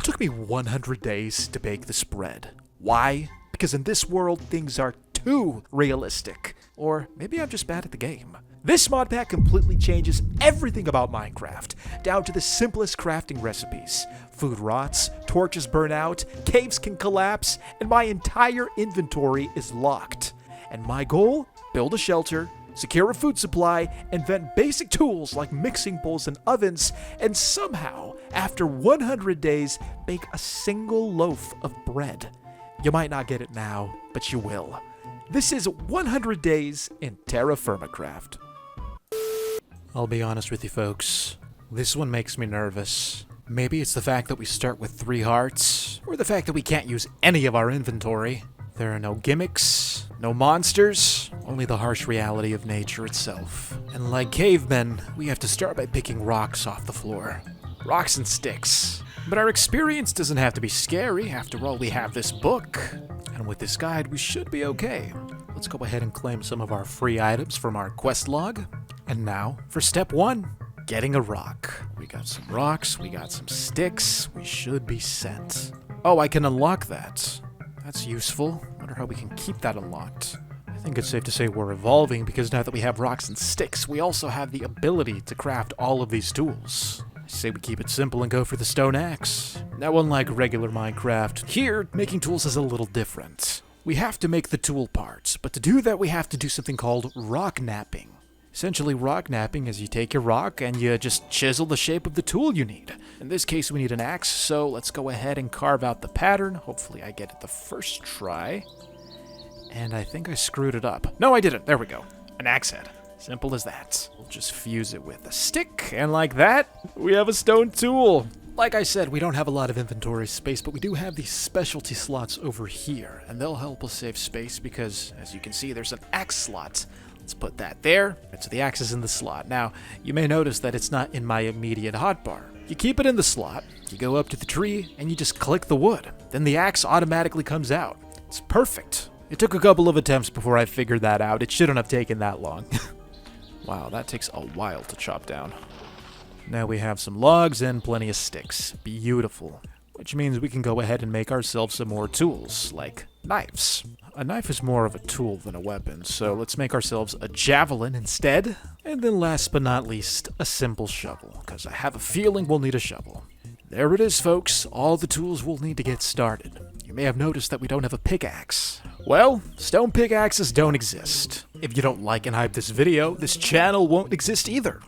took me 100 days to bake this bread. Why? Because in this world, things are too realistic. Or maybe I'm just bad at the game. This mod pack completely changes everything about Minecraft, down to the simplest crafting recipes. Food rots, torches burn out, caves can collapse, and my entire inventory is locked. And my goal? Build a shelter, secure a food supply, invent basic tools like mixing bowls and ovens, and somehow, after 100 days, bake a single loaf of bread. You might not get it now, but you will. This is 100 days in TerraFirmaCraft. I'll be honest with you folks, this one makes me nervous. Maybe it's the fact that we start with 3 hearts, or the fact that we can't use any of our inventory. There are no gimmicks, no monsters, only the harsh reality of nature itself. And like cavemen, we have to start by picking rocks off the floor. Rocks and sticks. But our experience doesn't have to be scary, after all we have this book. And with this guide, we should be okay. Let's go ahead and claim some of our free items from our quest log. And now, for step 1, getting a rock. We got some rocks, we got some sticks, we should be set. Oh, I can unlock that. That's useful. Wonder how we can keep that unlocked. I think it's safe to say we're evolving, because now that we have rocks and sticks, we also have the ability to craft all of these tools. I say we keep it simple and go for the stone axe. Now, unlike regular Minecraft, here, making tools is a little different. We have to make the tool parts, but to do that we have to do something called rock napping. Essentially, rock napping is you take your rock and you just chisel the shape of the tool you need. In this case, we need an axe, so let's go ahead and carve out the pattern. Hopefully I get it the first try. And I think I screwed it up. No, I didn't. There we go. An axe head. Simple as that. We'll just fuse it with a stick, and like that, we have a stone tool. Like I said, we don't have a lot of inventory space, but we do have these specialty slots over here, and they'll help us save space because, as you can see, there's an axe slot. Let's put that there. So the axe is in the slot. Now, you may notice that it's not in my immediate hotbar. You keep it in the slot, you go up to the tree, and you just click the wood. Then the axe automatically comes out. It's perfect. It took a couple of attempts before I figured that out. It shouldn't have taken that long. Wow, that takes a while to chop down. Now we have some logs and plenty of sticks. Beautiful. Which means we can go ahead and make ourselves some more tools, like knives. A knife is more of a tool than a weapon, so let's make ourselves a javelin instead. And then last but not least, a simple shovel, because I have a feeling we'll need a shovel. There it is, folks, all the tools we'll need to get started. You may have noticed that we don't have a pickaxe. Well, stone pickaxes don't exist. If you don't like and hype this video, this channel won't exist either.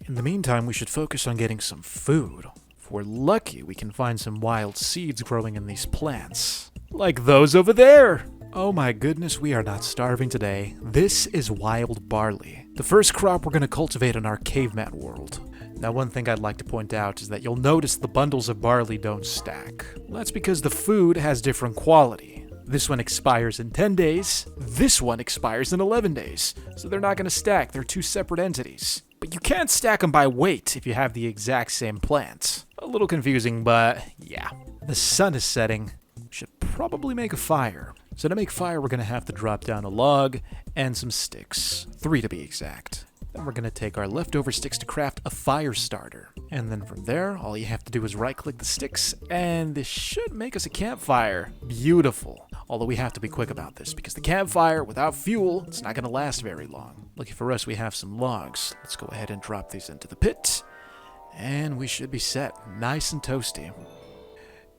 In the meantime, we should focus on getting some food. If we're lucky, we can find some wild seeds growing in these plants. Like those over there! Oh my goodness, we are not starving today. This is wild barley, the first crop we're going to cultivate in our caveman world. Now, one thing I'd like to point out is that you'll notice the bundles of barley don't stack. That's because the food has different quality. This one expires in 10 days, this one expires in 11 days. So they're not going to stack, they're 2 separate entities. But you can't stack them by weight if you have the exact same plant. A little confusing, but yeah. The sun is setting. We should probably make a fire. So to make fire, we're going to have to drop down a log and some sticks. 3 to be exact. Then we're going to take our leftover sticks to craft a fire starter. And then from there, all you have to do is right-click the sticks, and this should make us a campfire. Beautiful. Although we have to be quick about this, because the campfire, without fuel, it's not going to last very long. Lucky for us, we have some logs. Let's go ahead and drop these into the pit. And we should be set. Nice and toasty.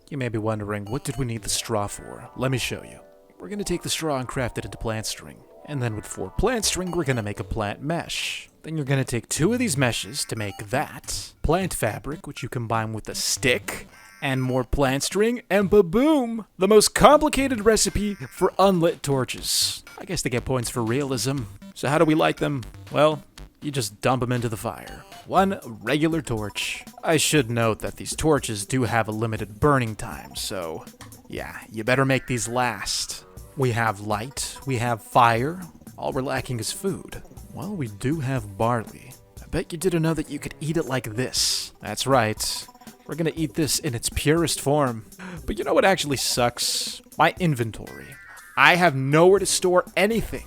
You may be wondering, what did we need the straw for? Let me show you. We're going to take the straw and craft it into plant string. And then with 4 plant string, we're going to make a plant mesh. Then you're going to take 2 of these meshes to make that. Plant fabric, which you combine with a stick, and more plant string, and ba-boom! The most complicated recipe for unlit torches. I guess they get points for realism. So how do we light them? Well, you just dump them into the fire. 1 regular torch. I should note that these torches do have a limited burning time, so yeah, you better make these last. We have light, we have fire, all we're lacking is food. Well, we do have barley. I bet you didn't know that you could eat it like this. That's right. We're gonna eat this in its purest form. But you know what actually sucks? My inventory. I have nowhere to store anything.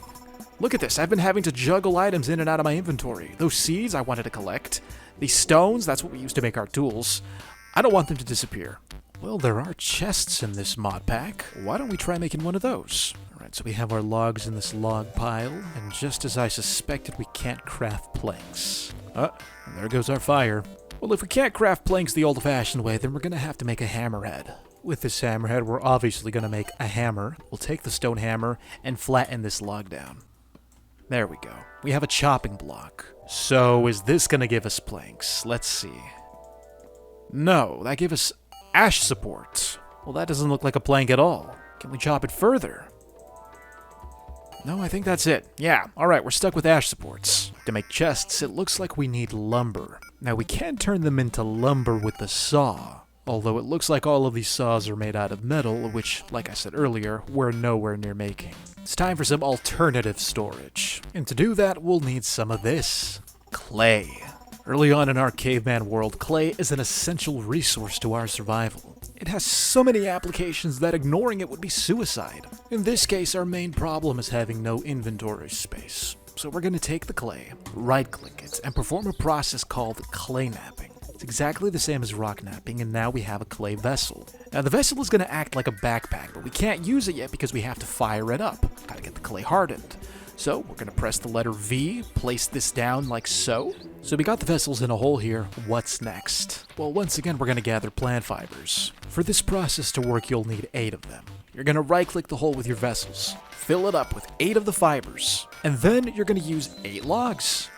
Look at this, I've been having to juggle items in and out of my inventory. Those seeds I wanted to collect. These stones, that's what we use to make our tools. I don't want them to disappear. Well, there are chests in this mod pack. Why don't we try making one of those? Alright, so we have our logs in this log pile, and just as I suspected, we can't craft planks. And there goes our fire. Well, if we can't craft planks the old-fashioned way, then we're gonna have to make a hammerhead. With this hammerhead, we're obviously gonna make a hammer. We'll take the stone hammer and flatten this log down. There we go. We have a chopping block. So, is this gonna give us planks? Let's see. No, that gave us ash support. Well, that doesn't look like a plank at all. Can we chop it further? No, I think that's it. Yeah, alright, we're stuck with ash supports. To make chests, it looks like we need lumber. Now, we can turn them into lumber with the saw, although it looks like all of these saws are made out of metal, which, like I said earlier, we're nowhere near making. It's time for some alternative storage. And to do that, we'll need some of this. Clay. Early on in our caveman world, clay is an essential resource to our survival. It has so many applications that ignoring it would be suicide. In this case, our main problem is having no inventory space. So we're going to take the clay, right-click it, and perform a process called clay napping. It's exactly the same as rock napping, and now we have a clay vessel. Now the vessel is going to act like a backpack, but we can't use it yet because we have to fire it up. Gotta get the clay hardened. So we're going to press the letter V, place this down like so. So we got the vessels in a hole here. What's next? Well, once again, we're going to gather plant fibers. For this process to work, you'll need 8 of them. You're going to right-click the hole with your vessels, fill it up with 8 of the fibers, and then you're going to use 8 logs.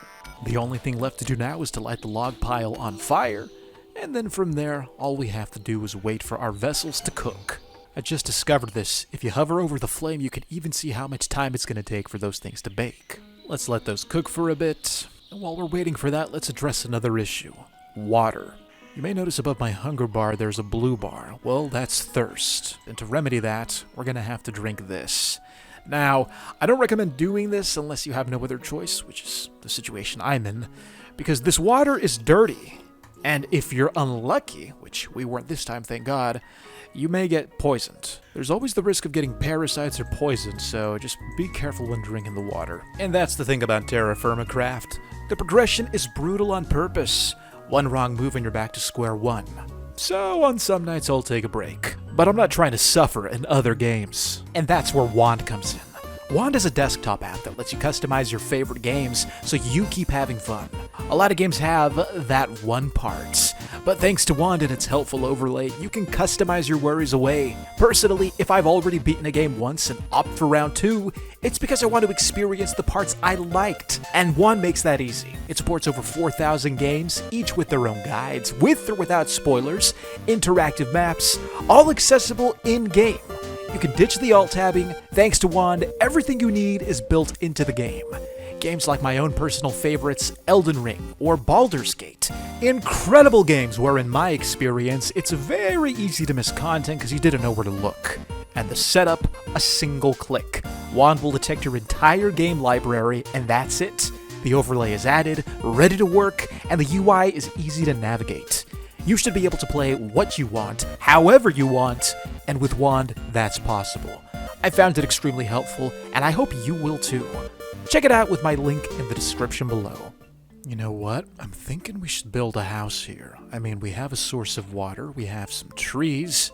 The only thing left to do now is to light the log pile on fire, and then from there, all we have to do is wait for our vessels to cook. I just discovered this. If you hover over the flame, you can even see how much time it's going to take for those things to bake. Let's let those cook for a bit. And while we're waiting for that, let's address another issue. Water. You may notice above my hunger bar there's a blue bar. Well, that's thirst. And to remedy that, we're going to have to drink this. Now, I don't recommend doing this unless you have no other choice, which is the situation I'm in, because this water is dirty. And if you're unlucky, which we weren't this time, thank God, you may get poisoned. There's always the risk of getting parasites or poison, so just be careful when drinking the water. And that's the thing about TerraFirmaCraft. The progression is brutal on purpose. One wrong move and you're back to square one. So on some nights I'll take a break. But I'm not trying to suffer in other games. And that's where Wand comes in. Wand is a desktop app that lets you customize your favorite games so you keep having fun. A lot of games have that one part, but thanks to Wand and its helpful overlay, you can customize your worries away. Personally, if I've already beaten a game once and opt for round 2, it's because I want to experience the parts I liked, and Wand makes that easy. It supports over 4,000 games, each with their own guides, with or without spoilers, interactive maps, all accessible in-game. You can ditch the alt-tabbing. Thanks to Wand, everything you need is built into the game. Games like my own personal favorites, Elden Ring or Baldur's Gate. Incredible games where, in my experience, it's very easy to miss content because you didn't know where to look. And the setup, a single click. Wand will detect your entire game library, and that's it. The overlay is added, ready to work, and the UI is easy to navigate. You should be able to play what you want, however you want, and with Wand, that's possible. I found it extremely helpful, and I hope you will too. Check it out with my link in the description below. You know what? I'm thinking we should build a house here. I mean, we have a source of water, we have some trees.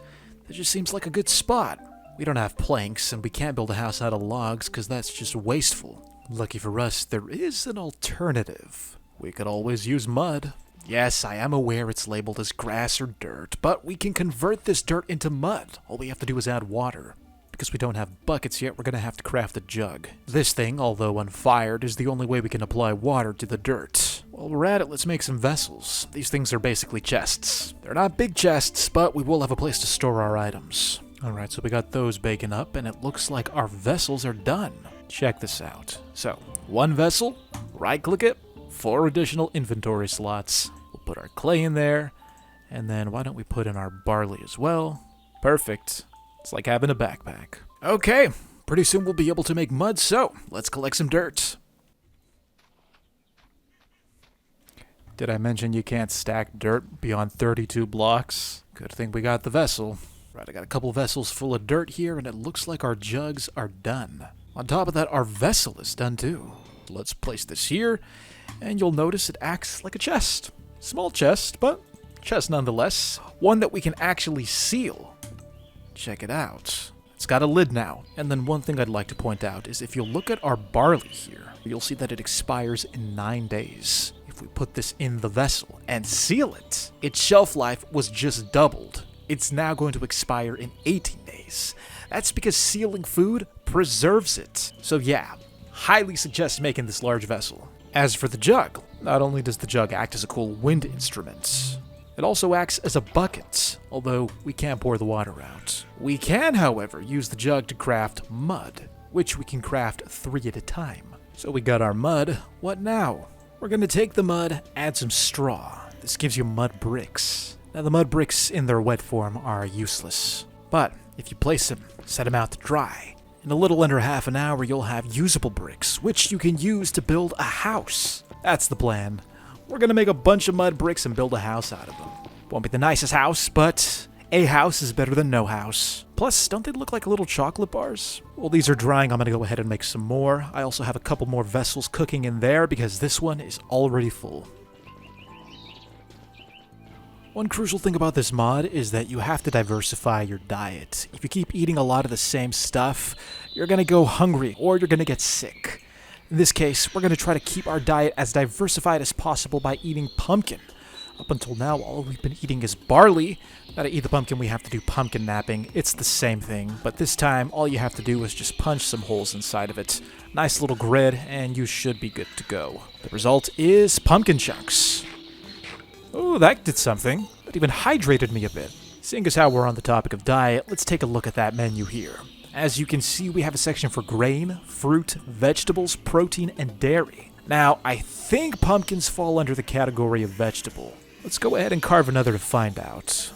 That just seems like a good spot. We don't have planks, and we can't build a house out of logs because that's just wasteful. Lucky for us, there is an alternative. We could always use mud. Yes, I am aware it's labeled as grass or dirt, but we can convert this dirt into mud. All we have to do is add water. Because we don't have buckets yet, we're going to have to craft a jug. This thing, although unfired, is the only way we can apply water to the dirt. While we're at it, let's make some vessels. These things are basically chests. They're not big chests, but we will have a place to store our items. Alright, so we got those baking up, and it looks like our vessels are done. Check this out. So, one vessel, right-click it, 4 additional inventory slots. We'll put our clay in there, and then why don't we put in our barley as well? Perfect. It's like having a backpack. Okay, pretty soon we'll be able to make mud, so let's collect some dirt. Did I mention you can't stack dirt beyond 32 blocks? Good thing we got the vessel. Right, I got a couple vessels full of dirt here, and it looks like our jugs are done. On top of that, our vessel is done too. Let's place this here, and you'll notice it acts like a chest. Small chest, but chest nonetheless. One that we can actually seal. Check it out. It's got a lid now. And then one thing I'd like to point out is if you look at our barley here, you'll see that it expires in 9 days. If we put this in the vessel and seal it, its shelf life was just doubled. It's now going to expire in 18 days. That's because sealing food preserves it. So yeah, highly suggest making this large vessel. As for the jug, not only does the jug act as a cool wind instrument, it also acts as a bucket, although we can't pour the water out. We can, however, use the jug to craft mud, which we can craft 3 at a time. So we got our mud. What now? We're going to take the mud, add some straw. This gives you mud bricks. Now the mud bricks in their wet form are useless, but if you place them, set them out to dry, in a little under half an hour you'll have usable bricks, which you can use to build a house. That's the plan. We're gonna make a bunch of mud bricks and build a house out of them. Won't be the nicest house, but a house is better than no house. Plus, don't they look like little chocolate bars? While these are drying, I'm gonna go ahead and make some more. I also have a couple more vessels cooking in there because this one is already full. One crucial thing about this mod is that you have to diversify your diet. If you keep eating a lot of the same stuff, you're gonna go hungry or you're gonna get sick. In this case, we're gonna try to keep our diet as diversified as possible by eating pumpkin. Up until now, all we've been eating is barley. Now to eat the pumpkin, we have to do pumpkin napping. It's the same thing, but this time, all you have to do is just punch some holes inside of it. Nice little grid, and you should be good to go. The result is pumpkin chunks. Oh, that did something. That even hydrated me a bit. Seeing as how we're on the topic of diet, let's take a look at that menu here. As you can see, we have a section for grain, fruit, vegetables, protein, and dairy. Now, I think pumpkins fall under the category of vegetable. Let's go ahead and carve another to find out.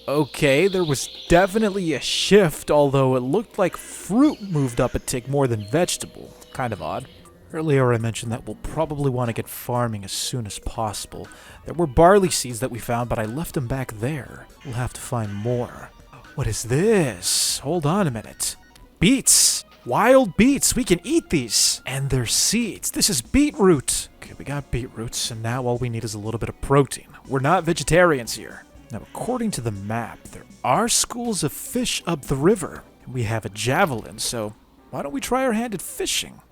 Okay, there was definitely a shift, although it looked like fruit moved up a tick more than vegetable. Kind of odd. Earlier I mentioned that we'll probably want to get farming as soon as possible. There were barley seeds that we found, but I left them back there. We'll have to find more. What is this? Hold on a minute. Beets! Wild beets! We can eat these! And they're seeds. This is beetroot! Okay, we got beetroots, and now all we need is a little bit of protein. We're not vegetarians here. Now, according to the map, there are schools of fish up the river. And we have a javelin, so why don't we try our hand at fishing?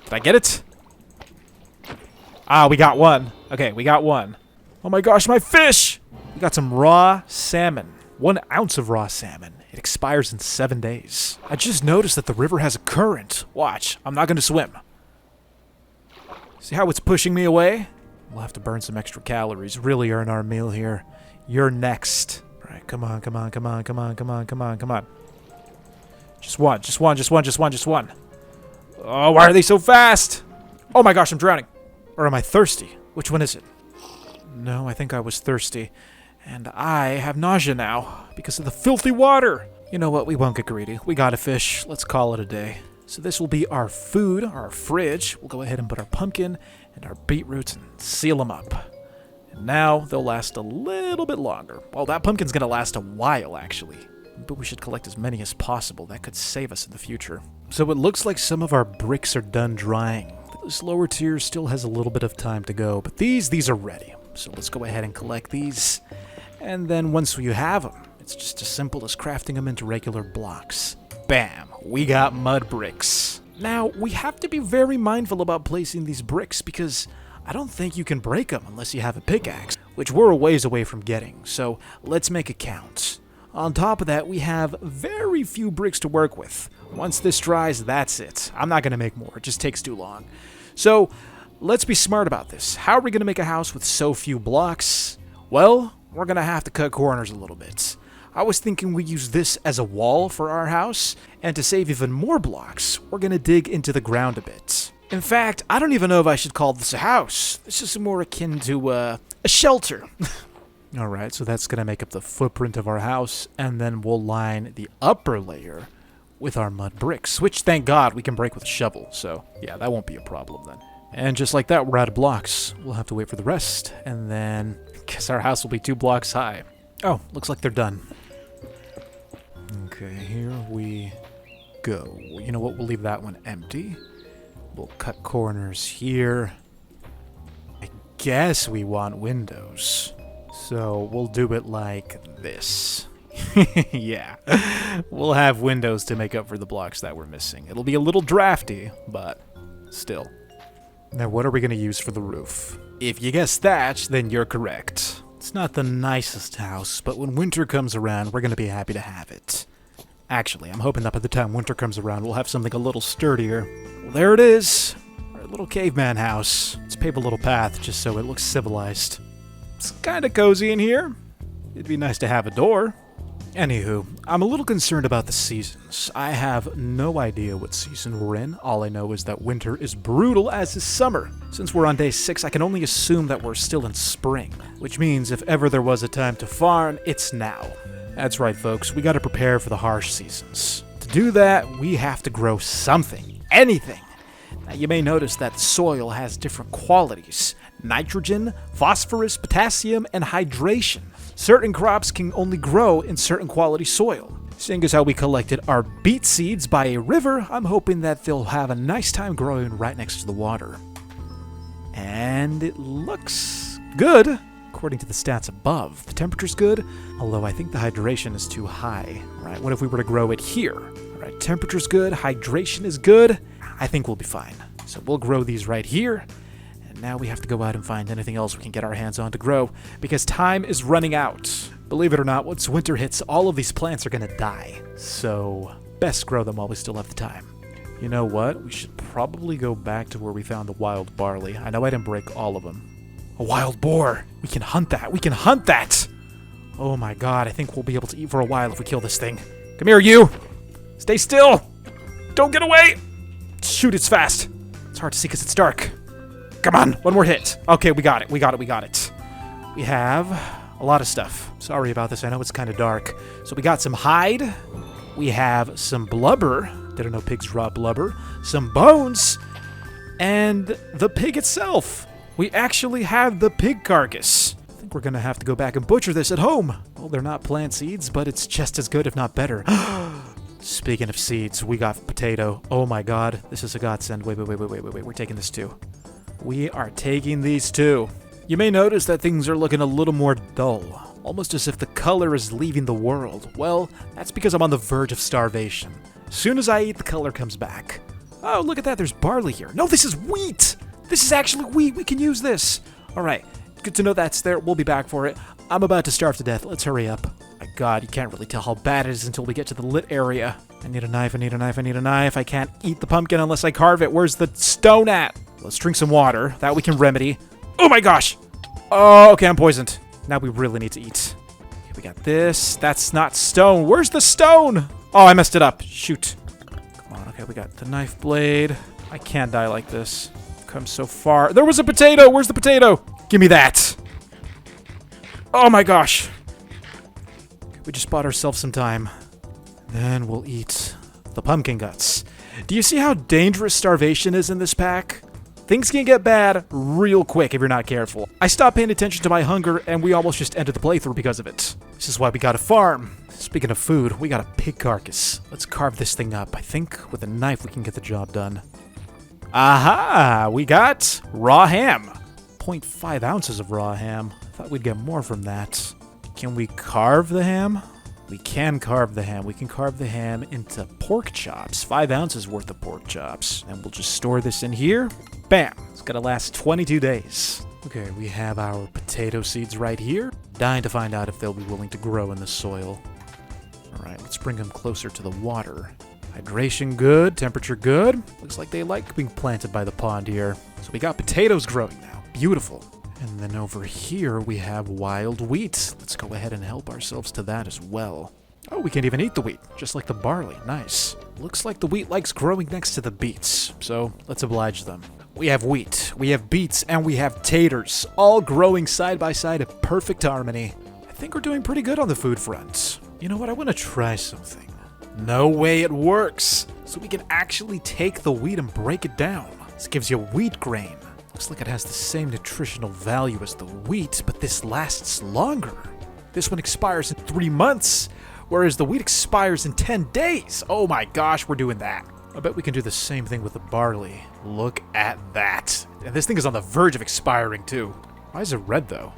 Did I get it? Ah, we got one. Okay, we got one. Oh my gosh, my fish! We got some raw salmon. 1 ounce of raw salmon. It expires in 7 days. I just noticed that the river has a current. Watch, I'm not gonna swim. See how it's pushing me away? We'll have to burn some extra calories, really earn our meal here. You're next. All right, come on, come on, come on, come on, come on, come on, come on. Just one, just one, just one, just one, just one. Oh, why are they so fast? Oh my gosh, I'm drowning. Or am I thirsty? Which one is it? No, I think I was thirsty. And I have nausea now because of the filthy water. You know what? We won't get greedy. We got a fish. Let's call it a day. So this will be our food, our fridge. We'll go ahead and put our pumpkin and our beetroots and seal them up. And now they'll last a little bit longer. Well, that pumpkin's going to last a while, actually. But we should collect as many as possible. That could save us in the future. So it looks like some of our bricks are done drying. This lower tier still has a little bit of time to go, but these are ready. So let's go ahead and collect these. And then once you have them, it's just as simple as crafting them into regular blocks. Bam! We got mud bricks. Now, we have to be very mindful about placing these bricks because I don't think you can break them unless you have a pickaxe, which we're a ways away from getting. So let's make a count. On top of that, we have very few bricks to work with. Once this dries, that's it. I'm not going to make more. It just takes too long. So, let's be smart about this. How are we going to make a house with so few blocks? Well, we're going to have to cut corners a little bit. I was thinking we use this as a wall for our house, and to save even more blocks, we're going to dig into the ground a bit. In fact, I don't even know if I should call this a house. This is more akin to a shelter. Alright, so that's going to make up the footprint of our house, and then we'll line the upper layer with our mud bricks, which, thank God, we can break with a shovel, so yeah, that won't be a problem then. And just like that, we're out of blocks. We'll have to wait for the rest, and then I guess our house will be 2 blocks high. Oh, looks like they're done. Okay, here we go. You know what, we'll leave that one empty. We'll cut corners here. I guess we want windows. So we'll do it like this. Yeah, we'll have windows to make up for the blocks that we're missing. It'll be a little drafty, but still. Now what are we going to use for the roof? If you guessed thatch, then you're correct. It's not the nicest house, but when winter comes around, we're going to be happy to have it. Actually, I'm hoping that by the time winter comes around, we'll have something a little sturdier. Well, there it is. Our little caveman house. Let's pave a little path just so it looks civilized. It's kind of cozy in here. It'd be nice to have a door. Anywho, I'm a little concerned about the seasons. I have no idea what season we're in. All I know is that winter is brutal as is summer. Since we're on day 6, I can only assume that we're still in spring, which means if ever there was a time to farm, it's now. That's right, folks, we gotta prepare for the harsh seasons. To do that, we have to grow something, anything. Now, you may notice that the soil has different qualities: nitrogen, phosphorus, potassium, and hydration. Certain crops can only grow in certain quality soil. Seeing as how we collected our beet seeds by a river, I'm hoping that they'll have a nice time growing right next to the water. And it looks good, according to the stats above. The temperature's good, although I think the hydration is too high. All right, what if we were to grow it here? All right, temperature's good, hydration is good. I think we'll be fine. So we'll grow these right here. Now we have to go out and find anything else we can get our hands on to grow, because time is running out. Believe it or not, once winter hits, all of these plants are gonna die. So, best grow them while we still have the time. You know what? We should probably go back to where we found the wild barley. I know I didn't break all of them. A wild boar! We can hunt that! We can hunt that! Oh my god, I think we'll be able to eat for a while if we kill this thing. Come here, you! Stay still! Don't get away! Shoot, it's fast. It's hard to see because it's dark. Come on, one more hit. Okay, we got it, we got it, we got it. We have a lot of stuff. Sorry about this, I know it's kind of dark. So we got some hide. We have some blubber. Didn't know pigs drop blubber. Some bones. And the pig itself. We actually have the pig carcass. I think we're gonna have to go back and butcher this at home. Well, they're not plant seeds, but it's just as good, if not better. Speaking of seeds, we got potato. Oh my god, this is a godsend. Wait, we're taking this too. We are taking these too. You may notice that things are looking a little more dull, almost as if the color is leaving the world. Well, that's because I'm on the verge of starvation. As soon as I eat, the color comes back. Oh, look at that, there's barley here. No, this is wheat! This is actually wheat, we can use this. Alright, good to know that's there, we'll be back for it. I'm about to starve to death, let's hurry up. My god, you can't really tell how bad it is until we get to the lit area. I need a knife, I need a knife, I need a knife. I can't eat the pumpkin unless I carve it. Where's the stone at? Let's drink some water. That we can remedy. Oh my gosh! Oh, okay, I'm poisoned. Now we really need to eat. Okay, we got this. That's not stone. Where's the stone? Oh, I messed it up. Shoot. Come on, okay, we got the knife blade. I can't die like this. I've come so far. There was a potato! Where's the potato? Give me that! Oh my gosh! Okay, we just bought ourselves some time. Then we'll eat the pumpkin guts. Do you see how dangerous starvation is in this pack? Things can get bad real quick if you're not careful. I stopped paying attention to my hunger, and we almost just ended the playthrough because of it. This is why we gotta farm. Speaking of food, we got a pig carcass. Let's carve this thing up. I think with a knife we can get the job done. Aha! We got raw ham. 0.5 ounces of raw ham. I thought we'd get more from that. Can we carve the ham? We can carve the ham. We can carve the ham into pork chops. 5 ounces worth of pork chops. And we'll just store this in here. Bam! It's gonna last 22 days. Okay, we have our potato seeds right here. Dying to find out if they'll be willing to grow in the soil. Alright, let's bring them closer to the water. Hydration good, temperature good. Looks like they like being planted by the pond here. So we got potatoes growing now. Beautiful. And then over here we have wild wheat. Let's go ahead and help ourselves to that as well. Oh, we can even eat the wheat, just like the barley. Nice. Looks like the wheat likes growing next to the beets, so let's oblige them. We have wheat, we have beets, and we have taters, all growing side by side in perfect harmony. I think we're doing pretty good on the food front. You know what, I want to try something. No way it works! So we can actually take the wheat and break it down. This gives you wheat grain. Looks like it has the same nutritional value as the wheat, but this lasts longer. This one expires in 3 months, whereas the wheat expires in 10 days. Oh my gosh, we're doing that. I bet we can do the same thing with the barley. Look at that. And this thing is on the verge of expiring too. Why is it red, though?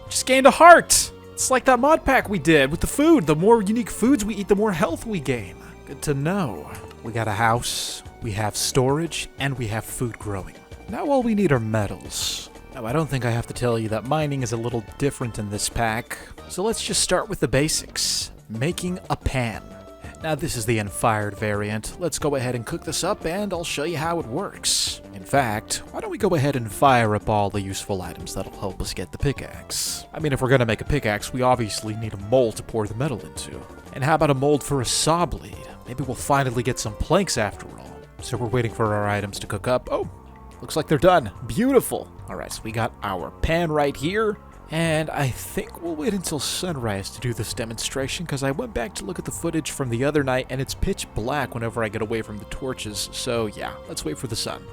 Just gained a heart! It's like that mod pack we did with the food. The more unique foods we eat, the more health we gain. Good to know. We got a house, we have storage, and we have food growing. Now all we need are metals. Now I don't think I have to tell you that mining is a little different in this pack. So let's just start with the basics. Making a pan. Now this is the unfired variant. Let's go ahead and cook this up and I'll show you how it works. In fact, why don't we go ahead and fire up all the useful items that'll help us get the pickaxe. I mean, if we're gonna make a pickaxe, we obviously need a mold to pour the metal into. And how about a mold for a saw blade? Maybe we'll finally get some planks after all. So we're waiting for our items to cook up. Oh, looks like they're done. Beautiful. Alright, so we got our pan right here. And I think we'll wait until sunrise to do this demonstration, because I went back to look at the footage from the other night, and it's pitch black whenever I get away from the torches, so yeah, let's wait for the sun.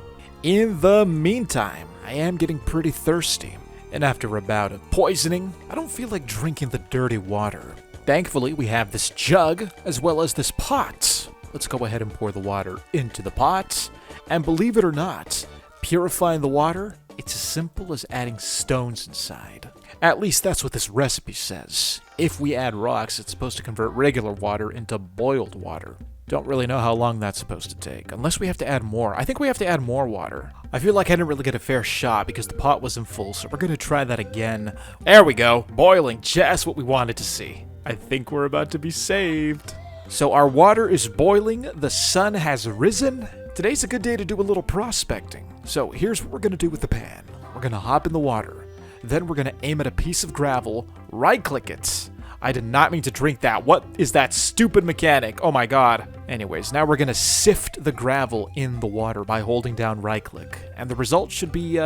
In the meantime, I am getting pretty thirsty, and after a bout of poisoning, I don't feel like drinking the dirty water. Thankfully, we have this jug, as well as this pot. Let's go ahead and pour the water into the pot, and believe it or not, purifying the water, it's as simple as adding stones inside. At least that's what this recipe says. If we add rocks, it's supposed to convert regular water into boiled water. Don't really know how long that's supposed to take, unless we have to add more. I think we have to add more water. I feel like I didn't really get a fair shot because the pot wasn't full, so we're gonna try that again. There we go, boiling, just what we wanted to see. I think we're about to be saved. So our water is boiling, the sun has risen. Today's a good day to do a little prospecting. So here's what we're gonna do with the pan. We're gonna hop in the water. Then we're gonna aim at a piece of gravel, right-click it. I did not mean to drink that. What is that stupid mechanic? Oh my god. Anyways, now we're gonna sift the gravel in the water by holding down right-click. And the result should be,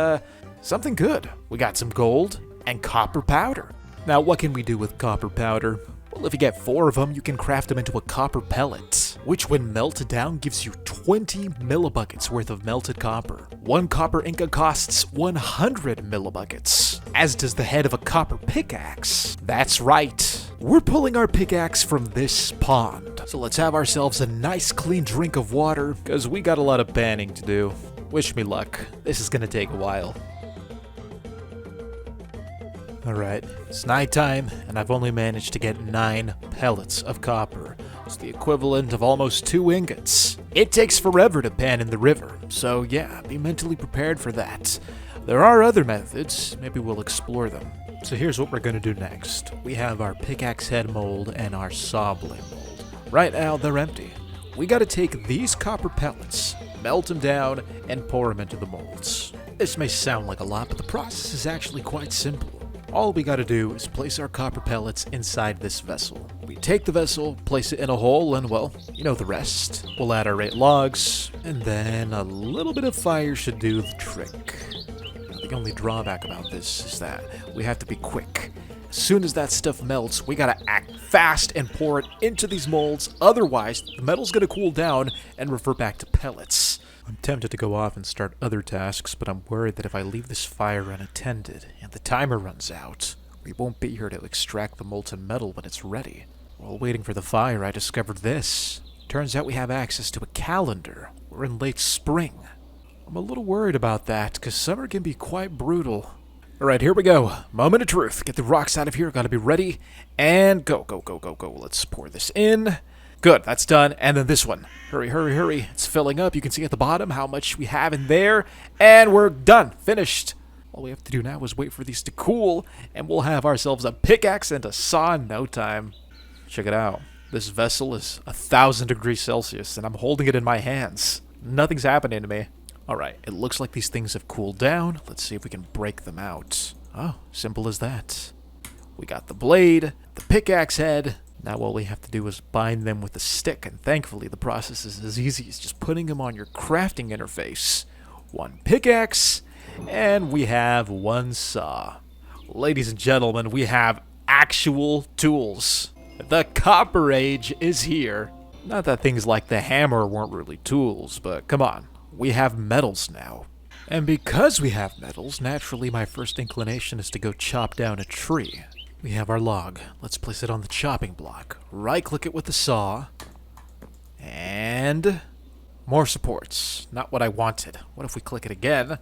something good. We got some gold and copper powder. Now, what can we do with copper powder? Well, if you get 4 of them, you can craft them into a copper pellet, which when melted down gives you 20 millibuckets worth of melted copper. 1 copper ingot costs 100 millibuckets, as does the head of a copper pickaxe. That's right, we're pulling our pickaxe from this pond. So let's have ourselves a nice clean drink of water, because we got a lot of panning to do. Wish me luck, this is gonna take a while. Alright, it's nighttime, and I've only managed to get 9 pellets of copper. It's the equivalent of almost 2 ingots. It takes forever to pan in the river, so yeah, be mentally prepared for that. There are other methods, maybe we'll explore them. So here's what we're gonna do next. We have our pickaxe head mold and our saw blade mold. Right now, they're empty. We gotta take these copper pellets, melt them down, and pour them into the molds. This may sound like a lot, but the process is actually quite simple. All we gotta do is place our copper pellets inside this vessel. We take the vessel, place it in a hole, and well, you know the rest. We'll add our 8 logs, and then a little bit of fire should do the trick. Now, the only drawback about this is that we have to be quick. As soon as that stuff melts, we gotta act fast and pour it into these molds, otherwise the metal's gonna cool down and revert back to pellets. I'm tempted to go off and start other tasks, but I'm worried that if I leave this fire unattended and the timer runs out, we won't be here to extract the molten metal when it's ready. While waiting for the fire, I discovered this. Turns out we have access to a calendar. We're in late spring. I'm a little worried about that, because summer can be quite brutal. Alright, here we go. Moment of truth. Get the rocks out of here, gotta be ready, and go, go, go, go, go. Let's pour this in. Good, that's done. And then this one. Hurry, hurry, hurry. It's filling up. You can see at the bottom how much we have in there. And we're done. Finished. All we have to do now is wait for these to cool, and we'll have ourselves a pickaxe and a saw in no time. Check it out. This vessel is 1,000 degrees Celsius, and I'm holding it in my hands. Nothing's happening to me. Alright, it looks like these things have cooled down. Let's see if we can break them out. Oh, simple as that. We got the blade, the pickaxe head. Now all we have to do is bind them with a stick, and thankfully the process is as easy as just putting them on your crafting interface. 1 pickaxe, and we have 1 saw. Ladies and gentlemen, we have actual tools. The Copper Age is here. Not that things like the hammer weren't really tools, but come on, we have metals now. And because we have metals, naturally my first inclination is to go chop down a tree. We have our log. Let's place it on the chopping block. Right-click it with the saw. And more supports. Not what I wanted. What if we click it again?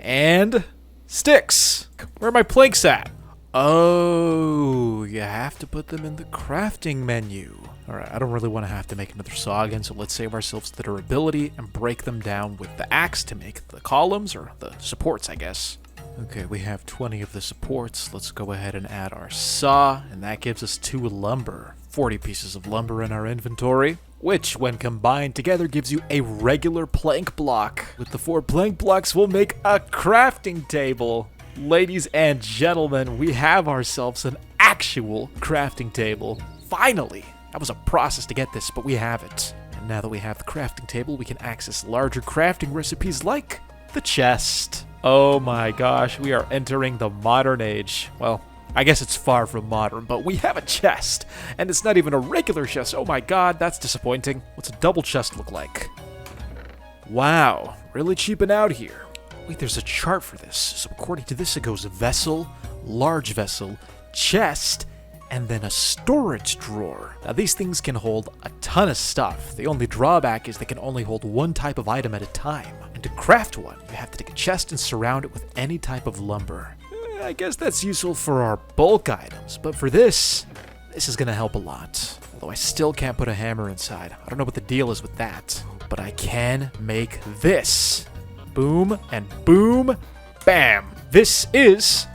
And sticks. Where are my planks at? Oh, you have to put them in the crafting menu. Alright, I don't really want to have to make another saw again, so let's save ourselves the durability and break them down with the axe to make the columns, or the supports, I guess. Okay, we have 20 of the supports. Let's go ahead and add our saw, and that gives us 2 lumber. 40 pieces of lumber in our inventory, which, when combined together, gives you a regular plank block. With the 4 plank blocks, we'll make a crafting table. Ladies and gentlemen, we have ourselves an actual crafting table. Finally! That was a process to get this, but we have it. And now that we have the crafting table, we can access larger crafting recipes like the chest. Oh my gosh, we are entering the modern age. Well, I guess it's far from modern, but we have a chest. And it's not even a regular chest. Oh my god, that's disappointing. What's a double chest look like? Wow, really cheaping out here. Wait, there's a chart for this. So according to this, it goes vessel, large vessel, chest, and then a storage drawer. Now these things can hold a ton of stuff. The only drawback is they can only hold one type of item at a time. And to craft one, you have to take a chest and surround it with any type of lumber. I guess that's useful for our bulk items, but for this is gonna help a lot. Although I still can't put a hammer inside. I don't know what the deal is with that. But I can make this. Boom and boom, bam. This is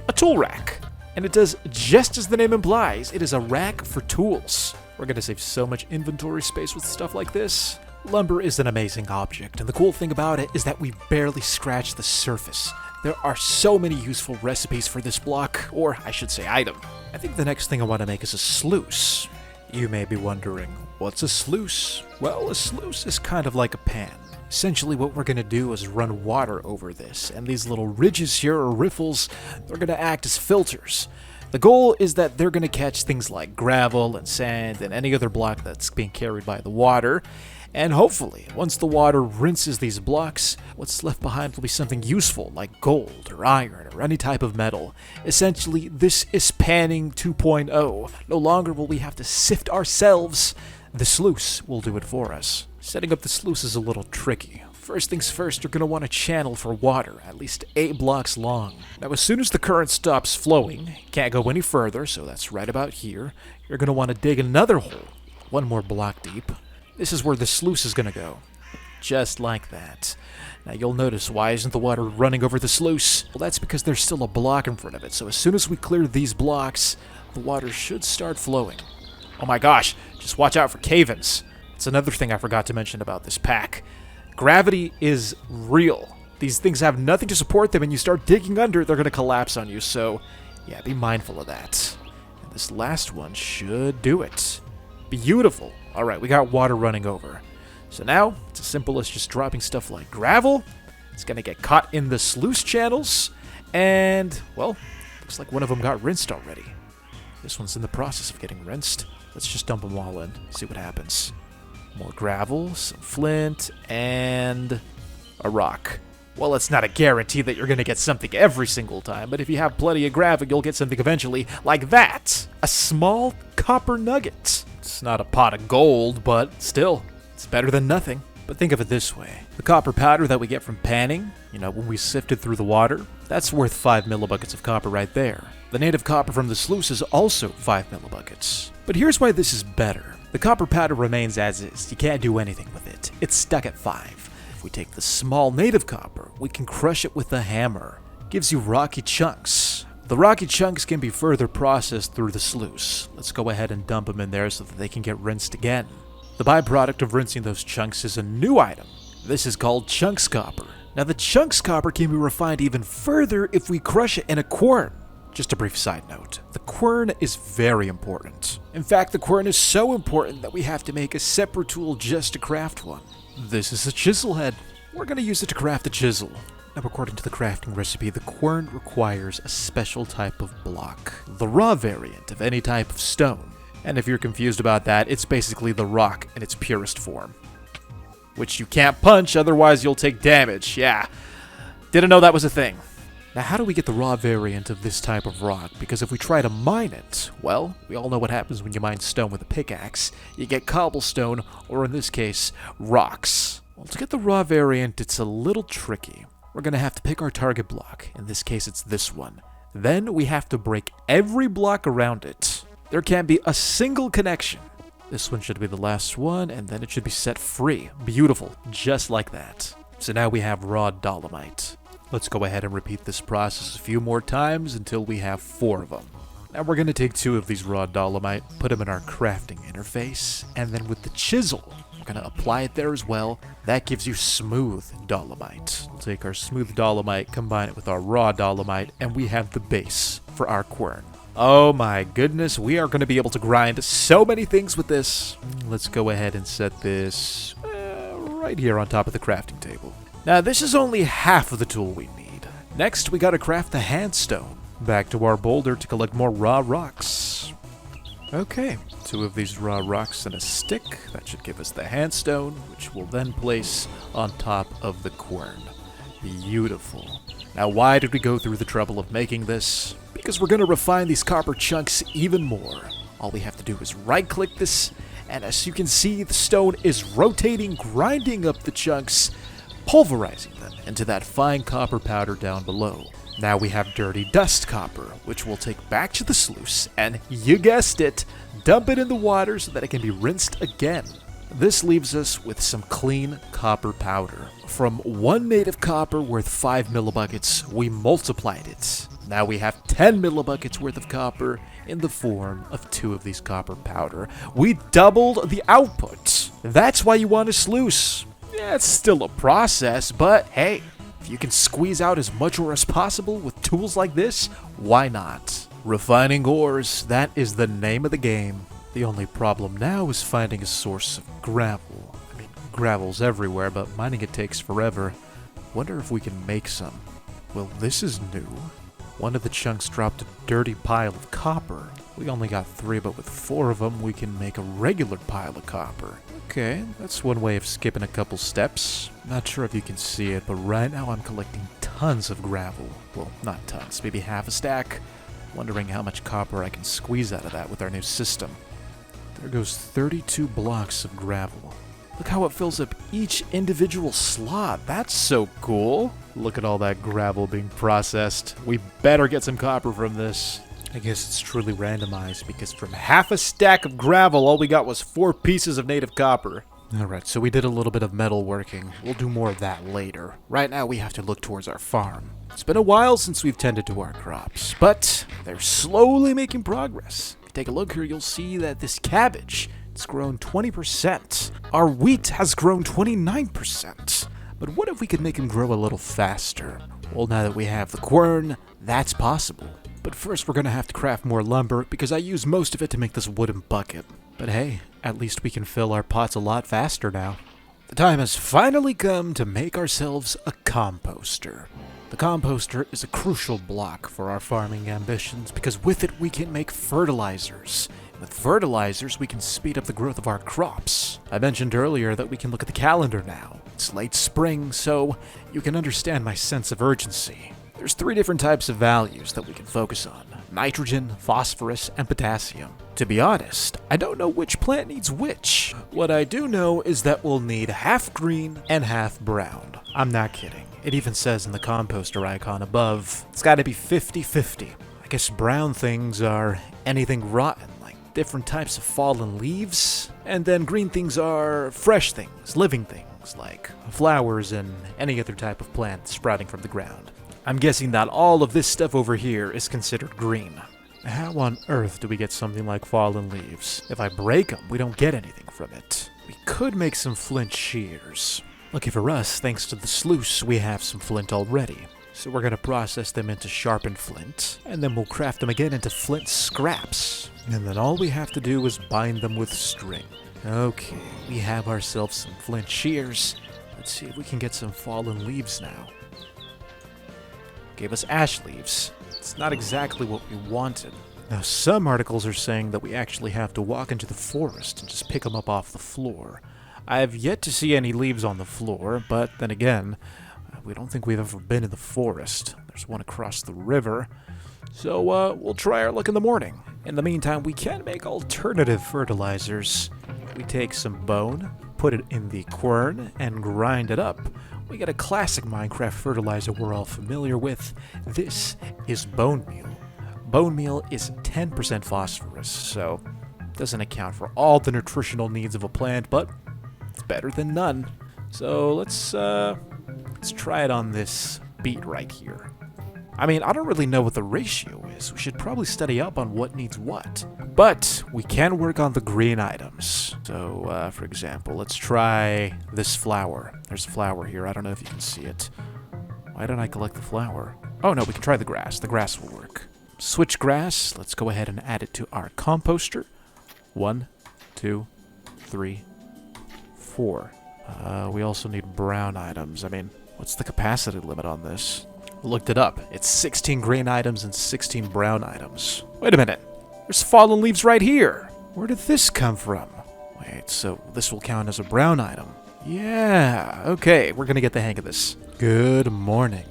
a tool rack. And it does just as the name implies. It is a rack for tools. We're gonna save so much inventory space with stuff like this. Lumber is an amazing object, and the cool thing about it is that we barely scratched the surface. There are so many useful recipes for this block, or I should say item. I think the next thing I want to make is a sluice. You may be wondering, what's a sluice? Well, a sluice is kind of like a pan. Essentially what we're going to do is run water over this, and these little ridges here, or riffles, they're going to act as filters. The goal is that they're going to catch things like gravel and sand and any other block that's being carried by the water, and hopefully, once the water rinses these blocks, what's left behind will be something useful like gold or iron or any type of metal. Essentially, this is panning 2.0. No longer will we have to sift ourselves. The sluice will do it for us. Setting up the sluice is a little tricky. First things first, you're going to want a channel for water, at least 8 blocks long. Now, as soon as the current stops flowing, can't go any further, so that's right about here, you're going to want to dig another hole, 1 more block deep. This is where the sluice is going to go. Just like that. Now, you'll notice, why isn't the water running over the sluice? Well, that's because there's still a block in front of it, so as soon as we clear these blocks, the water should start flowing. Oh my gosh, just watch out for cave-ins. It's another thing I forgot to mention about this pack. Gravity is real. These things have nothing to support them, and you start digging under, they're going to collapse on you, so yeah, be mindful of that. And this last one should do it. Beautiful. Alright, we got water running over. So now, it's as simple as just dropping stuff like gravel. It's going to get caught in the sluice channels, and, well, looks like one of them got rinsed already. This one's in the process of getting rinsed. Let's just dump them all in, see what happens. More gravel, some flint, and a rock. Well, it's not a guarantee that you're going to get something every single time, but if you have plenty of gravel, you'll get something eventually, like that. A small copper nugget. It's not a pot of gold, but still, it's better than nothing. But think of it this way. The copper powder that we get from panning, when we sifted through the water, that's worth 5 millibuckets of copper right there. The native copper from the sluice is also 5 millibuckets. But here's why this is better. The copper powder remains as is. You can't do anything with it. It's stuck at 5. If we take the small native copper, we can crush it with a hammer. Gives you rocky chunks. The rocky chunks can be further processed through the sluice. Let's go ahead and dump them in there so that they can get rinsed again. The byproduct of rinsing those chunks is a new item. This is called chunks copper. Now the chunks copper can be refined even further if we crush it in a quern. Just a brief side note, the quern is very important. In fact, the quern is so important that we have to make a separate tool just to craft one. This is a chisel head. We're going to use it to craft a chisel. Now, according to the crafting recipe, the quern requires a special type of block, the raw variant of any type of stone. And if you're confused about that, it's basically the rock in its purest form. Which you can't punch, otherwise you'll take damage. Yeah, didn't know that was a thing. Now, how do we get the raw variant of this type of rock? Because if we try to mine it, well, we all know what happens when you mine stone with a pickaxe. You get cobblestone, or in this case, rocks. Well, to get the raw variant, it's a little tricky. we're going to have to pick our target block. In this case, it's this one. Then we have to break every block around it. There can't be a single connection. This one should be the last one, and then it should be set free. Beautiful, just like that. So now we have raw dolomite. Let's go ahead and repeat this process a few more times until we have 4 of them. Now we're going to take 2 of these raw dolomite, put them in our crafting interface, and then with the chisel, we're going to apply it there as well. That gives you smooth dolomite. We'll take our smooth dolomite, combine it with our raw dolomite, and we have the base for our quern. Oh my goodness, we are going to be able to grind so many things with this. Let's go ahead and set this right here on top of the crafting table. Now this is only half of the tool we need. Next we got to craft the handstone. Back to our boulder to collect more raw rocks. Okay, 2 of these raw rocks and a stick. That should give us the handstone, which we'll then place on top of the quern. Beautiful. Now why did we go through the trouble of making this? Because we're going to refine these copper chunks even more. All we have to do is right-click this, and as you can see, the stone is rotating, grinding up the chunks, pulverizing them into that fine copper powder down below. Now we have dirty dust copper, which we'll take back to the sluice, and you guessed it, dump it in the water so that it can be rinsed again. This leaves us with some clean copper powder. From 1 native copper worth 5 millibuckets, we multiplied it. Now we have 10 millibuckets worth of copper in the form of 2 of these copper powder. We doubled the output. That's why you want a sluice. Yeah, it's still a process, but hey, if you can squeeze out as much ore as possible with tools like this, why not? Refining ores, that is the name of the game. The only problem now is finding a source of gravel. I mean, gravel's everywhere, but mining it takes forever. Wonder if we can make some. Well, this is new. One of the chunks dropped a dirty pile of copper. We only got 3, but with 4 of them, we can make a regular pile of copper. Okay, that's one way of skipping a couple steps. Not sure if you can see it, but right now I'm collecting tons of gravel. Well, not tons, maybe half a stack. Wondering how much copper I can squeeze out of that with our new system. There goes 32 blocks of gravel. Look how it fills up each individual slot. That's so cool. Look at all that gravel being processed. We better get some copper from this. I guess it's truly randomized because from half a stack of gravel, all we got was 4 pieces of native copper. Alright, so we did a little bit of metal working. We'll do more of that later. Right now we have to look towards our farm. It's been a while since we've tended to our crops, but they're slowly making progress. If you take a look here, you'll see that this cabbage, it's grown 20%. Our wheat has grown 29%. But what if we could make him grow a little faster? Well, now that we have the quern, that's possible. But first we're gonna have to craft more lumber because I use most of it to make this wooden bucket. But hey, at least we can fill our pots a lot faster now. The time has finally come to make ourselves a composter. The composter is a crucial block for our farming ambitions because with it we can make fertilizers. With fertilizers, we can speed up the growth of our crops. I mentioned earlier that we can look at the calendar now. It's late spring, so you can understand my sense of urgency. There's 3 different types of values that we can focus on: nitrogen, phosphorus, and potassium. To be honest, I don't know which plant needs which. What I do know is that we'll need half green and half brown. I'm not kidding. It even says in the composter icon above, it's gotta be 50-50. I guess brown things are anything rotten, like different types of fallen leaves, and then green things are fresh things, living things, like flowers and any other type of plant sprouting from the ground. I'm guessing that all of this stuff over here is considered green. How on earth do we get something like fallen leaves? If I break them, we don't get anything from it. We could make some flint shears. Lucky for us, thanks to the sluice, we have some flint already. So we're gonna process them into sharpened flint, and then we'll craft them again into flint scraps. And then all we have to do is bind them with string. Okay, we have ourselves some flint shears. Let's see if we can get some fallen leaves now. Gave us ash leaves. It's not exactly what we wanted. Now, some articles are saying that we actually have to walk into the forest and just pick them up off the floor. I have yet to see any leaves on the floor, but then again, we don't think we've ever been in the forest. There's one across the river. So, we'll try our luck in the morning. In the meantime, we can make alternative fertilizers. We take some bone, put it in the quern, and grind it up. we got a classic Minecraft fertilizer we're all familiar with. This is bone meal. Bone meal is 10% phosphorus, so doesn't account for all the nutritional needs of a plant, but it's better than none. So let's try it on this beet right here. I mean, I don't really know what the ratio is. We should probably study up on what needs what. But we can work on the green items. So, for example, let's try this flower. There's a flower here. I don't know if you can see it. Why don't I collect the flower? Oh, no, we can try the grass. The grass will work. Switch grass. Let's go ahead and add it to our composter. 1, 2, 3, 4. We also need brown items. I mean, what's the capacity limit on this? Looked it up. It's 16 green items and 16 brown items. Wait a minute. There's fallen leaves right here. Where did this come from? Wait, so this will count as a brown item. Yeah, okay, we're gonna get the hang of this. Good morning.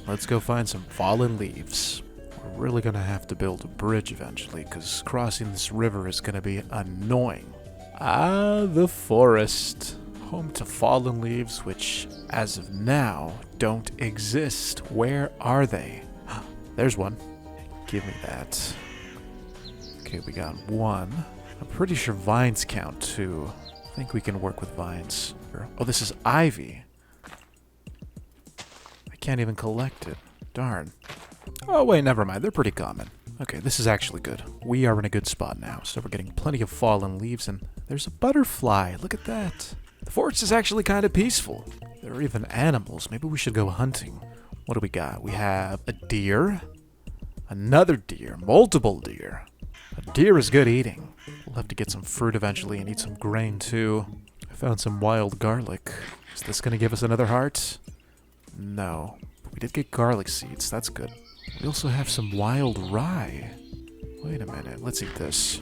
Let's go find some fallen leaves. We're really gonna have to build a bridge eventually, because crossing this river is gonna be annoying. Ah, the forest. Home to fallen leaves, which, as of now, don't exist. Where are they? There's one. Give me that. Okay, we got one. I'm pretty sure vines count too. I think we can work with vines. Oh, this is ivy. I can't even collect it. Darn. Oh, wait, never mind. They're pretty common. Okay, this is actually good. We are in a good spot now, so we're getting plenty of fallen leaves, and there's a butterfly. Look at that. The forest is actually kind of peaceful. There are even animals. Maybe we should go hunting. What do we got? We have a deer, another deer, multiple deer. A deer is good eating. We'll have to get some fruit eventually and eat some grain too. I found some wild garlic. Is this going to give us another heart? No. But we did get garlic seeds. That's good. We also have some wild rye. Wait a minute. Let's eat this.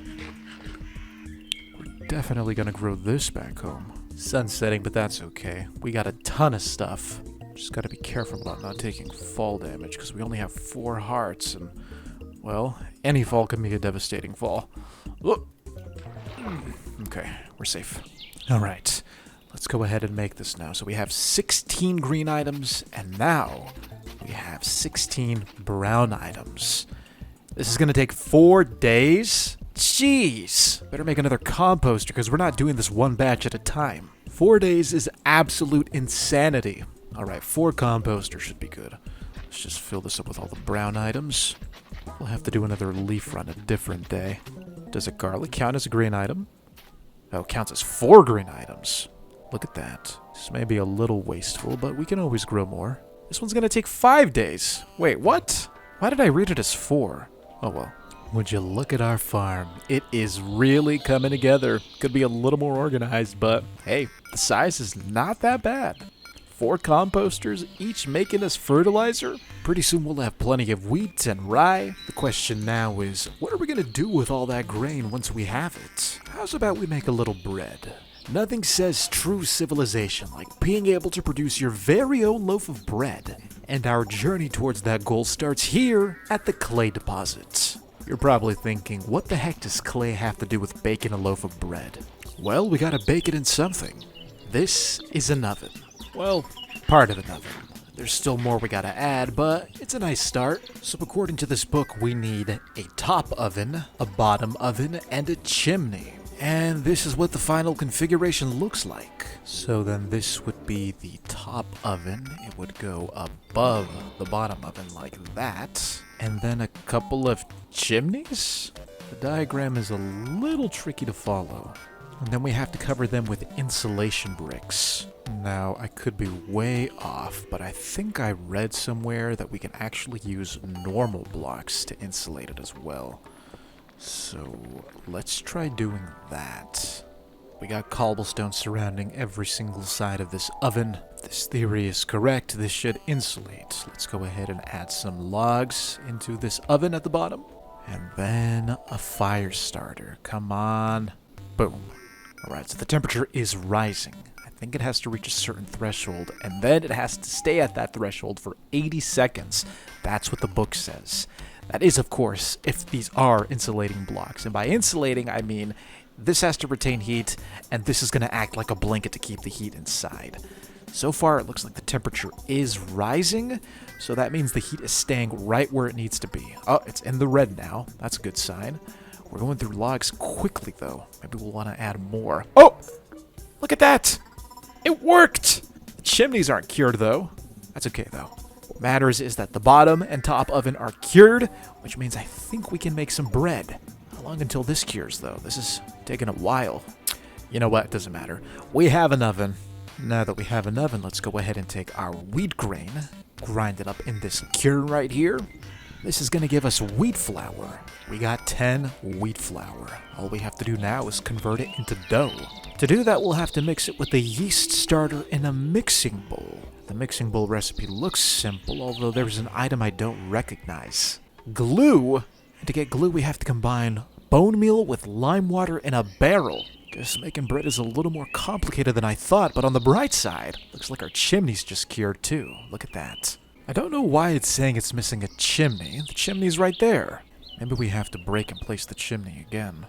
We're definitely going to grow this back home. Sun's setting, but that's okay. We got a ton of stuff. Just gotta be careful about not taking fall damage, because we only have 4 hearts, and, well, any fall can be a devastating fall. Whoop. Okay, we're safe. Alright, let's go ahead and make this now. So we have 16 green items, and now we have 16 brown items. This is gonna take 4 days? Jeez! Better make another composter, because we're not doing this one batch at a time. 4 days is absolute insanity. Alright, 4 composters should be good. Let's just fill this up with all the brown items. We'll have to do another leaf run a different day. Does a garlic count as a green item? Oh, it counts as 4 green items. Look at that. This may be a little wasteful, but we can always grow more. This one's gonna take 5 days. Wait, what? Why did I read it as 4? Oh well. Would you look at our farm? It is really coming together. Could be a little more organized, but hey, the size is not that bad. 4 composters, each making us fertilizer. Pretty soon we'll have plenty of wheat and rye. The question now is, what are we gonna do with all that grain once we have it? How's about we make a little bread? Nothing says true civilization like being able to produce your very own loaf of bread. And our journey towards that goal starts here at the clay deposit. You're probably thinking, what the heck does clay have to do with baking a loaf of bread? Well, we gotta bake it in something. This is an oven. Well, part of an oven. There's still more we gotta add, but it's a nice start. So according to this book, we need a top oven, a bottom oven, and a chimney. And this is what the final configuration looks like. So then this would be the top oven. It would go above the bottom oven like that. And then a couple of chimneys? The diagram is a little tricky to follow. And then we have to cover them with insulation bricks. Now, I could be way off, but I think I read somewhere that we can actually use normal blocks to insulate it as well. So, let's try doing that. We got cobblestone surrounding every single side of this oven. If this theory is correct, this should insulate. Let's go ahead and add some logs into this oven at the bottom. And then a fire starter. Come on. Boom. Alright, so the temperature is rising. I think it has to reach a certain threshold, and then it has to stay at that threshold for 80 seconds. That's what the book says. That is, of course, if these are insulating blocks. And by insulating, I mean this has to retain heat, and this is going to act like a blanket to keep the heat inside. So far, it looks like the temperature is rising, so that means the heat is staying right where it needs to be. Oh, it's in the red now. That's a good sign. We're going through logs quickly, though. Maybe we'll want to add more. Oh! Look at that! It worked! The chimneys aren't cured, though. That's okay, though. What matters is that the bottom and top oven are cured, which means I think we can make some bread. How long until this cures, though? This is taking a while. You know what? It doesn't matter. We have an oven. Now that we have an oven, let's go ahead and take our wheat grain, grind it up in this cure right here. This is going to give us wheat flour. We got 10 wheat flour. All we have to do now is convert it into dough. To do that, we'll have to mix it with the yeast starter in a mixing bowl. The mixing bowl recipe looks simple, although there's an item I don't recognize. Glue? And to get glue, we have to combine bone meal with lime water in a barrel. Guess making bread is a little more complicated than I thought, but on the bright side, looks like our chimney's just cured too. Look at that. I don't know why it's saying it's missing a chimney. The chimney's right there. Maybe we have to break and place the chimney again.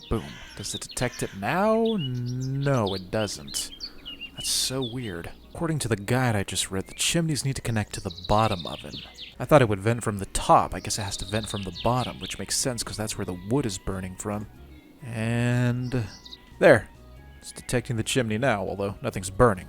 Boom. Does it detect it now? No, it doesn't. That's so weird. According to the guide I just read, the chimneys need to connect to the bottom oven. I thought it would vent from the top. I guess it has to vent from the bottom, which makes sense because that's where the wood is burning from. And there. It's detecting the chimney now, although nothing's burning.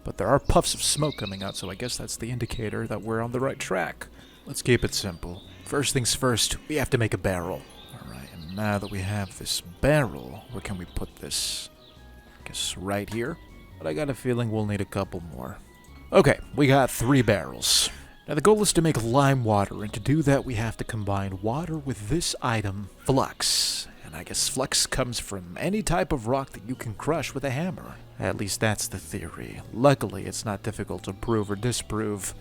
But there are puffs of smoke coming out, so I guess that's the indicator that we're on the right track. Let's keep it simple. First things first, we have to make a barrel. Alright, and now that we have this barrel, where can we put this? I guess right here. But I got a feeling we'll need a couple more. Okay, we got 3 barrels. Now the goal is to make lime water, and to do that we have to combine water with this item, flux. And I guess flux comes from any type of rock that you can crush with a hammer. At least that's the theory. Luckily, it's not difficult to prove or disprove.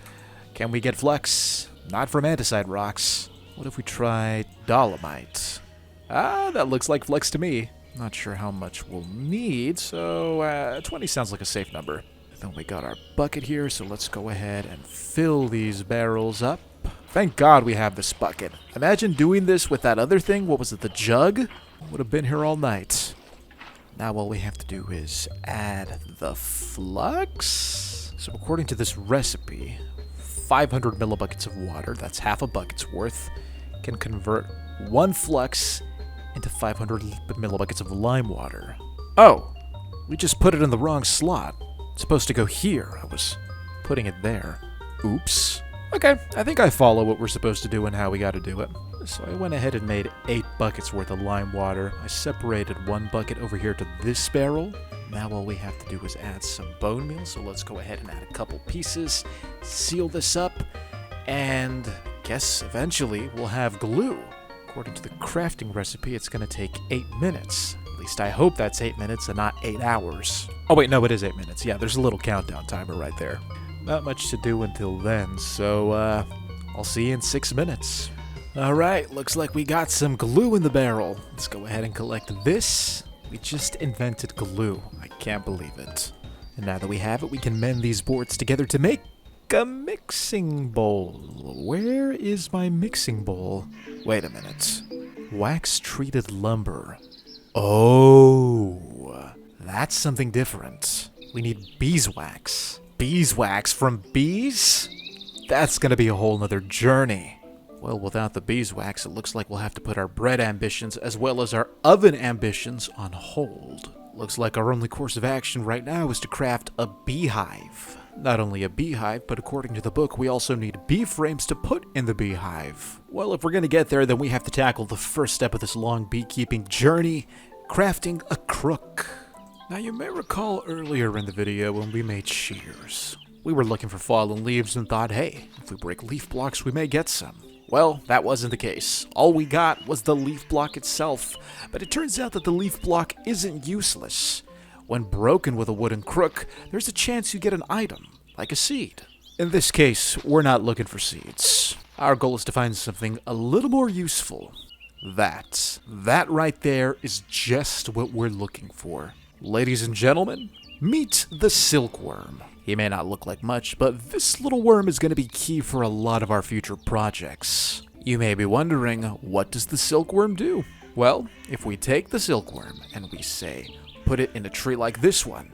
Can we get flux? Not from andesite rocks. What if we try dolomite? Ah, that looks like flux to me. Not sure how much we'll need, so 20 sounds like a safe number. Then we got our bucket here, so let's go ahead and fill these barrels up. Thank God we have this bucket. Imagine doing this with that other thing. What was it, the jug? Would have been here all night. Now all we have to do is add the flux. So according to this recipe, 500 millibuckets of water, that's half a bucket's worth, can convert 1 flux into 500 millibuckets of lime water. Oh, we just put it in the wrong slot. It's supposed to go here. I was putting it there. Oops. Okay, I think I follow what we're supposed to do and how we gotta do it. So I went ahead and made 8 buckets worth of lime water. I separated 1 bucket over here to this barrel. Now all we have to do is add some bone meal, so let's go ahead and add a couple pieces, seal this up, and guess eventually we'll have glue. According to the crafting recipe, it's gonna take 8 minutes. At least I hope that's 8 minutes and not 8 hours. Oh wait, no, it is 8 minutes. Yeah, there's a little countdown timer right there. Not much to do until then, so I'll see you in 6 minutes. Alright, looks like we got some glue in the barrel. Let's go ahead and collect this. We just invented glue. I can't believe it. And now that we have it, we can mend these boards together to make a mixing bowl. Where is my mixing bowl? Wait a minute. Wax-treated lumber. Oh, that's something different. We need beeswax. Beeswax from bees? That's gonna be a whole nother journey. Well, without the beeswax, it looks like we'll have to put our bread ambitions as well as our oven ambitions on hold. Looks like our only course of action right now is to craft a beehive. Not only a beehive, but according to the book, we also need bee frames to put in the beehive. Well, if we're gonna get there, then we have to tackle the first step of this long beekeeping journey, crafting a crook. Now, you may recall earlier in the video when we made shears. We were looking for fallen leaves and thought, hey, if we break leaf blocks, we may get some. Well, that wasn't the case. All we got was the leaf block itself, but it turns out that the leaf block isn't useless. When broken with a wooden crook, there's a chance you get an item, like a seed. In this case, we're not looking for seeds. Our goal is to find something a little more useful. That right there is just what we're looking for. Ladies and gentlemen, meet the silkworm. He may not look like much, but this little worm is going to be key for a lot of our future projects. You may be wondering, what does the silkworm do? Well, if we take the silkworm and we say, put it in a tree like this one,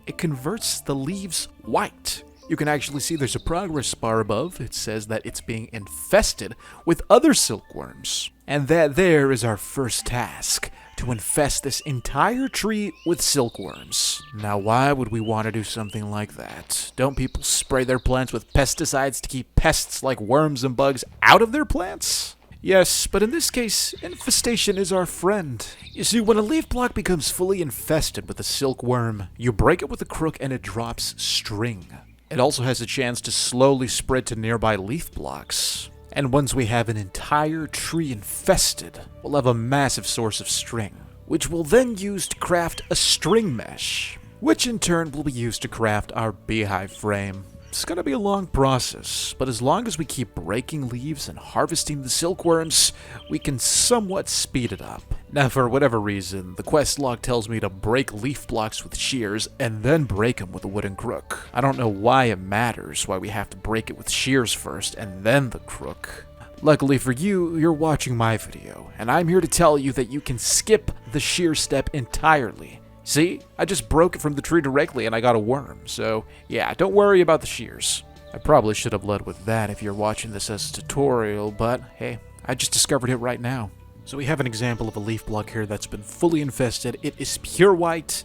it converts the leaves white. You can actually see there's a progress bar above. It says that it's being infested with other silkworms. And that there is our first task, to infest this entire tree with silkworms. Now, why would we want to do something like that? Don't people spray their plants with pesticides to keep pests like worms and bugs out of their plants? Yes, but in this case, infestation is our friend. You see, when a leaf block becomes fully infested with a silkworm, you break it with a crook and it drops string. It also has a chance to slowly spread to nearby leaf blocks. And once we have an entire tree infested, we'll have a massive source of string, which we'll then use to craft a string mesh, which in turn will be used to craft our beehive frame. It's gonna be a long process, but as long as we keep breaking leaves and harvesting the silkworms, we can somewhat speed it up. Now, for whatever reason, the quest log tells me to break leaf blocks with shears and then break them with a wooden crook. I don't know why it matters, why we have to break it with shears first and then the crook. Luckily for you, you're watching my video, and I'm here to tell you that you can skip the shear step entirely. See? I just broke it from the tree directly and I got a worm, so yeah, don't worry about the shears. I probably should have led with that if you're watching this as a tutorial, but hey, I just discovered it right now. So we have an example of a leaf block here that's been fully infested. It is pure white,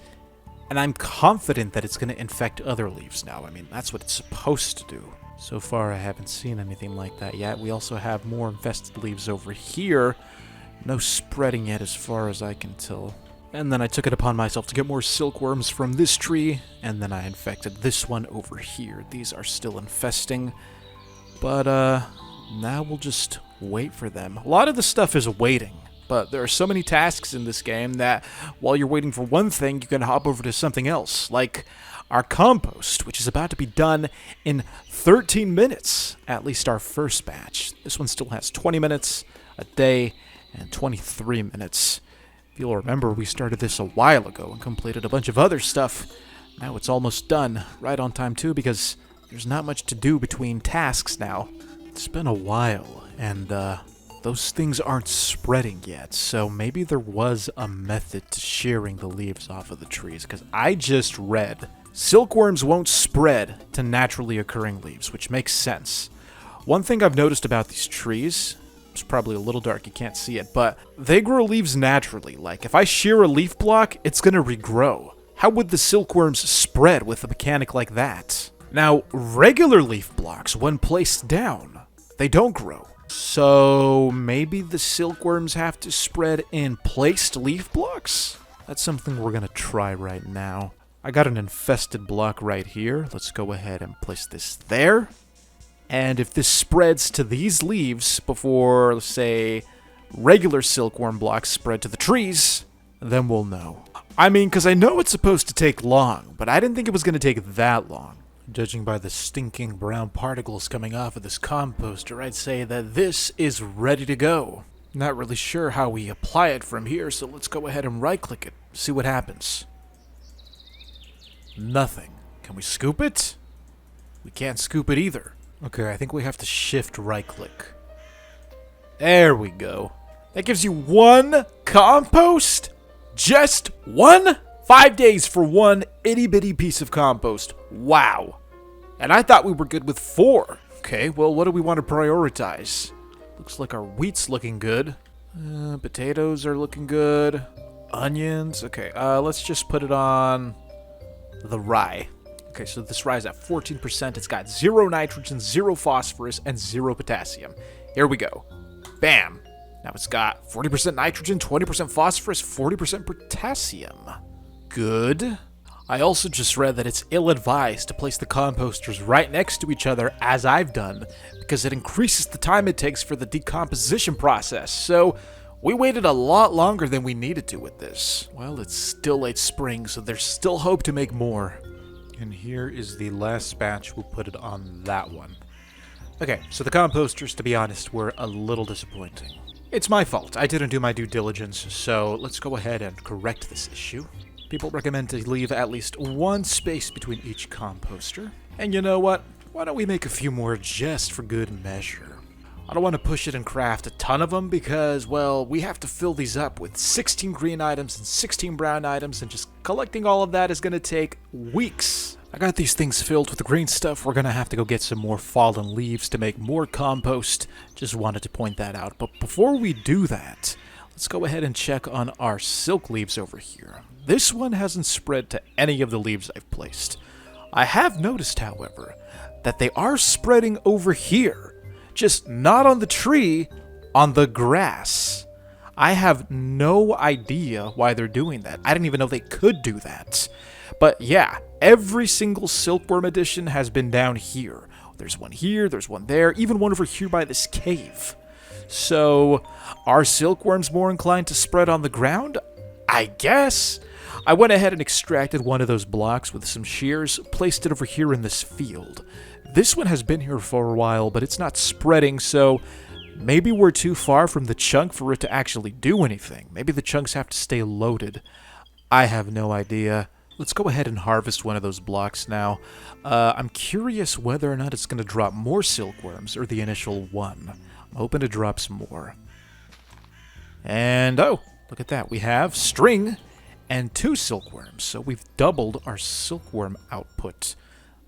and I'm confident that it's going to infect other leaves now. I mean, that's what it's supposed to do. So far, I haven't seen anything like that yet. We also have more infested leaves over here. No spreading yet as far as I can tell. And then I took it upon myself to get more silkworms from this tree, and then I infected this one over here. These are still infesting, but now we'll just wait for them. A lot of the stuff is waiting, but there are so many tasks in this game that while you're waiting for one thing, you can hop over to something else, like our compost, which is about to be done in 13 minutes, at least our first batch. This one still has 20 minutes, a day, and 23 minutes. If you'll remember, we started this a while ago and completed a bunch of other stuff. Now it's almost done, right on time too, because there's not much to do between tasks now. It's been a while, and those things aren't spreading yet, so maybe there was a method to shearing the leaves off of the trees, because I just read silkworms won't spread to naturally occurring leaves, which makes sense. One thing I've noticed about these trees, it's probably a little dark, you can't see it, but they grow leaves naturally. Like, if I shear a leaf block, it's gonna regrow. How would the silkworms spread with a mechanic like that? Now, regular leaf blocks, when placed down, they don't grow. So maybe the silkworms have to spread in placed leaf blocks? That's something we're gonna try right now. I got an infested block right here. Let's go ahead and place this there. And if this spreads to these leaves before, let's say, regular silkworm blocks spread to the trees, then we'll know. I mean, because I know it's supposed to take long, but I didn't think it was going to take that long. Judging by the stinking brown particles coming off of this composter, I'd say that this is ready to go. Not really sure how we apply it from here, so let's go ahead and right-click it, see what happens. Nothing. Can we scoop it? We can't scoop it either. Okay, I think we have to shift right-click. There we go. That gives you one compost? Just one? 5 days for one itty-bitty piece of compost. Wow. And I thought we were good with 4. Okay, well, what do we want to prioritize? Looks like our wheat's looking good. Potatoes are looking good. Onions. Okay, let's just put it on the rye. Okay, so this rye is at 14%. It's got 0 nitrogen, 0 phosphorus, and 0 potassium. Here we go. Bam. Now it's got 40% nitrogen, 20% phosphorus, 40% potassium. Good. I also just read that it's ill-advised to place the composters right next to each other, as I've done, because it increases the time it takes for the decomposition process. So we waited a lot longer than we needed to with this. Well, it's still late spring, so there's still hope to make more. And here is the last batch. We'll put it on that one. Okay, so the composters, to be honest, were a little disappointing. It's my fault. I didn't do my due diligence, so let's go ahead and correct this issue. People recommend to leave at least one space between each composter. And you know what? Why don't we make a few more just for good measure? I don't want to push it and craft a ton of them because, well, we have to fill these up with 16 green items and 16 brown items, and just collecting all of that is going to take weeks. I got these things filled with the green stuff. We're going to have to go get some more fallen leaves to make more compost. Just wanted to point that out. But before we do that, let's go ahead and check on our silk leaves over here. This one hasn't spread to any of the leaves I've placed. I have noticed, however, that they are spreading over here. Just not on the tree, on the grass. I have no idea why they're doing that. I didn't even know they could do that. But yeah, every single silkworm edition has been down here. There's one here, there's one there, even one over here by this cave. So, are silkworms more inclined to spread on the ground? I guess. I went ahead and extracted one of those blocks with some shears, placed it over here in this field. This one has been here for a while, but it's not spreading, so maybe we're too far from the chunk for it to actually do anything. Maybe the chunks have to stay loaded. I have no idea. Let's go ahead and harvest one of those blocks now. I'm curious whether or not it's going to drop more silkworms or the initial one. I'm hoping it drops more. And, oh, look at that. We have string and 2 silkworms, so we've doubled our silkworm output.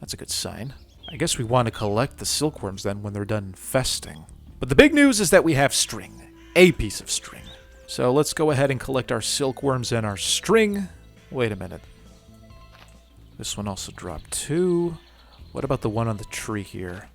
That's a good sign. I guess we want to collect the silkworms then when they're done infesting. But the big news is that we have string. A piece of string. So let's go ahead and collect our silkworms and our string. Wait a minute. This one also dropped 2. What about the one on the tree here?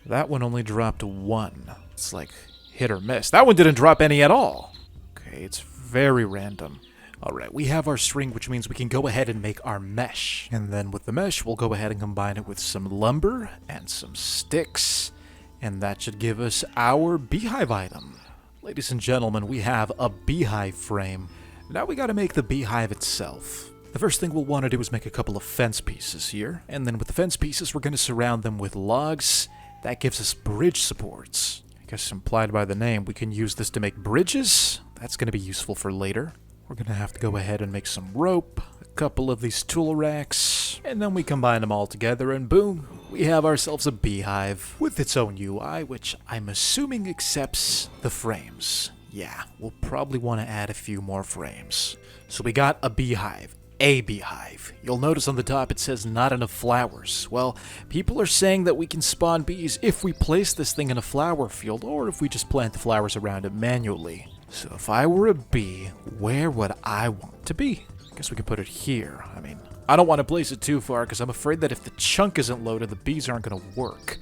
That one only dropped 1. It's like hit or miss. That one didn't drop any at all. Okay, it's very random. Alright, we have our string, which means we can go ahead and make our mesh. And then with the mesh, we'll go ahead and combine it with some lumber and some sticks. And that should give us our beehive item. Ladies and gentlemen, we have a beehive frame. Now we gotta make the beehive itself. The first thing we'll want to do is make a couple of fence pieces here. And then with the fence pieces, we're gonna surround them with logs. That gives us bridge supports. I guess implied by the name, we can use this to make bridges. That's gonna be useful for later. We're going to have to go ahead and make some rope, a couple of these tool racks, and then we combine them all together and boom, we have ourselves a beehive with its own UI, which I'm assuming accepts the frames. Yeah, we'll probably want to add a few more frames. So we got a beehive. A beehive. You'll notice on the top it says not enough flowers. Well, people are saying that we can spawn bees if we place this thing in a flower field or if we just plant the flowers around it manually. So if I were a bee, where would I want to be? I guess we can put it here. I mean, I don't want to place it too far because I'm afraid that if the chunk isn't loaded, the bees aren't going to work.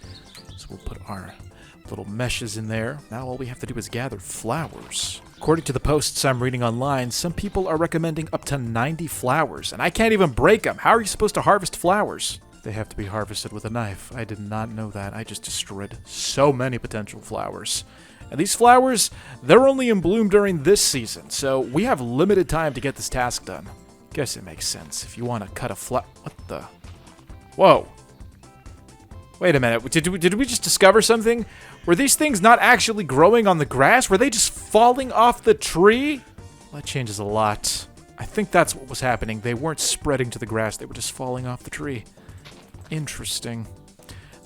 So we'll put our little meshes in there. Now all we have to do is gather flowers. According to the posts I'm reading online, some people are recommending up to 90 flowers, and I can't even break them. How are you supposed to harvest flowers? They have to be harvested with a knife. I did not know that. I just destroyed so many potential flowers. And these flowers, they're only in bloom during this season, so we have limited time to get this task done. Guess it makes sense if you want to cut a what the? Whoa. Wait a minute, did we just discover something? Were these things not actually growing on the grass? Were they just falling off the tree? Well, that changes a lot. I think that's what was happening. They weren't spreading to the grass, they were just falling off the tree. Interesting.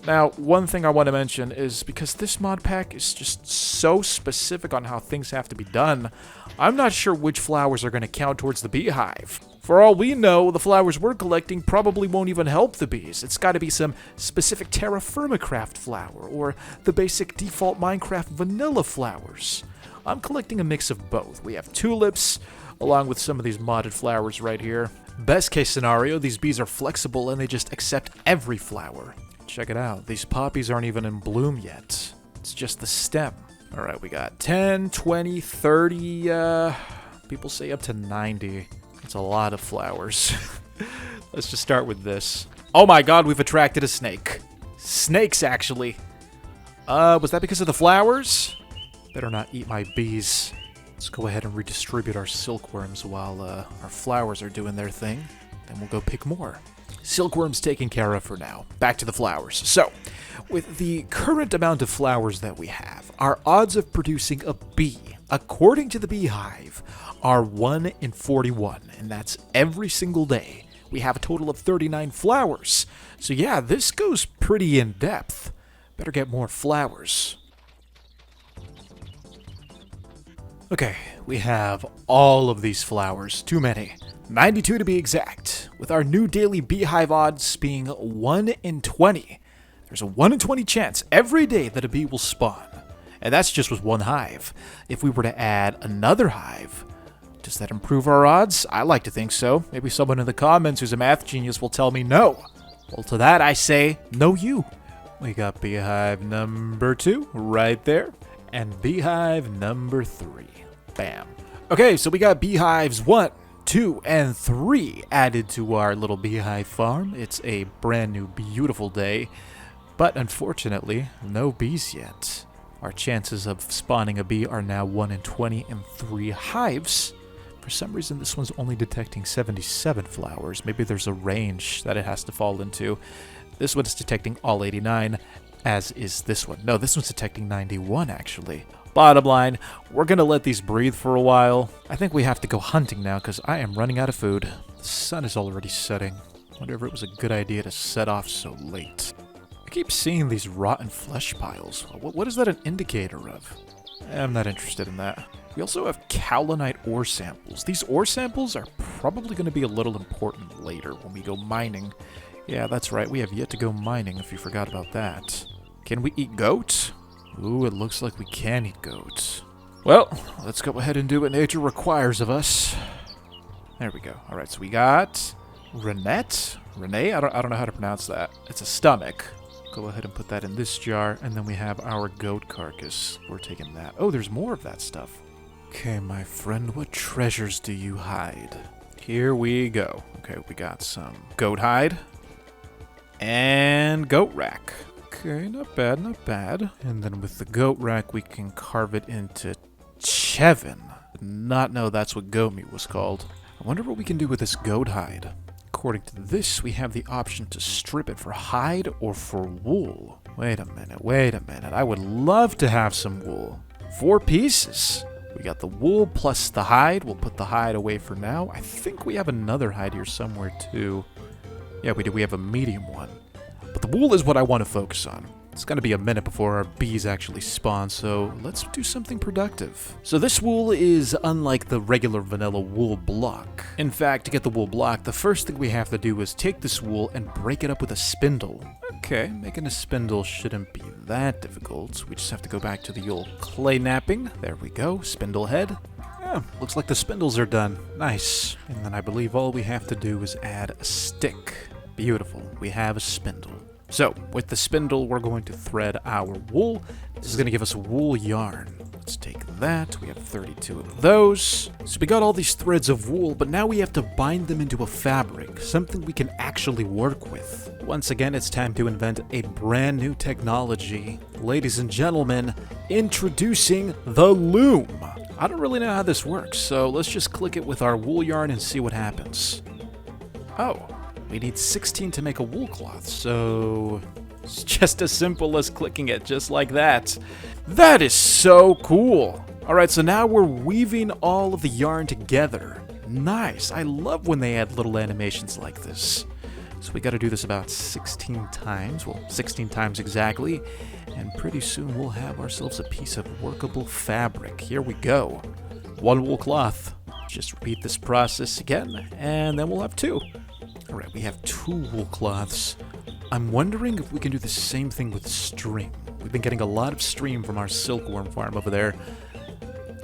Now, one thing I want to mention is because this mod pack is just so specific on how things have to be done, I'm not sure which flowers are going to count towards the beehive. For all we know, the flowers we're collecting probably won't even help the bees. It's got to be some specific TerraFirmaCraft flower, or the basic default Minecraft vanilla flowers. I'm collecting a mix of both. We have tulips, along with some of these modded flowers right here. Best case scenario, these bees are flexible and they just accept every flower. Check it out, these poppies aren't even in bloom yet. It's just the stem. Alright, we got 10, 20, 30, people say up to 90. It's a lot of flowers. Let's just start with this. Oh my god, we've attracted a snake. Snakes, actually. Was that because of the flowers? Better not eat my bees. Let's go ahead and redistribute our silkworms while our flowers are doing their thing. Then we'll go pick more. Silkworms taken care of for now. Back to the flowers. So, with the current amount of flowers that we have, our odds of producing a bee, according to the beehive, are 1 in 41, and that's every single day. We have a total of 39 flowers. So yeah, this goes pretty in depth. Better get more flowers. Okay, we have all of these flowers. Too many. 92 to be exact, with our new daily beehive odds being 1 in 20. There's a 1 in 20 chance every day that a bee will spawn. And that's just with one hive. If we were to add another hive, does that improve our odds? I like to think so. Maybe someone in the comments who's a math genius will tell me no. Well, to that I say, no you. We got beehive number 2 right there, and beehive number 3. Bam. Okay, so we got beehives 1, 2, and 3 added to our little beehive farm. It's a brand new, beautiful day, but unfortunately, no bees yet. Our chances of spawning a bee are now 1 in 20 in 3 hives. For some reason, this one's only detecting 77 flowers. Maybe there's a range that it has to fall into. This one's detecting all 89, as is this one. No, this one's detecting 91, actually. Bottom line, we're going to let these breathe for a while. I think we have to go hunting now, because I am running out of food. The sun is already setting. Wonder if it was a good idea to set off so late. I keep seeing these rotten flesh piles. What is that an indicator of? I'm not interested in that. We also have kaolinite ore samples. These ore samples are probably going to be a little important later when we go mining. Yeah, that's right. We have yet to go mining, if you forgot about that. Can we eat goat? Ooh, it looks like we can eat goat. Well, let's go ahead and do what nature requires of us. There we go. All right, so we got Renee? I don't know how to pronounce that. It's a stomach. Go ahead and put that in this jar, and then we have our goat carcass. We're taking that. Oh, there's more of that stuff. Okay, my friend, what treasures do you hide? Here we go. Okay, we got some goat hide and goat rack. Okay, not bad, not bad. And then with the goat rack, we can carve it into chevin. Did not know that's what goat meat was called. I wonder what we can do with this goat hide. According to this, we have the option to strip it for hide or for wool. Wait a minute. I would love to have some wool. 4 pieces. We got the wool plus the hide. We'll put the hide away for now. I think we have another hide here somewhere too. Yeah, we do. We have a medium one. But the wool is what I want to focus on. It's going to be a minute before our bees actually spawn, so let's do something productive. So this wool is unlike the regular vanilla wool block. In fact, to get the wool block, the first thing we have to do is take this wool and break it up with a spindle. Okay, making a spindle shouldn't be that difficult. We just have to go back to the old clay napping. There we go, spindle head. Yeah, looks like the spindles are done. Nice. And then I believe all we have to do is add a stick. Beautiful, we have a spindle. So, with the spindle, we're going to thread our wool. This is going to give us wool yarn. Let's take that. We have 32 of those. So we got all these threads of wool, but now we have to bind them into a fabric, something we can actually work with. Once again, it's time to invent a brand new technology. Ladies and gentlemen, introducing the loom. I don't really know how this works, so let's just click it with our wool yarn and see what happens. Oh. We need 16 to make a wool cloth, so it's just as simple as clicking it, just like that. That is so cool! Alright, so now we're weaving all of the yarn together. Nice! I love when they add little animations like this. So we gotta do this about 16 times, well, 16 times exactly, and pretty soon we'll have ourselves a piece of workable fabric. Here we go. 1 wool cloth. Just repeat this process again, and then we'll have 2. Alright, we have 2 wool cloths. I'm wondering if we can do the same thing with string. We've been getting a lot of stream from our silkworm farm over there.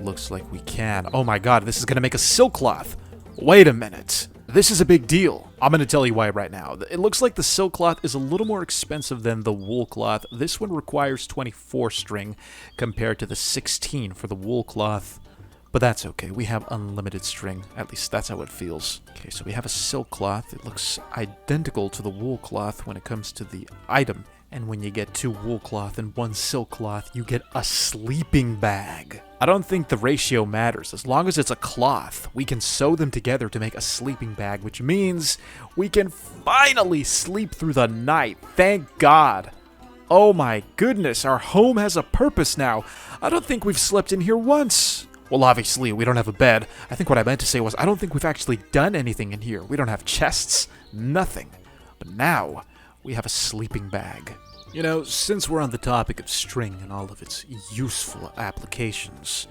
Looks like we can. Oh my god, this is going to make a silk cloth. Wait a minute. This is a big deal. I'm going to tell you why right now. It looks like the silk cloth is a little more expensive than the wool cloth. This one requires 24 string compared to the 16 for the wool cloth. But that's okay, we have unlimited string. At least that's how it feels. Okay, so we have a silk cloth. It looks identical to the wool cloth when it comes to the item. And when you get 2 wool cloth and 1 silk cloth, you get a sleeping bag. I don't think the ratio matters. As long as it's a cloth, we can sew them together to make a sleeping bag, which means we can finally sleep through the night. Thank God. Oh my goodness, our home has a purpose now. I don't think we've slept in here once. Well, obviously, we don't have a bed. I think what I meant to say was I don't think we've actually done anything in here. We don't have chests, nothing. But now, we have a sleeping bag. You know, since we're on the topic of string and all of its useful applications,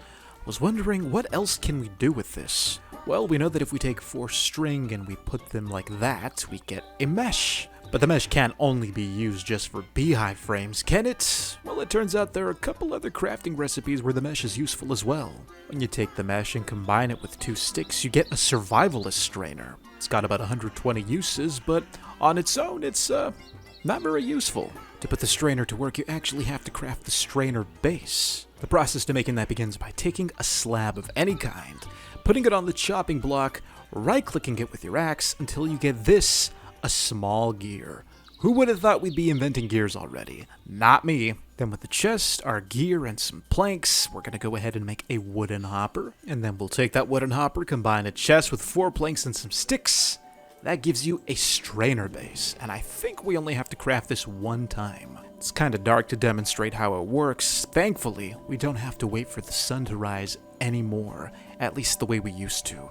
Was wondering, what else can we do with this? Well, we know that if we take 4 string and we put them like that, we get a mesh. But the mesh can't only be used just for beehive frames, can it? Well, it turns out there are a couple other crafting recipes where the mesh is useful as well. When you take the mesh and combine it with 2 sticks, you get a survivalist strainer. It's got about 120 uses, but on its own, it's not very useful. To put the strainer to work, you actually have to craft the strainer base. The process to making that begins by taking a slab of any kind, putting it on the chopping block, right-clicking it with your axe until you get this, a small gear. Who would have thought we'd be inventing gears already? Not me. Then with the chest, our gear, and some planks, we're gonna go ahead and make a wooden hopper. And then we'll take that wooden hopper, combine a chest with 4 planks and some sticks. That gives you a strainer base, and I think we only have to craft this 1 time. It's kinda dark to demonstrate how it works. Thankfully, we don't have to wait for the sun to rise anymore, at least the way we used to.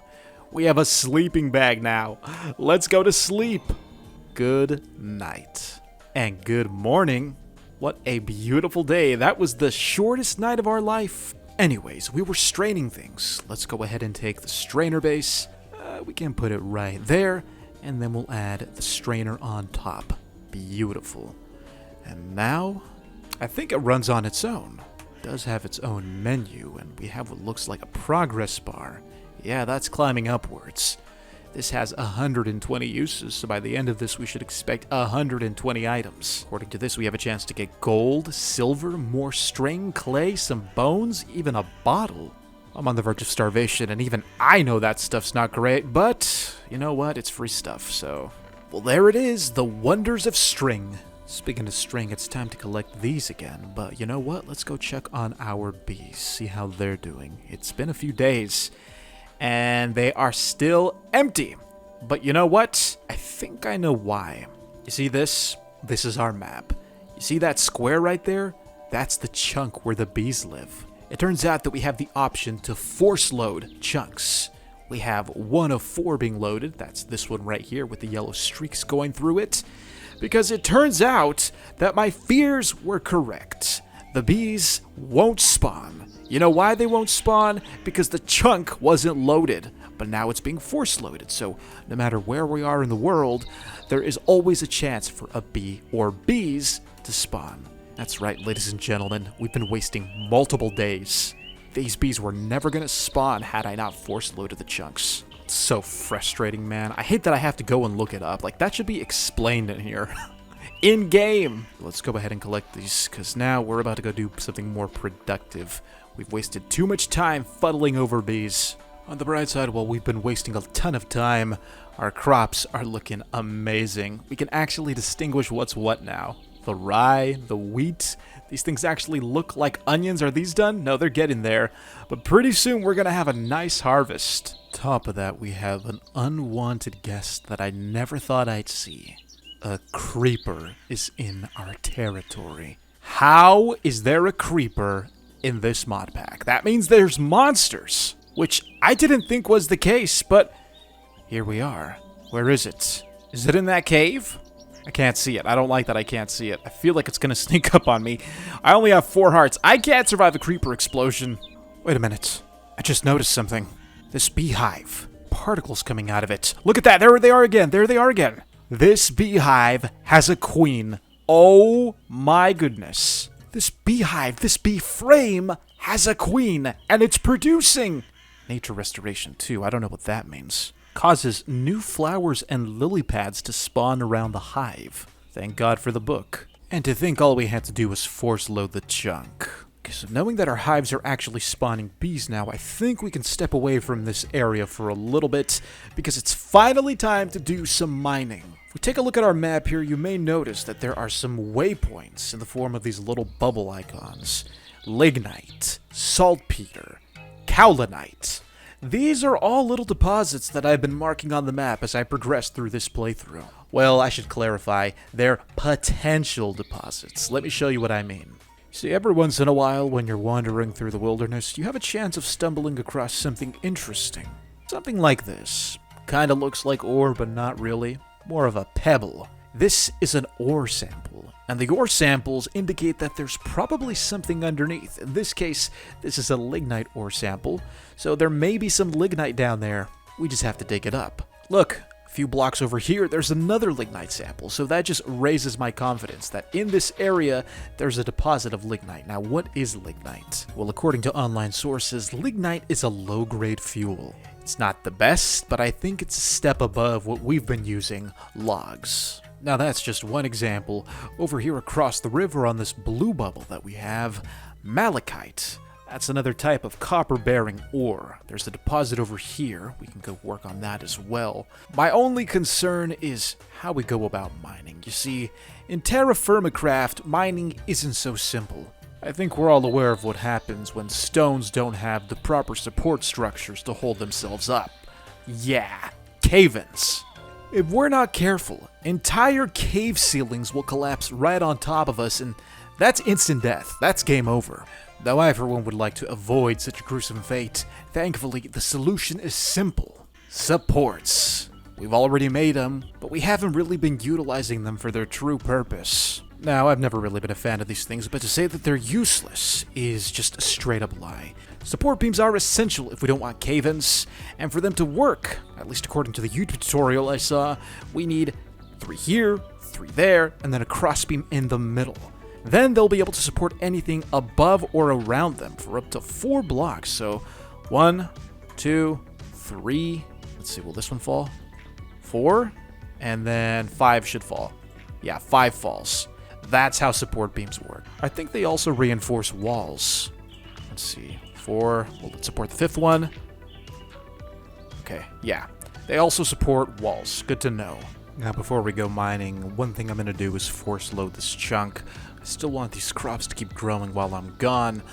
We have a sleeping bag now. Let's go to sleep. Good night. And good morning. What a beautiful day. That was the shortest night of our life. Anyways, we were straining things. Let's go ahead and take the strainer base. We can put it right there, and then we'll add the strainer on top. Beautiful. And now, I think it runs on its own. It does have its own menu, and we have what looks like a progress bar. Yeah, that's climbing upwards. This has 120 uses, so by the end of this we should expect 120 items. According to this, we have a chance to get gold, silver, more string, clay, some bones, even a bottle. I'm on the verge of starvation, and even I know that stuff's not great, but you know what? It's free stuff, so... Well, there it is, the wonders of string. Speaking of string, it's time to collect these again, but you know what? Let's go check on our bees, see how they're doing. It's been a few days, and they are still empty. But you know what? I think I know why. You see this? This is our map. You see that square right there? That's the chunk where the bees live. It turns out that we have the option to force load chunks. We have 1 of 4 being loaded. That's this one right here with the yellow streaks going through it. Because it turns out that my fears were correct. The bees won't spawn. You know why they won't spawn? Because the chunk wasn't loaded. But now it's being force loaded. So no matter where we are in the world, there is always a chance for a bee or bees to spawn. That's right, ladies and gentlemen. We've been wasting multiple days. These bees were never going to spawn had I not force loaded the chunks. It's so frustrating, man. I hate that I have to go and look it up. Like, that should be explained in here. In-game! Let's go ahead and collect these, because now we're about to go do something more productive. We've wasted too much time fuddling over bees. On the bright side, while we've been wasting a ton of time, our crops are looking amazing. We can actually distinguish what's what now. The rye, the wheat, these things actually look like onions. Are these done? No, they're getting there. But pretty soon we're going to have a nice harvest. Top of that, we have an unwanted guest that I never thought I'd see. A creeper is in our territory. How is there a creeper in this mod pack? That means there's monsters, which I didn't think was the case, but here we are. Where is it? Is it in that cave? I can't see it. I don't like that I can't see it. I feel like it's gonna sneak up on me. I only have 4 hearts. I can't survive a creeper explosion. Wait a minute. I just noticed something. This beehive. Particles coming out of it. Look at that. There they are again. There they are again. This beehive has a queen. Oh my goodness. This beehive, this bee frame has a queen, and it's producing. Nature restoration too. I don't know what that means. Causes new flowers and lily pads to spawn around the hive. Thank God for the book. And to think all we had to do was force load the chunk. Okay, so knowing that our hives are actually spawning bees now, I think we can step away from this area for a little bit, because it's finally time to do some mining. If we take a look at our map here, you may notice that there are some waypoints in the form of these little bubble icons. Lignite, saltpeter, cowlinite. These are all little deposits that I've been marking on the map as I progress through this playthrough. Well, I should clarify, they're potential deposits. Let me show you what I mean. See, every once in a while when you're wandering through the wilderness, you have a chance of stumbling across something interesting. Something like this. Kinda looks like ore, but not really. More of a pebble. This is an ore sample, and the ore samples indicate that there's probably something underneath. In this case, this is a lignite ore sample, so there may be some lignite down there. We just have to dig it up. Look, a few blocks over here, there's another lignite sample, so that just raises my confidence that in this area, there's a deposit of lignite. Now, what is lignite? Well, according to online sources, lignite is a low-grade fuel. It's not the best, but I think it's a step above what we've been using, logs. Now, that's just one example. Over here across the river on this blue bubble that we have, malachite. That's another type of copper-bearing ore. There's a deposit over here. We can go work on that as well. My only concern is how we go about mining. You see, in TerraFirmaCraft, mining isn't so simple. I think we're all aware of what happens when stones don't have the proper support structures to hold themselves up. Yeah, cave-ins. If we're not careful, entire cave ceilings will collapse right on top of us, and that's instant death. That's game over. Though I, for one, would like to avoid such a gruesome fate, thankfully, the solution is simple. Supports. We've already made them, but we haven't really been utilizing them for their true purpose. Now, I've never really been a fan of these things, but to say that they're useless is just a straight-up lie. Support beams are essential if we don't want cave-ins, and for them to work, at least according to the YouTube tutorial I saw, we need 3 here, 3 there, and then a crossbeam in the middle. Then they'll be able to support anything above or around them for up to 4 blocks. So 1, 2, 3, let's see, will this one fall? 4, and then 5 should fall. Yeah, 5 falls. That's how support beams work. I think they also reinforce walls. Let's see, 4, will it support the 5th one? Okay, yeah. They also support walls, good to know. Now before we go mining, one thing I'm going to do is force load this chunk. I still want these crops to keep growing while I'm gone,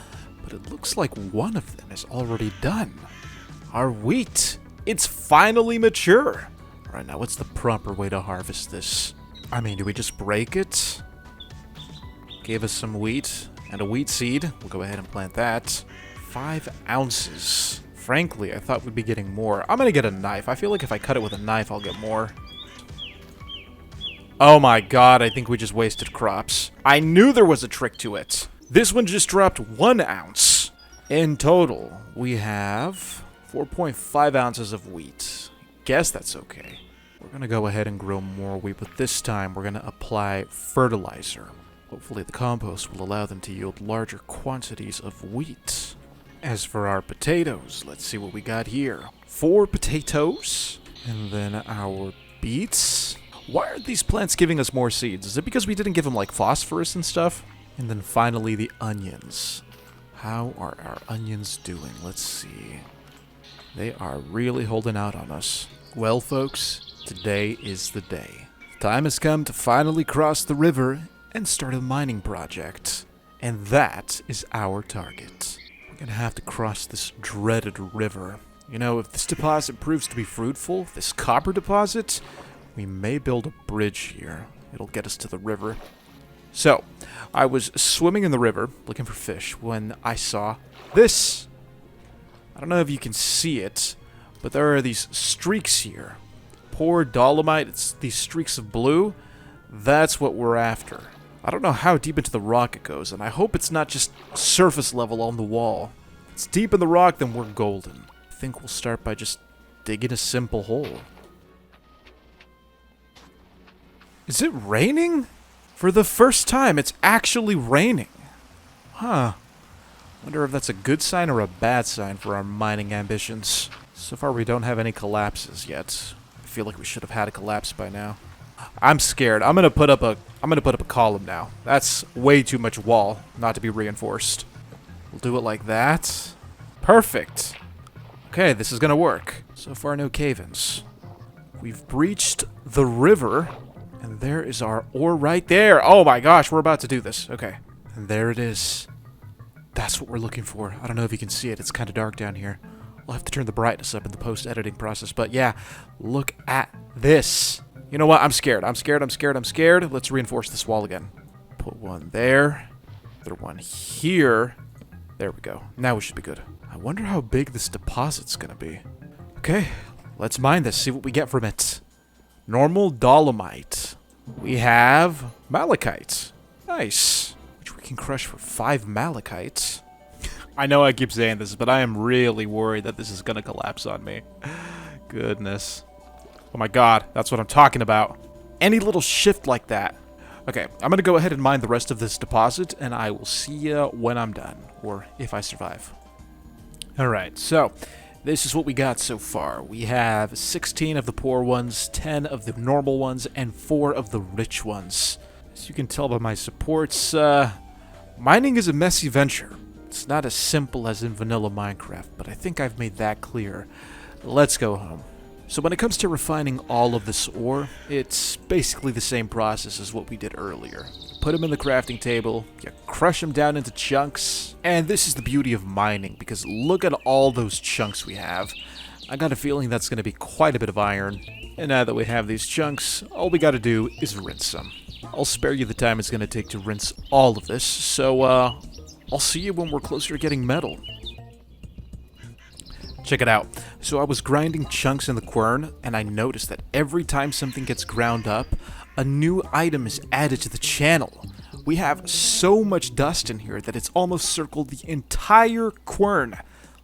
but it looks like one of them is already done. Our wheat! It's finally mature! Alright, now what's the proper way to harvest this? I mean, do we just break it? Gave us some wheat and a wheat seed. We'll go ahead and plant that. 5 ounces. Frankly, I thought we'd be getting more. I'm gonna get a knife. I feel like if I cut it with a knife, I'll get more. Oh my god, I think we just wasted crops. I knew there was a trick to it. This one just dropped 1 ounce. In total, we have 4.5 ounces of wheat. Guess that's okay. We're gonna go ahead and grow more wheat, but this time we're gonna apply fertilizer. Hopefully the compost will allow them to yield larger quantities of wheat. As for our potatoes, let's see what we got here. 4 potatoes, and then our beets. Why are these plants giving us more seeds? Is it because we didn't give them like phosphorus and stuff? And then finally the onions. How are our onions doing? Let's see. They are really holding out on us. Well, folks, today is the day. The time has come to finally cross the river and start a mining project. And that is our target. We're gonna have to cross this dreaded river. You know, if this deposit proves to be fruitful, this copper deposit, we may build a bridge here. It'll get us to the river. So, I was swimming in the river, looking for fish, when I saw this. I don't know if you can see it, but there are these streaks here. Poor dolomite, it's these streaks of blue. That's what we're after. I don't know how deep into the rock it goes, and I hope it's not just surface level on the wall. If it's deep in the rock, then we're golden. I think we'll start by just digging a simple hole. Is it raining? For the first time, it's actually raining. Huh. Wonder if that's a good sign or a bad sign for our mining ambitions. So far, we don't have any collapses yet. I feel like we should have had a collapse by now. I'm scared. I'm gonna put up a column now. That's way too much wall not to be reinforced. We'll do it like that. Perfect. Okay, this is gonna work. So far, no cave-ins. We've breached the river. And there is our ore right there. Oh my gosh, we're about to do this. Okay. And there it is. That's what we're looking for. I don't know if you can see it. It's kind of dark down here. I'll have to turn the brightness up in the post-editing process. But yeah, look at this. You know what? I'm scared. I'm scared. Let's reinforce this wall again. Put one there. Another one here. There we go. Now we should be good. I wonder how big this deposit's gonna be. Okay, let's mine this. See what we get from it. Normal dolomite. we have malachite. Nice. Which we can crush for 5 malachites. I know I keep saying this, but I am really worried that this is going to collapse on me. Goodness. Oh my god, that's what I'm talking about. Any little shift like that. Okay, I'm going to go ahead and mine the rest of this deposit, and I will see you when I'm done, or if I survive. Alright, so this is what we got so far. We have 16 of the poor ones, 10 of the normal ones, and 4 of the rich ones. As you can tell by my supports, mining is a messy venture. It's not as simple as in vanilla Minecraft, but I think I've made that clear. Let's go home. So when it comes to refining all of this ore, it's basically the same process as what we did earlier. Put them in the crafting table, you crush them down into chunks, and this is the beauty of mining, because look at all those chunks we have. I got a feeling that's going to be quite a bit of iron, and now that we have these chunks, all we got to do is rinse them. I'll spare you the time it's going to take to rinse all of this, so I'll see you when we're closer to getting metal. Check it out. So I was grinding chunks in the quern, and I noticed that every time something gets ground up, a new item is added to the channel. We have so much dust in here that it's almost circled the entire quern.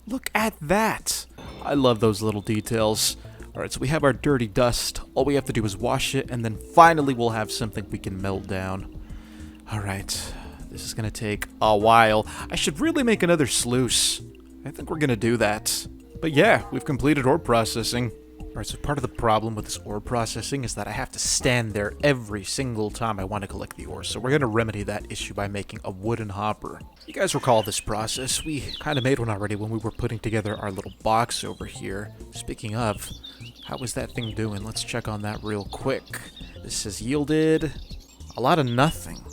Look at that. I love those little details. Alright, so we have our dirty dust. All we have to do is wash it, and then finally we'll have something we can melt down. Alright, this is going to take a while. I should really make another sluice. I think we're going to do that. But yeah, we've completed ore processing. Alright, so part of the problem with this ore processing is that I have to stand there every single time I want to collect the ore. So we're going to remedy that issue by making a wooden hopper. You guys recall this process. We kind of made one already when we were putting together our little box over here. Speaking of, how was that thing doing? Let's check on that real quick. This has yielded a lot of nothing.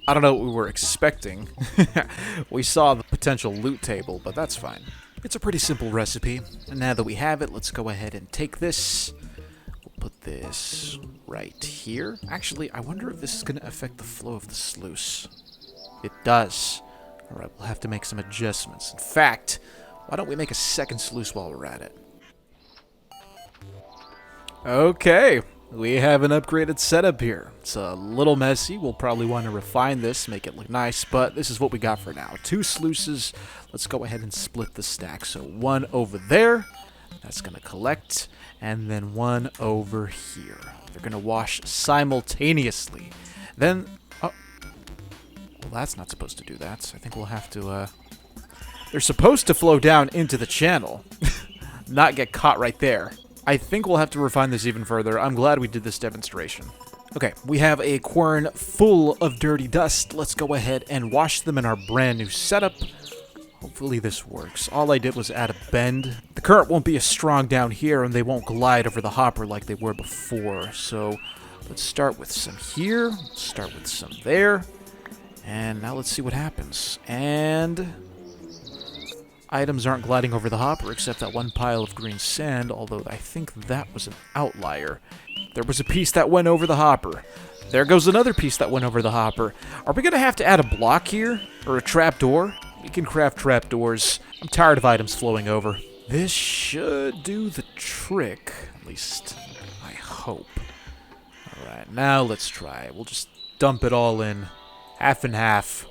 I don't know what we were expecting. We saw the potential loot table, but that's fine. It's a pretty simple recipe, and now that we have it, let's go ahead and take this. We'll put this right here. Actually, I wonder if this is going to affect the flow of the sluice. It does. Alright, we'll have to make some adjustments. In fact, why don't we make a second sluice while we're at it? Okay, we have an upgraded setup here. It's a little messy. We'll probably want to refine this, make it look nice, but this is what we got for now. 2 sluices. Let's go ahead and split the stack. So one over there, that's going to collect, and then one over here. They're going to wash simultaneously. Then, oh, well, that's not supposed to do that. I think we'll have to, they're supposed to flow down into the channel, not get caught right there. I think we'll have to refine this even further. I'm glad we did this demonstration. Okay, we have a quern full of dirty dust. Let's go ahead and wash them in our brand new setup. Hopefully this works. All I did was add a bend. The current won't be as strong down here, and they won't glide over the hopper like they were before. So let's start with some here. Let's start with some there. And now let's see what happens. And items aren't gliding over the hopper except that one pile of green sand, although I think that was an outlier. There was a piece that went over the hopper. There goes another piece that went over the hopper. Are we going to have to add a block here? Or a trapdoor? We can craft trapdoors. I'm tired of items flowing over. This should do the trick. At least, I hope. Alright, now let's try. We'll just dump it all in. Half and half.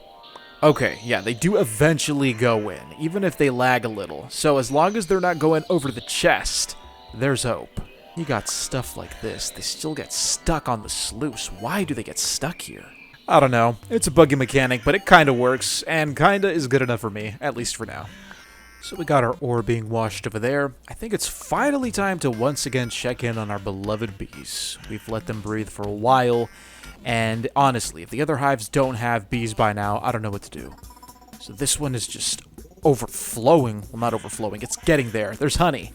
Okay, yeah, they do eventually go in, even if they lag a little. So as long as they're not going over the chest, there's hope. You got stuff like this. They still get stuck on the sluice. Why do they get stuck here? I don't know. It's a buggy mechanic, but it kind of works, and kind of is good enough for me, at least for now. So we got our ore being washed over there. I think it's finally time to once again check in on our beloved bees. We've let them breathe for a while, and honestly, if the other hives don't have bees by now, I don't know what to do. So this one is just overflowing. Well, not overflowing. It's getting there. There's honey.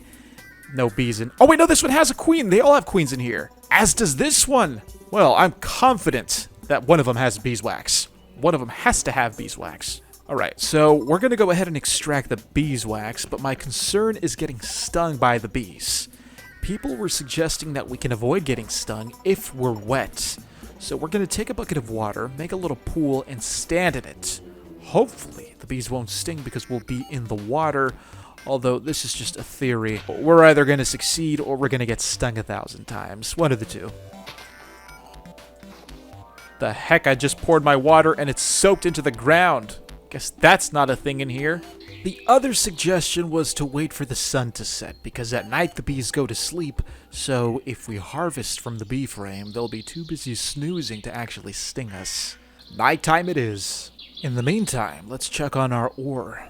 No bees in... Oh, wait, no, this one has a queen. They all have queens in here. As does this one. Well, I'm confident that one of them has beeswax. One of them has to have beeswax. Alright, so we're going to go ahead and extract the beeswax, but my concern is getting stung by the bees. People were suggesting that we can avoid getting stung if we're wet. So we're going to take a bucket of water, make a little pool, and stand in it. Hopefully, the bees won't sting because we'll be in the water, although this is just a theory. We're either going to succeed or we're going to get stung 1,000 times. One of the two. The heck, I just poured my water and it's soaked into the ground. Guess that's not a thing in here. The other suggestion was to wait for the sun to set, because at night the bees go to sleep, so if we harvest from the bee frame, they'll be too busy snoozing to actually sting us. Nighttime it is. In the meantime, let's check on our ore.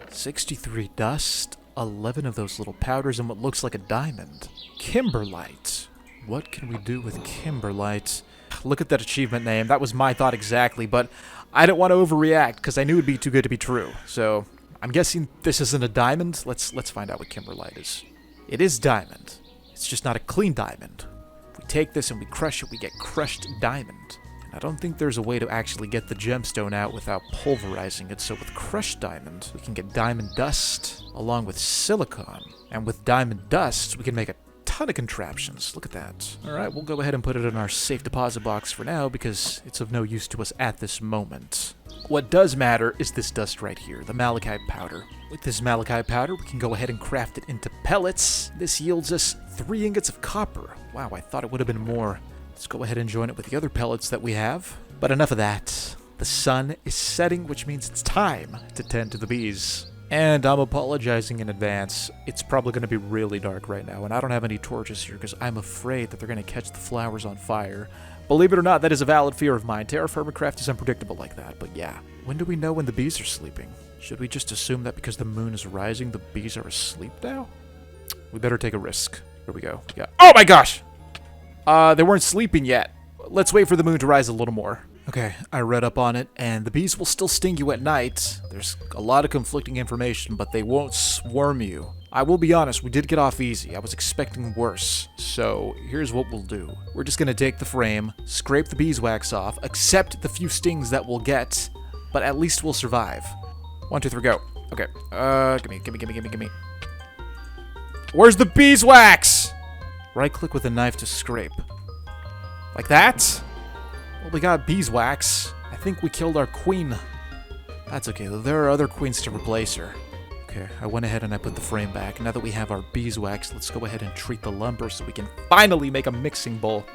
63 dust, 11 of those little powders, and what looks like a diamond. Kimberlite. What can we do with kimberlite? Look at that achievement name. That was my thought exactly, but I didn't want to overreact because I knew it'd be too good to be true. So I'm guessing this isn't a diamond. Let's find out what kimberlite is. It is diamond. It's just not a clean diamond. If we take this and we crush it, we get crushed diamond. And I don't think there's a way to actually get the gemstone out without pulverizing it. So with crushed diamond, we can get diamond dust along with silicon. And with diamond dust, we can make a ton of contraptions. Look at that. Alright, we'll go ahead and put it in our safe deposit box for now because it's of no use to us at this moment. What does matter is this dust right here, the malachite powder. With this malachite powder, we can go ahead and craft it into pellets. This yields us 3 ingots of copper. Wow, I thought it would have been more. Let's go ahead and join it with the other pellets that we have. But enough of that. The sun is setting, which means it's time to tend to the bees. And I'm apologizing in advance. It's probably going to be really dark right now, and I don't have any torches here because I'm afraid that they're going to catch the flowers on fire. Believe it or not, that is a valid fear of mine. TerraFirmaCraft is unpredictable like that, but yeah. When do we know when the bees are sleeping? Should we just assume that because the moon is rising, the bees are asleep now? We better take a risk. Here we go. Yeah. Oh my gosh! They weren't sleeping yet. Let's wait for the moon to rise a little more. Okay, I read up on it, and the bees will still sting you at night. There's a lot of conflicting information, but they won't swarm you. I will be honest, we did get off easy. I was expecting worse. So, here's what we'll do. We're just gonna take the frame, scrape the beeswax off, accept the few stings that we'll get, but at least we'll survive. 1, 2, 3, go. Okay, gimme. Where's the beeswax? Right-click with a knife to scrape. Like that? Well, we got beeswax. I think we killed our queen. That's okay, though. There are other queens to replace her. Okay, I went ahead and I put the frame back. Now that we have our beeswax, let's go ahead and treat the lumber so we can finally make a mixing bowl.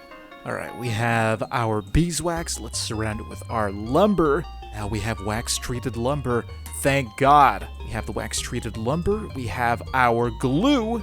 Alright, we have our beeswax. Let's surround it with our lumber. Now we have wax-treated lumber. Thank God. We have the wax-treated lumber. We have our glue.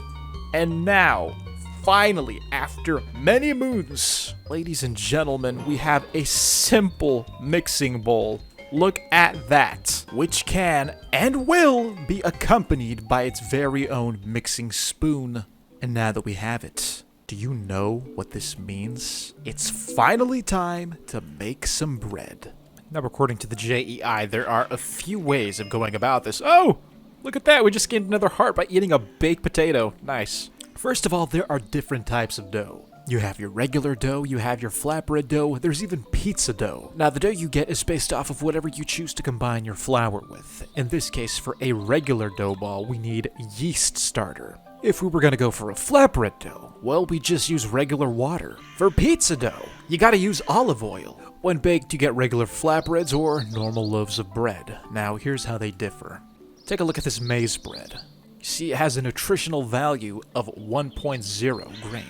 And now, finally, after many moons, ladies and gentlemen, we have a simple mixing bowl. Look at that, which can and will be accompanied by its very own mixing spoon. And now that we have it, do you know what this means? It's finally time to make some bread. Now, according to the JEI, there are a few ways of going about this. Oh, look at that, we just gained another heart by eating a baked potato. Nice. First of all, there are different types of dough. You have your regular dough, you have your flatbread dough, there's even pizza dough. Now, the dough you get is based off of whatever you choose to combine your flour with. In this case, for a regular dough ball, we need yeast starter. If we were gonna go for a flatbread dough, well, we just use regular water. For pizza dough, you gotta use olive oil. When baked, you get regular flatbreads or normal loaves of bread. Now, here's how they differ. Take a look at this maize bread. See, it has a nutritional value of 1.0 grain,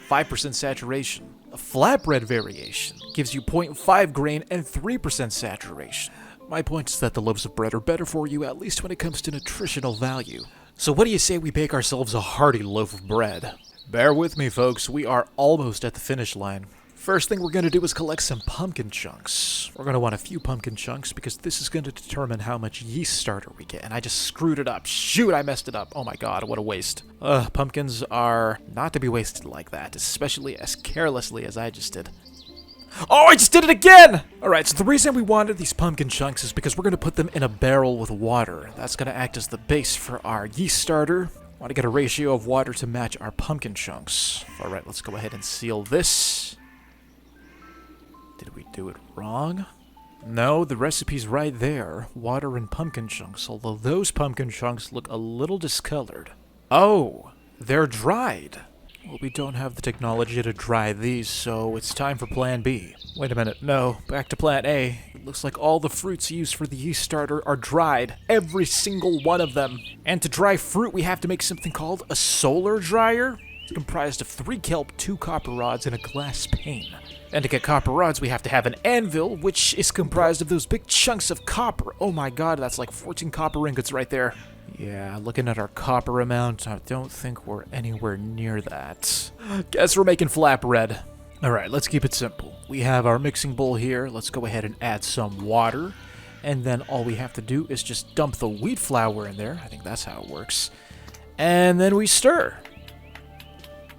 5% saturation. A flatbread variation gives you 0.5 grain and 3% saturation. My point is that the loaves of bread are better for you, at least when it comes to nutritional value. So what do you say we bake ourselves a hearty loaf of bread? Bear with me, folks, we are almost at the finish line. First thing we're going to do is collect some pumpkin chunks. We're going to want a few pumpkin chunks because this is going to determine how much yeast starter we get. And I just screwed it up. Shoot, I messed it up. Oh my god, what a waste. Pumpkins are not to be wasted like that, especially as carelessly as I just did. Oh, I just did it again! Alright, so the reason we wanted these pumpkin chunks is because we're going to put them in a barrel with water. That's going to act as the base for our yeast starter. Want to get a ratio of water to match our pumpkin chunks. Alright, let's go ahead and seal this. Did we do it wrong? No, the recipe's right there. Water and pumpkin chunks, although those pumpkin chunks look a little discolored. Oh, they're dried. Well, we don't have the technology to dry these, so it's time for plan B. Wait a minute, no, back to plan A. It looks like all the fruits used for the yeast starter are dried. Every single one of them. And to dry fruit, we have to make something called a solar dryer? It's comprised of 3 kelp, 2 copper rods, and a glass pane. And to get copper rods, we have to have an anvil, which is comprised of those big chunks of copper. Oh my god, that's like 14 copper ingots right there. Yeah, looking at our copper amount, I don't think we're anywhere near that. Guess we're making flatbread. Alright, let's keep it simple. We have our mixing bowl here. Let's go ahead and add some water. And then all we have to do is just dump the wheat flour in there. I think that's how it works. And then we stir.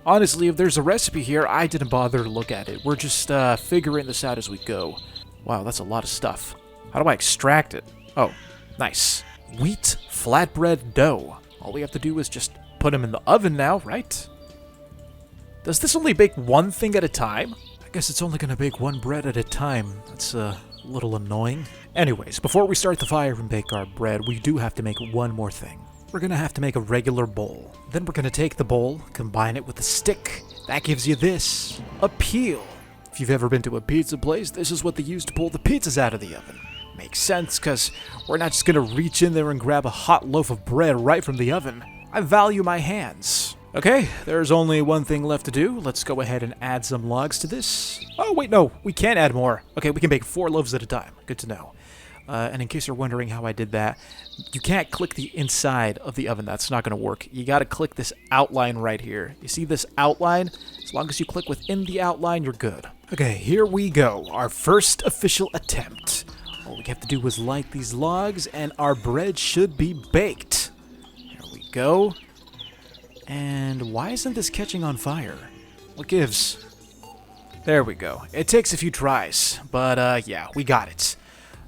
Honestly, if there's a recipe here, I didn't bother to look at it. We're just figuring this out as we go. Wow, that's a lot of stuff. How do I extract it? Oh, nice. Wheat flatbread dough. All we have to do is just put them in the oven now, right? Does this only bake one thing at a time? I guess it's only going to bake one bread at a time. That's a little annoying. Anyways, before we start the fire and bake our bread, we do have to make one more thing. We're going to have to make a regular bowl. Then we're going to take the bowl, combine it with a stick. That gives you this, a peel. If you've ever been to a pizza place, this is what they use to pull the pizzas out of the oven. Makes sense, because we're not just going to reach in there and grab a hot loaf of bread right from the oven. I value my hands. Okay, there's only one thing left to do. Let's go ahead and add some logs to this. Oh, wait, no, we can't add more. Okay, we can bake 4 loaves at a time. Good to know. And in case you're wondering how I did that, you can't click the inside of the oven. That's not going to work. You got to click this outline right here. You see this outline? As long as you click within the outline, you're good. Okay, here we go. Our first official attempt. All we have to do is light these logs, and our bread should be baked. Here we go. And why isn't this catching on fire? What gives? There we go. It takes a few tries, but yeah, we got it.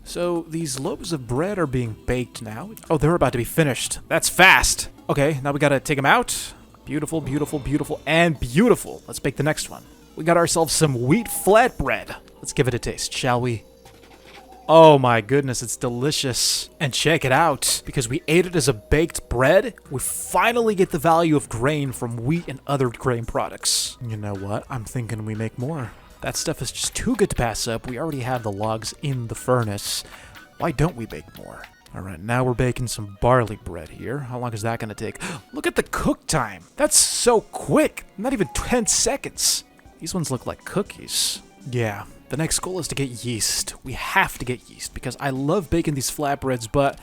So these loaves of bread are being baked now. Oh, they're about to be finished. That's fast. Okay, now we gotta take them out. Beautiful, beautiful, beautiful, and beautiful. Let's bake the next one. We got ourselves some wheat flatbread. Let's give it a taste, shall we? Oh my goodness, it's delicious. And check it out. Because we ate it as a baked bread, we finally get the value of grain from wheat and other grain products. You know what? I'm thinking we make more. That stuff is just too good to pass up. We already have the logs in the furnace. Why don't we bake more? Alright, now we're baking some barley bread here. How long is that going to take? Look at the cook time. That's so quick. Not even 10 seconds. These ones look like cookies. Yeah, the next goal is to get yeast. We have to get yeast because I love baking these flatbreads, but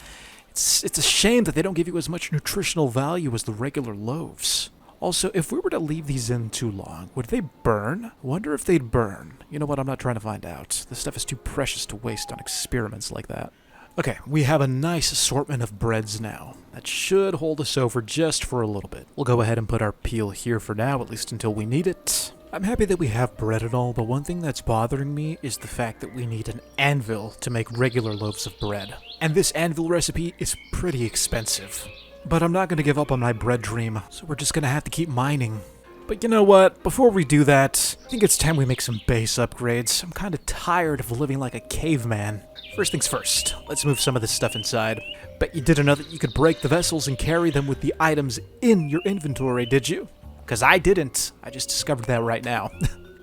it's a shame that they don't give you as much nutritional value as the regular loaves. Also, if we were to leave these in too long, would they burn? I wonder if they'd burn. You know what? I'm not trying to find out. This stuff is too precious to waste on experiments like that. Okay, we have a nice assortment of breads now. That should hold us over just for a little bit. We'll go ahead and put our peel here for now, at least until we need it. I'm happy that we have bread and all, but one thing that's bothering me is the fact that we need an anvil to make regular loaves of bread. And this anvil recipe is pretty expensive. But I'm not going to give up on my bread dream, so we're just going to have to keep mining. But you know what? Before we do that, I think it's time we make some base upgrades. I'm kind of tired of living like a caveman. First things first, let's move some of this stuff inside. Bet you didn't know that you could break the vessels and carry them with the items in your inventory, did you? Because I didn't. I just discovered that right now.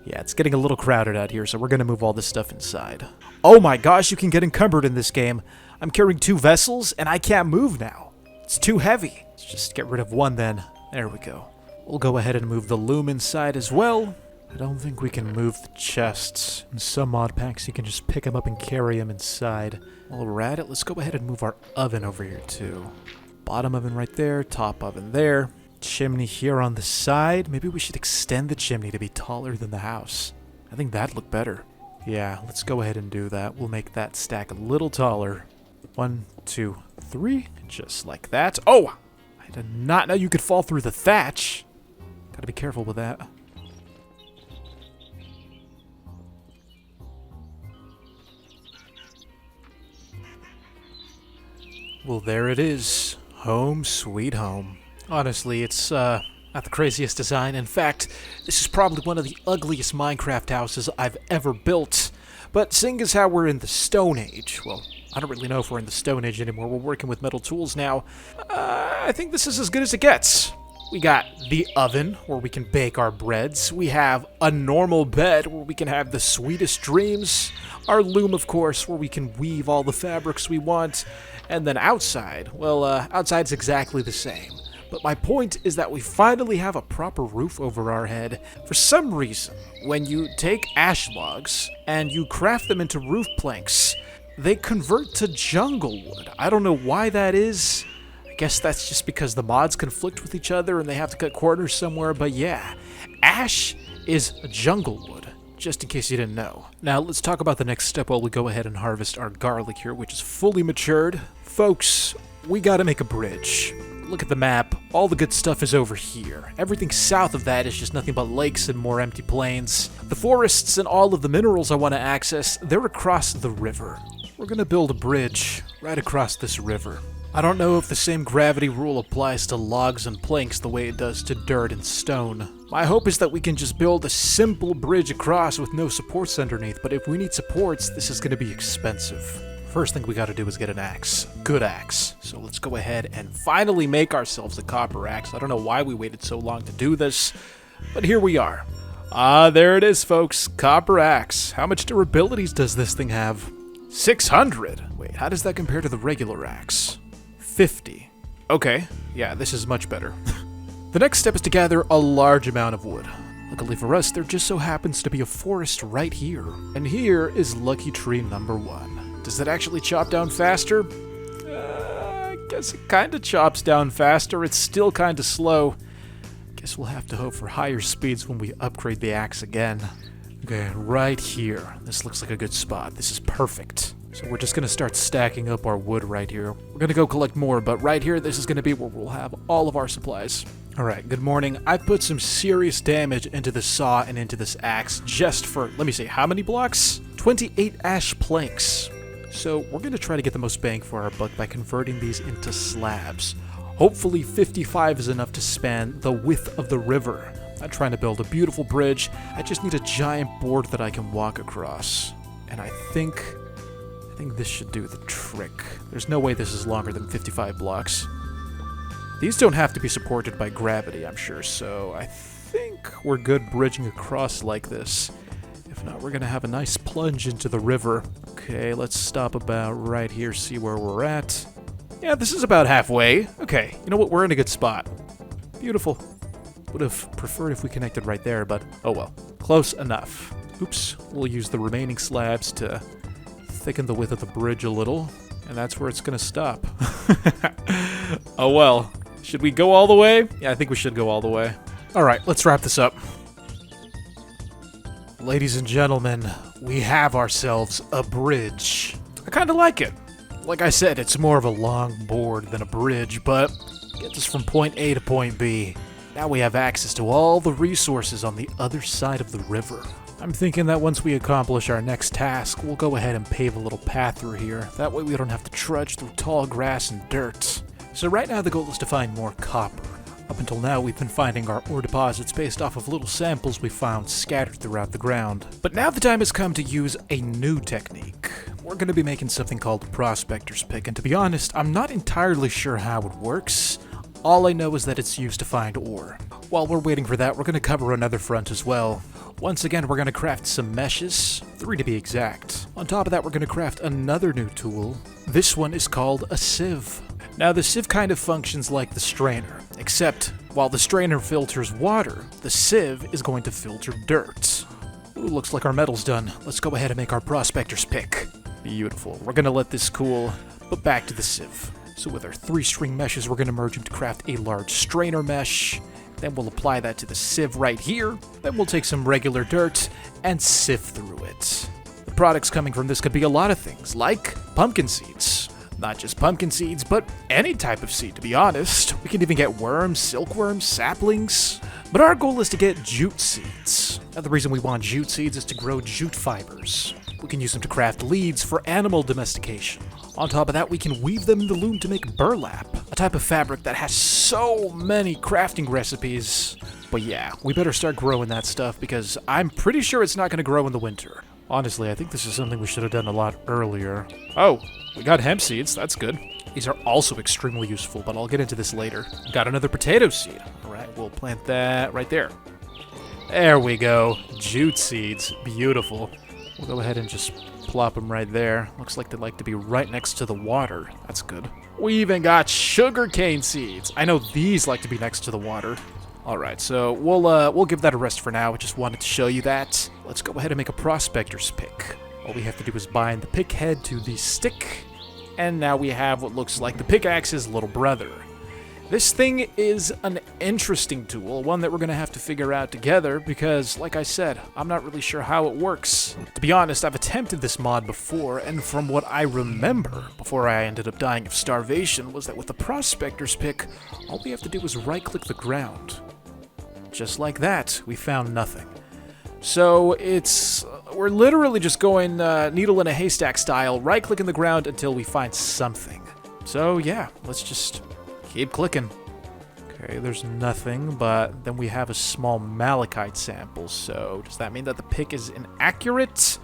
Yeah, it's getting a little crowded out here, so we're going to move all this stuff inside. Oh my gosh, you can get encumbered in this game. I'm carrying 2 vessels, and I can't move now. It's too heavy. Let's just get rid of one then. There we go. We'll go ahead and move the loom inside as well. I don't think we can move the chests. In some mod packs, you can just pick them up and carry them inside. While we're at it, let's go ahead and move our oven over here too. Bottom oven right there, top oven there. Chimney here on the side. Maybe we should extend the chimney to be taller than the house. I think that'd look better. Yeah, let's go ahead and do that. We'll make that stack a little taller. 1, 2, 3. Just like that. Oh! I did not know you could fall through the thatch. Gotta be careful with that. Well, there it is. Home sweet home. Honestly, it's not the craziest design. In fact, this is probably one of the ugliest Minecraft houses I've ever built. But seeing as how we're in the Stone Age, well, I don't really know if we're in the Stone Age anymore. We're working with metal tools now. I think this is as good as it gets. We got the oven, where we can bake our breads. We have a normal bed, where we can have the sweetest dreams. Our loom, of course, where we can weave all the fabrics we want. And then outside, well, outside's exactly the same. But my point is that we finally have a proper roof over our head. For some reason, when you take ash logs and you craft them into roof planks, they convert to jungle wood. I don't know why that is. I guess that's just because the mods conflict with each other and they have to cut corners somewhere, but yeah, ash is jungle wood, just in case you didn't know. Now let's talk about the next step while we go ahead and harvest our garlic here, which is fully matured. Folks, we gotta make a bridge. Look at the map, all the good stuff is over here. Everything south of that is just nothing but lakes and more empty plains. The forests and all of the minerals I want to access, they're across the river. We're gonna build a bridge right across this river. I don't know if the same gravity rule applies to logs and planks the way it does to dirt and stone. My hope is that we can just build a simple bridge across with no supports underneath, but if we need supports, this is gonna be expensive. First thing we gotta do is get an axe. Good axe. So let's go ahead and finally make ourselves a copper axe. I don't know why we waited so long to do this, but here we are. There it is, folks. Copper axe. How much durabilities does this thing have? 600. Wait, how does that compare to the regular axe? 50. Okay, yeah, this is much better. The next step is to gather a large amount of wood. Luckily for us, there just so happens to be a forest right here. And here is lucky tree number 1. Does that actually chop down faster? I guess it kinda chops down faster. It's still kinda slow. Guess we'll have to hope for higher speeds when we upgrade the axe again. Okay, right here. This looks like a good spot. This is perfect. So we're just gonna start stacking up our wood right here. We're gonna go collect more, but right here, this is gonna be where we'll have all of our supplies. Alright, good morning. I put some serious damage into the saw and into this axe just for, let me see, how many blocks? 28 ash planks. So we're gonna try to get the most bang for our buck by converting these into slabs. Hopefully 55 is enough to span the width of the river. I'm not trying to build a beautiful bridge, I just need a giant board that I can walk across. And I think this should do the trick. There's no way this is longer than 55 blocks. These don't have to be supported by gravity, I'm sure, so I think we're good bridging across like this. If not, we're gonna have a nice plunge into the river. Okay, let's stop about right here, see where we're at. Yeah, this is about halfway. Okay, you know what, we're in a good spot. Beautiful. Would have preferred if we connected right there, but oh well. Close enough. Oops, we'll use the remaining slabs to thicken the width of the bridge a little, and that's where it's gonna stop. Oh well. Should we go all the way? Yeah, I think we should go all the way. Alright, let's wrap this up. Ladies and gentlemen, we have ourselves a bridge. I kinda like it. Like I said, it's more of a long board than a bridge, but gets us from point A to point B. Now we have access to all the resources on the other side of the river. I'm thinking that once we accomplish our next task, we'll go ahead and pave a little path through here. That way we don't have to trudge through tall grass and dirt. So right now the goal is to find more copper. Up until now we've been finding our ore deposits based off of little samples we found scattered throughout the ground. But now the time has come to use a new technique. We're going to be making something called Prospector's Pick, and to be honest, I'm not entirely sure how it works. All I know is that it's used to find ore. While we're waiting for that, we're going to cover another front as well. Once again, we're going to craft some meshes, 3 to be exact. On top of that, we're going to craft another new tool. This one is called a sieve. Now, the sieve kind of functions like the strainer, except while the strainer filters water, the sieve is going to filter dirt. Ooh, looks like our metal's done. Let's go ahead and make our Prospector's Pick. Beautiful. We're going to let this cool, but back to the sieve. So with our 3-string meshes, we're going to merge them to craft a large strainer mesh. Then we'll apply that to the sieve right here. Then we'll take some regular dirt and sift through it. The products coming from this could be a lot of things, like pumpkin seeds. Not just pumpkin seeds, but any type of seed, to be honest. We can even get worms, silkworms, saplings. But our goal is to get jute seeds. Now, the reason we want jute seeds is to grow jute fibers. We can use them to craft leads for animal domestication. On top of that, we can weave them in the loom to make burlap, a type of fabric that has so many crafting recipes. But yeah, we better start growing that stuff because I'm pretty sure it's not going to grow in the winter. Honestly, I think this is something we should have done a lot earlier. Oh, we got hemp seeds, that's good. These are also extremely useful, but I'll get into this later. Got another potato seed. Alright, we'll plant that right there. There we go. Jute seeds. Beautiful. We'll go ahead and just plop them right there. Looks like they like to be right next to the water. That's good. We even got sugarcane seeds. I know these like to be next to the water. Alright, so we'll give that a rest for now. I just wanted to show you that. Let's go ahead and make a prospector's pick. All we have to do is bind the pick head to the stick, and now we have what looks like the pickaxe's little brother. This thing is an interesting tool, one that we're going to have to figure out together because, like I said, I'm not really sure how it works. To be honest, I've attempted this mod before, and from what I remember, before I ended up dying of starvation, was that with the prospector's pick, all we have to do is right-click the ground. Just like that, we found nothing. So we're literally just going needle in a haystack style, right-clicking the ground until we find something. So yeah, let's just keep clicking. Okay, there's nothing, but then we have a small malachite sample. So does that mean that the pick is inaccurate?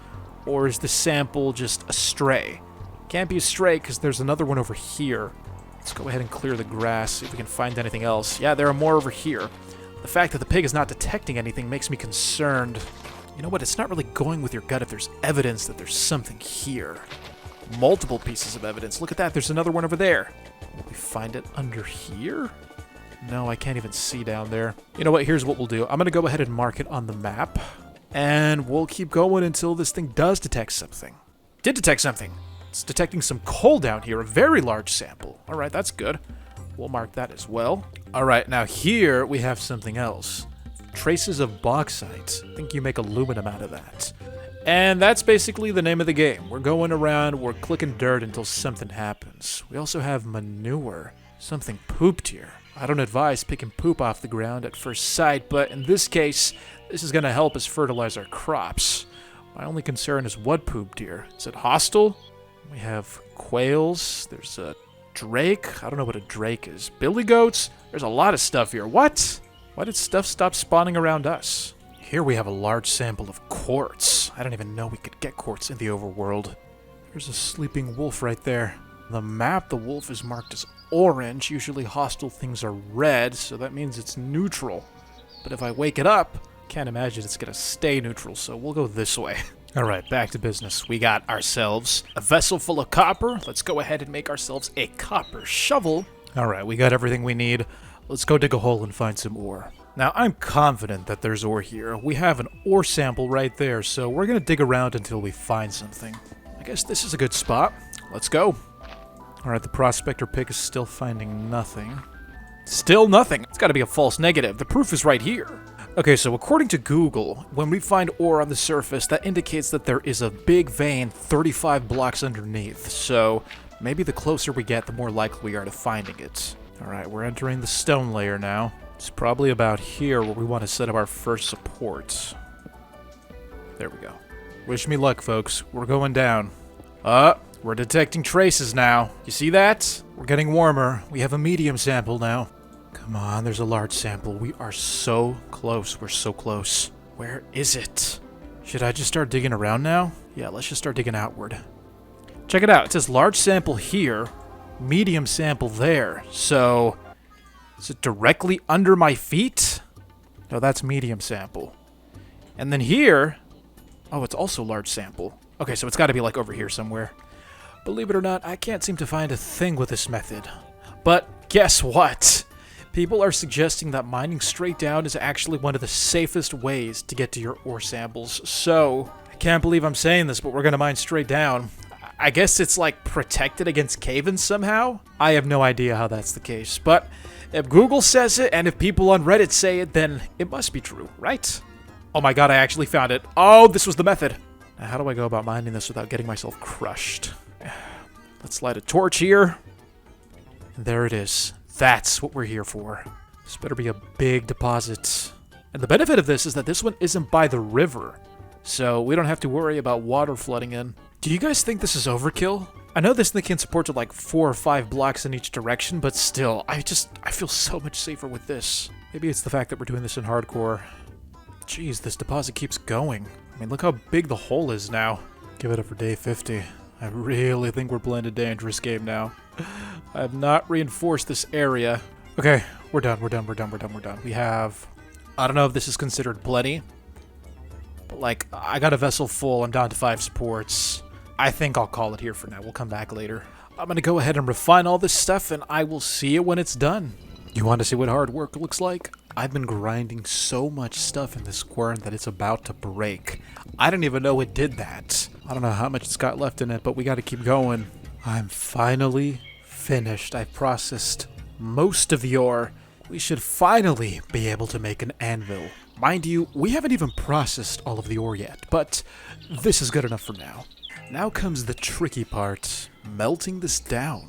Or is the sample just a stray? Can't be a stray because there's another one over here. Let's go ahead and clear the grass, see if we can find anything else. Yeah, there are more over here. The fact that the pig is not detecting anything makes me concerned. You know what? It's not really going with your gut if there's evidence that there's something here. Multiple pieces of evidence. Look at that. There's another one over there. Will we find it under here? No, I can't even see down there. You know what? Here's what we'll do. I'm going to go ahead and mark it on the map. And we'll keep going until this thing does detect something. Did detect something. It's detecting some coal down here. A very large sample. All right, that's good. We'll mark that as well. All right, now here we have something else. Traces of bauxite. I think you make aluminum out of that. And that's basically the name of the game. We're going around, we're clicking dirt until something happens. We also have manure. Something pooped here. I don't advise picking poop off the ground at first sight, but in this case, this is going to help us fertilize our crops. My only concern is what pooped here. Is it hostile? We have quails. There's a drake. I don't know what a drake is. Billy goats. There's a lot of stuff here. What? Why did stuff stop spawning around us? Here we have a large sample of quartz. I don't even know we could get quartz in the overworld. There's a sleeping wolf right there. On the map, the wolf is marked as orange. Usually hostile things are red, so that means it's neutral. But if I wake it up, can't imagine it's gonna stay neutral, so we'll go this way. Alright, back to business. We got ourselves a vessel full of copper. Let's go ahead and make ourselves a copper shovel. Alright, we got everything we need. Let's go dig a hole and find some ore. Now, I'm confident that there's ore here. We have an ore sample right there, so we're gonna dig around until we find something. I guess this is a good spot. Let's go. Alright, the prospector pick is still finding nothing. Still nothing! It's gotta be a false negative. The proof is right here. Okay, so according to Google, when we find ore on the surface, that indicates that there is a big vein 35 blocks underneath. So, maybe the closer we get, the more likely we are to finding it. Alright, we're entering the stone layer now. It's probably about here where we want to set up our first support. There we go. Wish me luck, folks. We're going down. We're detecting traces now. You see that? We're getting warmer. We have a medium sample now. Come on, there's a large sample. We are so close. We're so close. Where is it? Should I just start digging around now? Yeah, let's just start digging outward. Check it out. It says large sample here, medium sample there. So, is it directly under my feet? No, that's medium sample. And then here, oh, it's also large sample. Okay, so it's got to be like over here somewhere. Believe it or not, I can't seem to find a thing with this method. But guess what? People are suggesting that mining straight down is actually one of the safest ways to get to your ore samples. So, I can't believe I'm saying this, but we're going to mine straight down. I guess it's like protected against cave-ins somehow? I have no idea how that's the case, but if Google says it and if people on Reddit say it, then it must be true, right? Oh my god, I actually found it. Oh, this was the method. Now, how do I go about mining this without getting myself crushed? Let's light a torch here. And there it is. That's what we're here for. This better be a big deposit. And the benefit of this is that this one isn't by the river, so we don't have to worry about water flooding in. Do you guys think this is overkill? I know this thing can support to like 4 or 5 blocks in each direction, but still, I feel so much safer with this. Maybe it's the fact that we're doing this in hardcore. Jeez, this deposit keeps going. I mean, look how big the hole is now. Give it up for day 50. I really think we're playing a dangerous game now. I have not reinforced this area. Okay, we're done. We have... I don't know if this is considered plenty. But like, I got a vessel full, I'm down to 5 supports. I think I'll call it here for now, we'll come back later. I'm gonna go ahead and refine all this stuff, and I will see it when it's done. You want to see what hard work looks like? I've been grinding so much stuff in this quern that it's about to break. I didn't even know it did that. I don't know how much it's got left in it, but we gotta keep going. I'm finally finished. I've processed most of the ore. We should finally be able to make an anvil. Mind you, we haven't even processed all of the ore yet, but this is good enough for now. Now comes the tricky part, melting this down.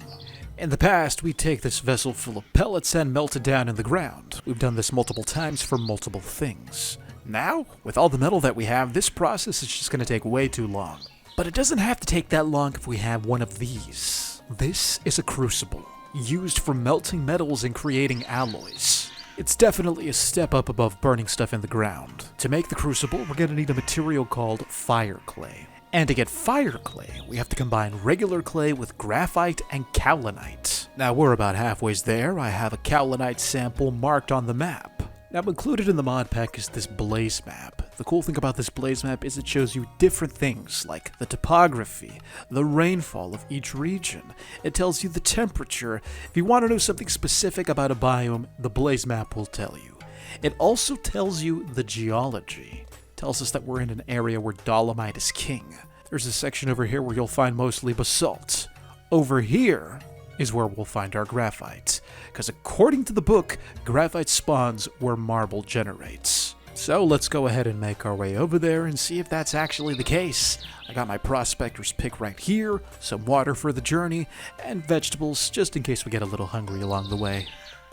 In the past, we take this vessel full of pellets and melt it down in the ground. We've done this multiple times for multiple things. Now, with all the metal that we have, this process is just going to take way too long. But it doesn't have to take that long if we have one of these. This is a crucible, used for melting metals and creating alloys. It's definitely a step up above burning stuff in the ground. To make the crucible, we're going to need a material called fire clay. And to get fire clay, we have to combine regular clay with graphite and kaolinite. Now we're about halfway there. I have a kaolinite sample marked on the map. Now included in the mod pack is this blaze map. The cool thing about this blaze map is it shows you different things like the topography, the rainfall of each region. It tells you the temperature. If you want to know something specific about a biome, the blaze map will tell you. It also tells you the geology. Tells us that we're in an area where dolomite is king. There's a section over here where you'll find mostly basalt. Over here is where we'll find our graphite, because according to the book, graphite spawns where marble generates. So let's go ahead and make our way over there and see if that's actually the case. I got my prospector's pick right here, some water for the journey, and vegetables just in case we get a little hungry along the way.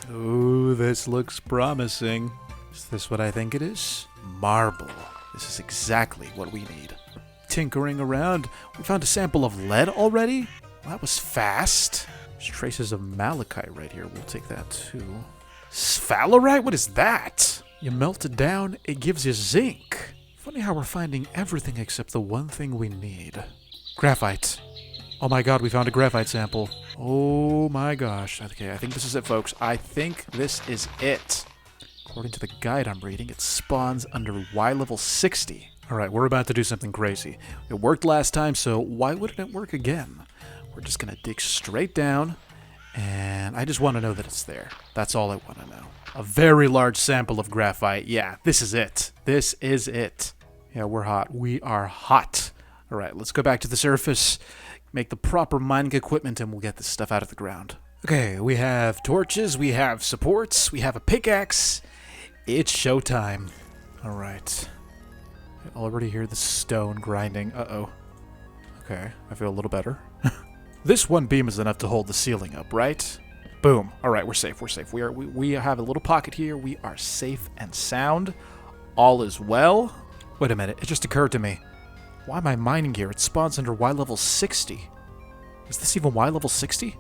Ooh, this looks promising. Is this what I think it is? Marble. This is exactly what we need. Tinkering around, we found a sample of lead already? Well, that was fast. There's traces of malachite right here. We'll take that too. Sphalerite? What is that? You melt it down, it gives you zinc. Funny how we're finding everything except the one thing we need. Graphite. Oh my god, we found a graphite sample. Oh my gosh. Okay, I think this is it, folks. I think this is it. According to the guide I'm reading, it spawns under Y level 60. Alright, we're about to do something crazy. It worked last time, so why wouldn't it work again? We're just gonna dig straight down, and I just want to know that it's there. That's all I want to know. A very large sample of graphite. Yeah, this is it. This is it. Yeah, we're hot. We are hot. Alright, let's go back to the surface, make the proper mining equipment, and we'll get this stuff out of the ground. Okay, we have torches, we have supports, we have a pickaxe. It's showtime. Alright. I already hear the stone grinding. Uh-oh. Okay, I feel a little better. This one beam is enough to hold the ceiling up, right? Boom. Alright, we're safe, we're safe. We have a little pocket here. We are safe and sound. All is well. Wait a minute, it just occurred to me. Why am I mining here? It spawns under Y level 60. Is this even Y level 60?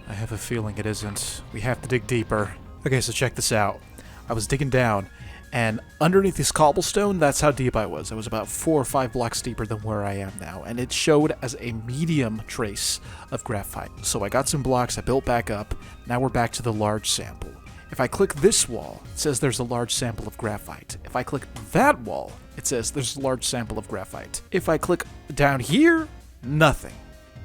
I have a feeling it isn't. We have to dig deeper. Okay, so check this out. I was digging down, and underneath this cobblestone, that's how deep I was. I was about 4 or 5 blocks deeper than where I am now, and it showed as a medium trace of graphite. So I got some blocks, I built back up, now we're back to the large sample. If I click this wall, it says there's a large sample of graphite. If I click that wall, it says there's a large sample of graphite. If I click down here, nothing.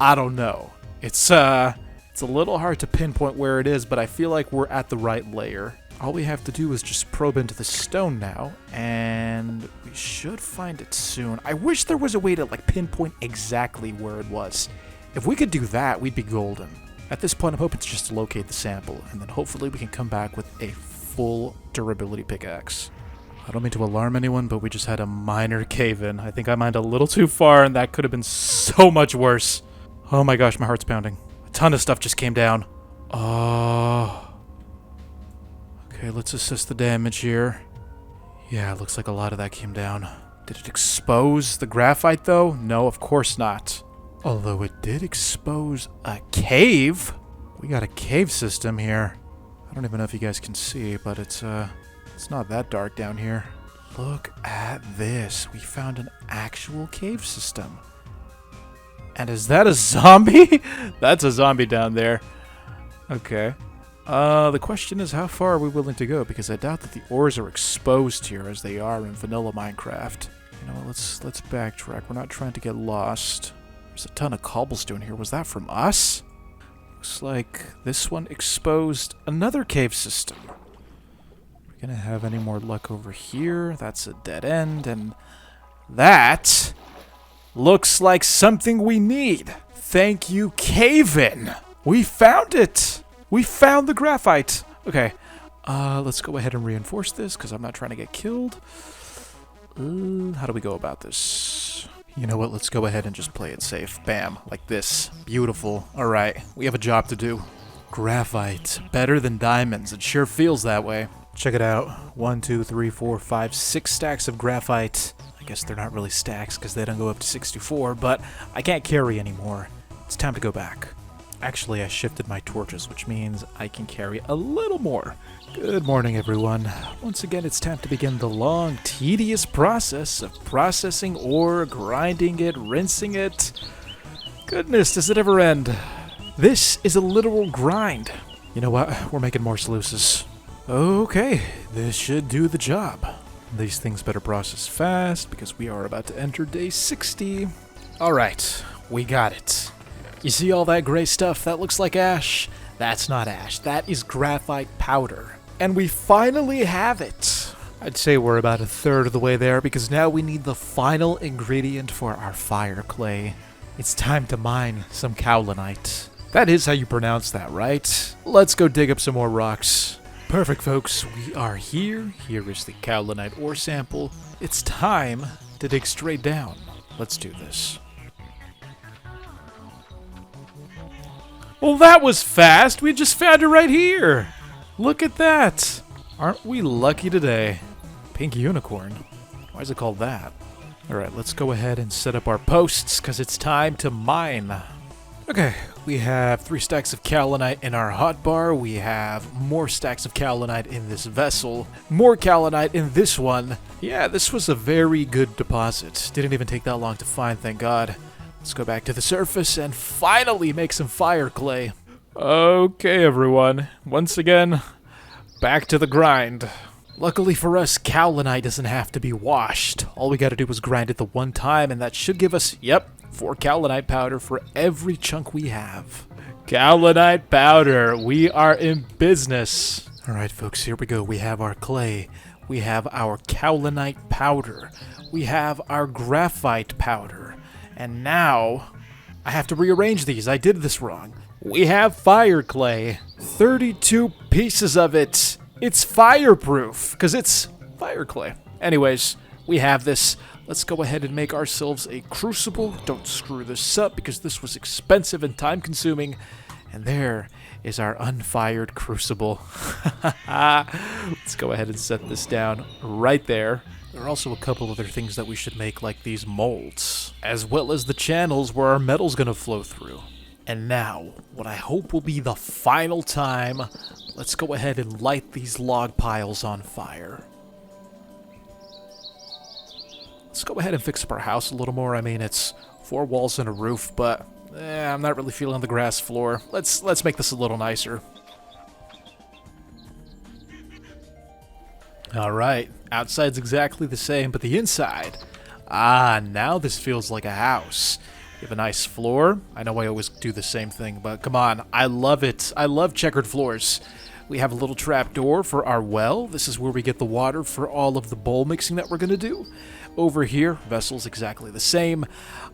I don't know. It's a little hard to pinpoint where it is, but I feel like we're at the right layer. All we have to do is just probe into the stone now, and we should find it soon. I wish there was a way to pinpoint exactly where it was. If we could do that, we'd be golden. At this point, I'm hoping to just locate the sample, and then hopefully we can come back with a full durability pickaxe. I don't mean to alarm anyone, but we just had a minor cave-in. I think I mined a little too far, and that could have been so much worse. Oh my gosh, my heart's pounding. A ton of stuff just came down. Oh... Okay, let's assess the damage here. Yeah, it looks like a lot of that came down. Did it expose the graphite, though? No, of course not. Although it did expose a cave. We got a cave system here. I don't even know if you guys can see, but it's not that dark down here. Look at this. We found an actual cave system. And is that a zombie? That's a zombie down there. Okay. The question is, how far are we willing to go? Because I doubt that the ores are exposed here as they are in vanilla Minecraft. You know what, let's backtrack. We're not trying to get lost. There's a ton of cobblestone here. Was that from us? Looks like this one exposed another cave system. We're gonna have any more luck over here. That's a dead end, and that looks like something we need. Thank you, Cave-In. We found it. We found the graphite. Okay, let's go ahead and reinforce this because I'm not trying to get killed. How do we go about this? You know what? Let's go ahead and just play it safe. Bam, like this. Beautiful. All right, we have a job to do. Graphite, better than diamonds. It sure feels that way. Check it out. 1, 2, 3, 4, 5, 6 stacks of graphite. I guess they're not really stacks because they don't go up to 64, but I can't carry anymore. It's time to go back. Actually, I shifted my torches, which means I can carry a little more. Good morning, everyone. Once again, it's time to begin the long, tedious process of processing ore, grinding it, rinsing it. Goodness, does it ever end? This is a literal grind. You know what? We're making more sluices. Okay, this should do the job. These things better process fast because we are about to enter day 60. Alright, we got it. You see all that gray stuff? That looks like ash. That's not ash. That is graphite powder. And we finally have it. I'd say we're about a third of the way there because now we need the final ingredient for our fire clay. It's time to mine some kaolinite. That is how you pronounce that, right? Let's go dig up some more rocks. Perfect, folks. We are here. Here is the kaolinite ore sample. It's time to dig straight down. Let's do this. Well, that was fast. We just found it right here. Look at that. Aren't we lucky today? Pink unicorn. Why is it called that? All right, let's go ahead and set up our posts because it's time to mine. Okay, we have 3 stacks of kaolinite in our hotbar. We have more stacks of kaolinite in this vessel. More kaolinite in this one. Yeah, this was a very good deposit. Didn't even take that long to find, thank God. Let's go back to the surface and finally make some fire clay. Okay, everyone. Once again, back to the grind. Luckily for us, kaolinite doesn't have to be washed. All we gotta do is grind it the one time, and that should give us, yep, 4 kaolinite powder for every chunk we have. Kaolinite powder, we are in business. Alright, folks, here we go. We have our clay. We have our kaolinite powder. We have our graphite powder. And now, I have to rearrange these. I did this wrong. We have fire clay. 32 pieces of it. It's fireproof, because it's fire clay. Anyways, we have this. Let's go ahead and make ourselves a crucible. Don't screw this up, because this was expensive and time-consuming. And there is our unfired crucible. Let's go ahead and set this down right there. There are also a couple other things that we should make, like these molds, as well as the channels where our metal's gonna flow through. And now, what I hope will be the final time, let's go ahead and light these log piles on fire. Let's go ahead and fix up our house a little more. I mean, it's 4 walls and a roof, but I'm not really feeling the grass floor. Let's make this a little nicer. Alright, outside's exactly the same, but the inside... now this feels like a house. We have a nice floor. I know I always do the same thing, but come on, I love it. I love checkered floors. We have a little trap door for our well. This is where we get the water for all of the bowl mixing that we're going to do. Over here, vessel's exactly the same.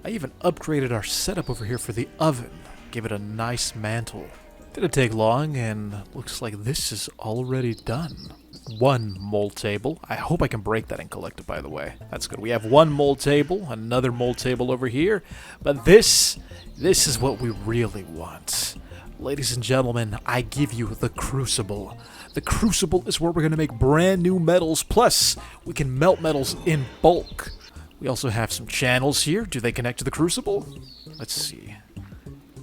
I even upgraded our setup over here for the oven. Give it a nice mantle. Didn't take long, and looks like this is already done. 1 mold table. I hope I can break that and collect it, by the way. That's good. We have 1 mold table, another mold table over here. But this is what we really want. Ladies and gentlemen, I give you the crucible. The crucible is where we're going to make brand new metals, plus we can melt metals in bulk. We also have some channels here. Do they connect to the crucible? Let's see.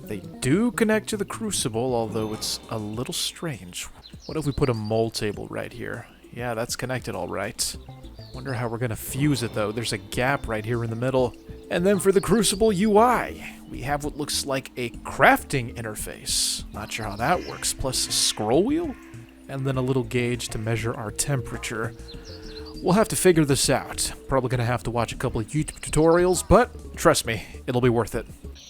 They do connect to the crucible, although it's a little strange. What if we put a mold table right here? Yeah, that's connected all right. Wonder how we're going to fuse it, though. There's a gap right here in the middle. And then for the crucible UI, we have what looks like a crafting interface. Not sure how that works. Plus a scroll wheel? And then a little gauge to measure our temperature. We'll have to figure this out. Probably gonna have to watch a couple of YouTube tutorials, but trust me, it'll be worth it.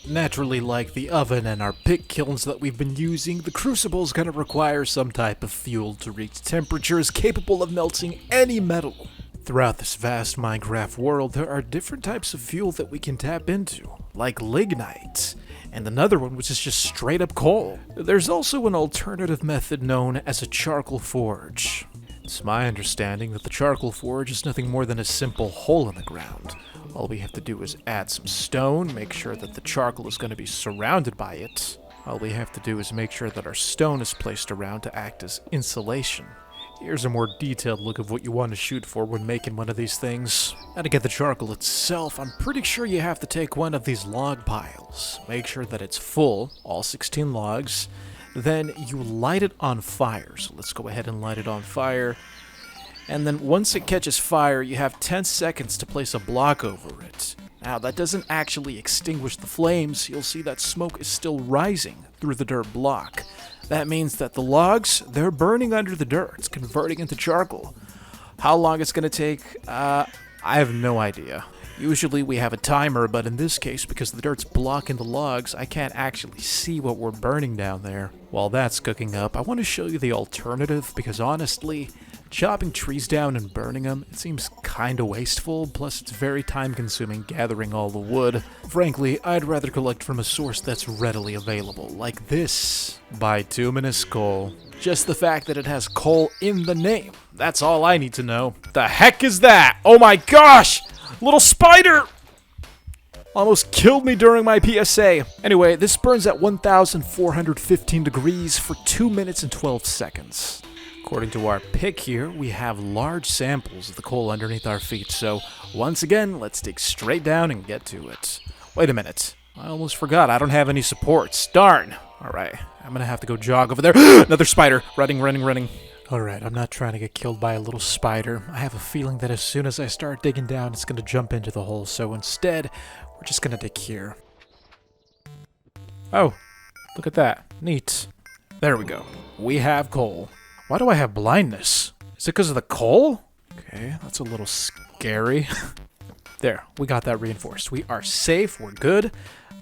Naturally, like the oven and our pig kilns that we've been using, the crucible's gonna require some type of fuel to reach temperatures capable of melting any metal. Throughout this vast Minecraft world, there are different types of fuel that we can tap into, like lignite, and another one which is just straight up coal. There's also an alternative method known as a charcoal forge. It's my understanding that the charcoal forge is nothing more than a simple hole in the ground. All we have to do is add some stone, make sure that the charcoal is going to be surrounded by it. All we have to do is make sure that our stone is placed around to act as insulation. Here's a more detailed look of what you want to shoot for when making one of these things. Now to get the charcoal itself, I'm pretty sure you have to take one of these log piles. Make sure that it's full, all 16 logs. Then you light it on fire. So let's go ahead and light it on fire. And then once it catches fire, you have 10 seconds to place a block over it. Now that doesn't actually extinguish the flames. You'll see that smoke is still rising through the dirt block. That means that the logs, they're burning under the dirt. It's converting into charcoal. How long it's going to take, I have no idea. Usually we have a timer, but in this case, because the dirt's blocking the logs, I can't actually see what we're burning down there. While that's cooking up, I want to show you the alternative, because honestly, chopping trees down and burning them, it seems kinda wasteful, plus it's very time-consuming gathering all the wood. Frankly, I'd rather collect from a source that's readily available, like this bituminous coal. Just the fact that it has coal in the name, that's all I need to know. The heck is that? Oh my gosh! Little spider! Almost killed me during my PSA. Anyway, this burns at 1,415 degrees for 2 minutes and 12 seconds. According to our pick here, we have large samples of the coal underneath our feet, so once again, let's dig straight down and get to it. Wait a minute. I almost forgot, I don't have any supports. Darn! Alright, I'm gonna have to go jog over there. Another spider! Running. Alright, I'm not trying to get killed by a little spider. I have a feeling that as soon as I start digging down, it's gonna jump into the hole, so instead, we're just gonna dig here. Oh, look at that. Neat. There we go. We have coal. Why do I have blindness? Is it because of the coal? Okay, that's a little scary. There, we got that reinforced. We are safe, we're good.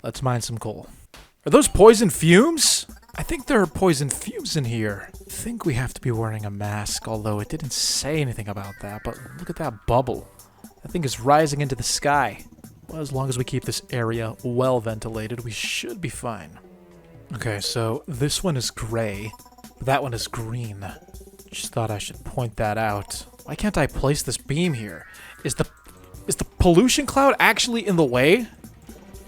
Let's mine some coal. Are those poison fumes? I think there are poison fumes in here. I think we have to be wearing a mask, although it didn't say anything about that, but look at that bubble. That thing is rising into the sky. Well, as long as we keep this area well ventilated, we should be fine. Okay, so this one is gray. That one is green. Just thought I should point that out. Why can't I place this beam here? Is the pollution cloud actually in the way?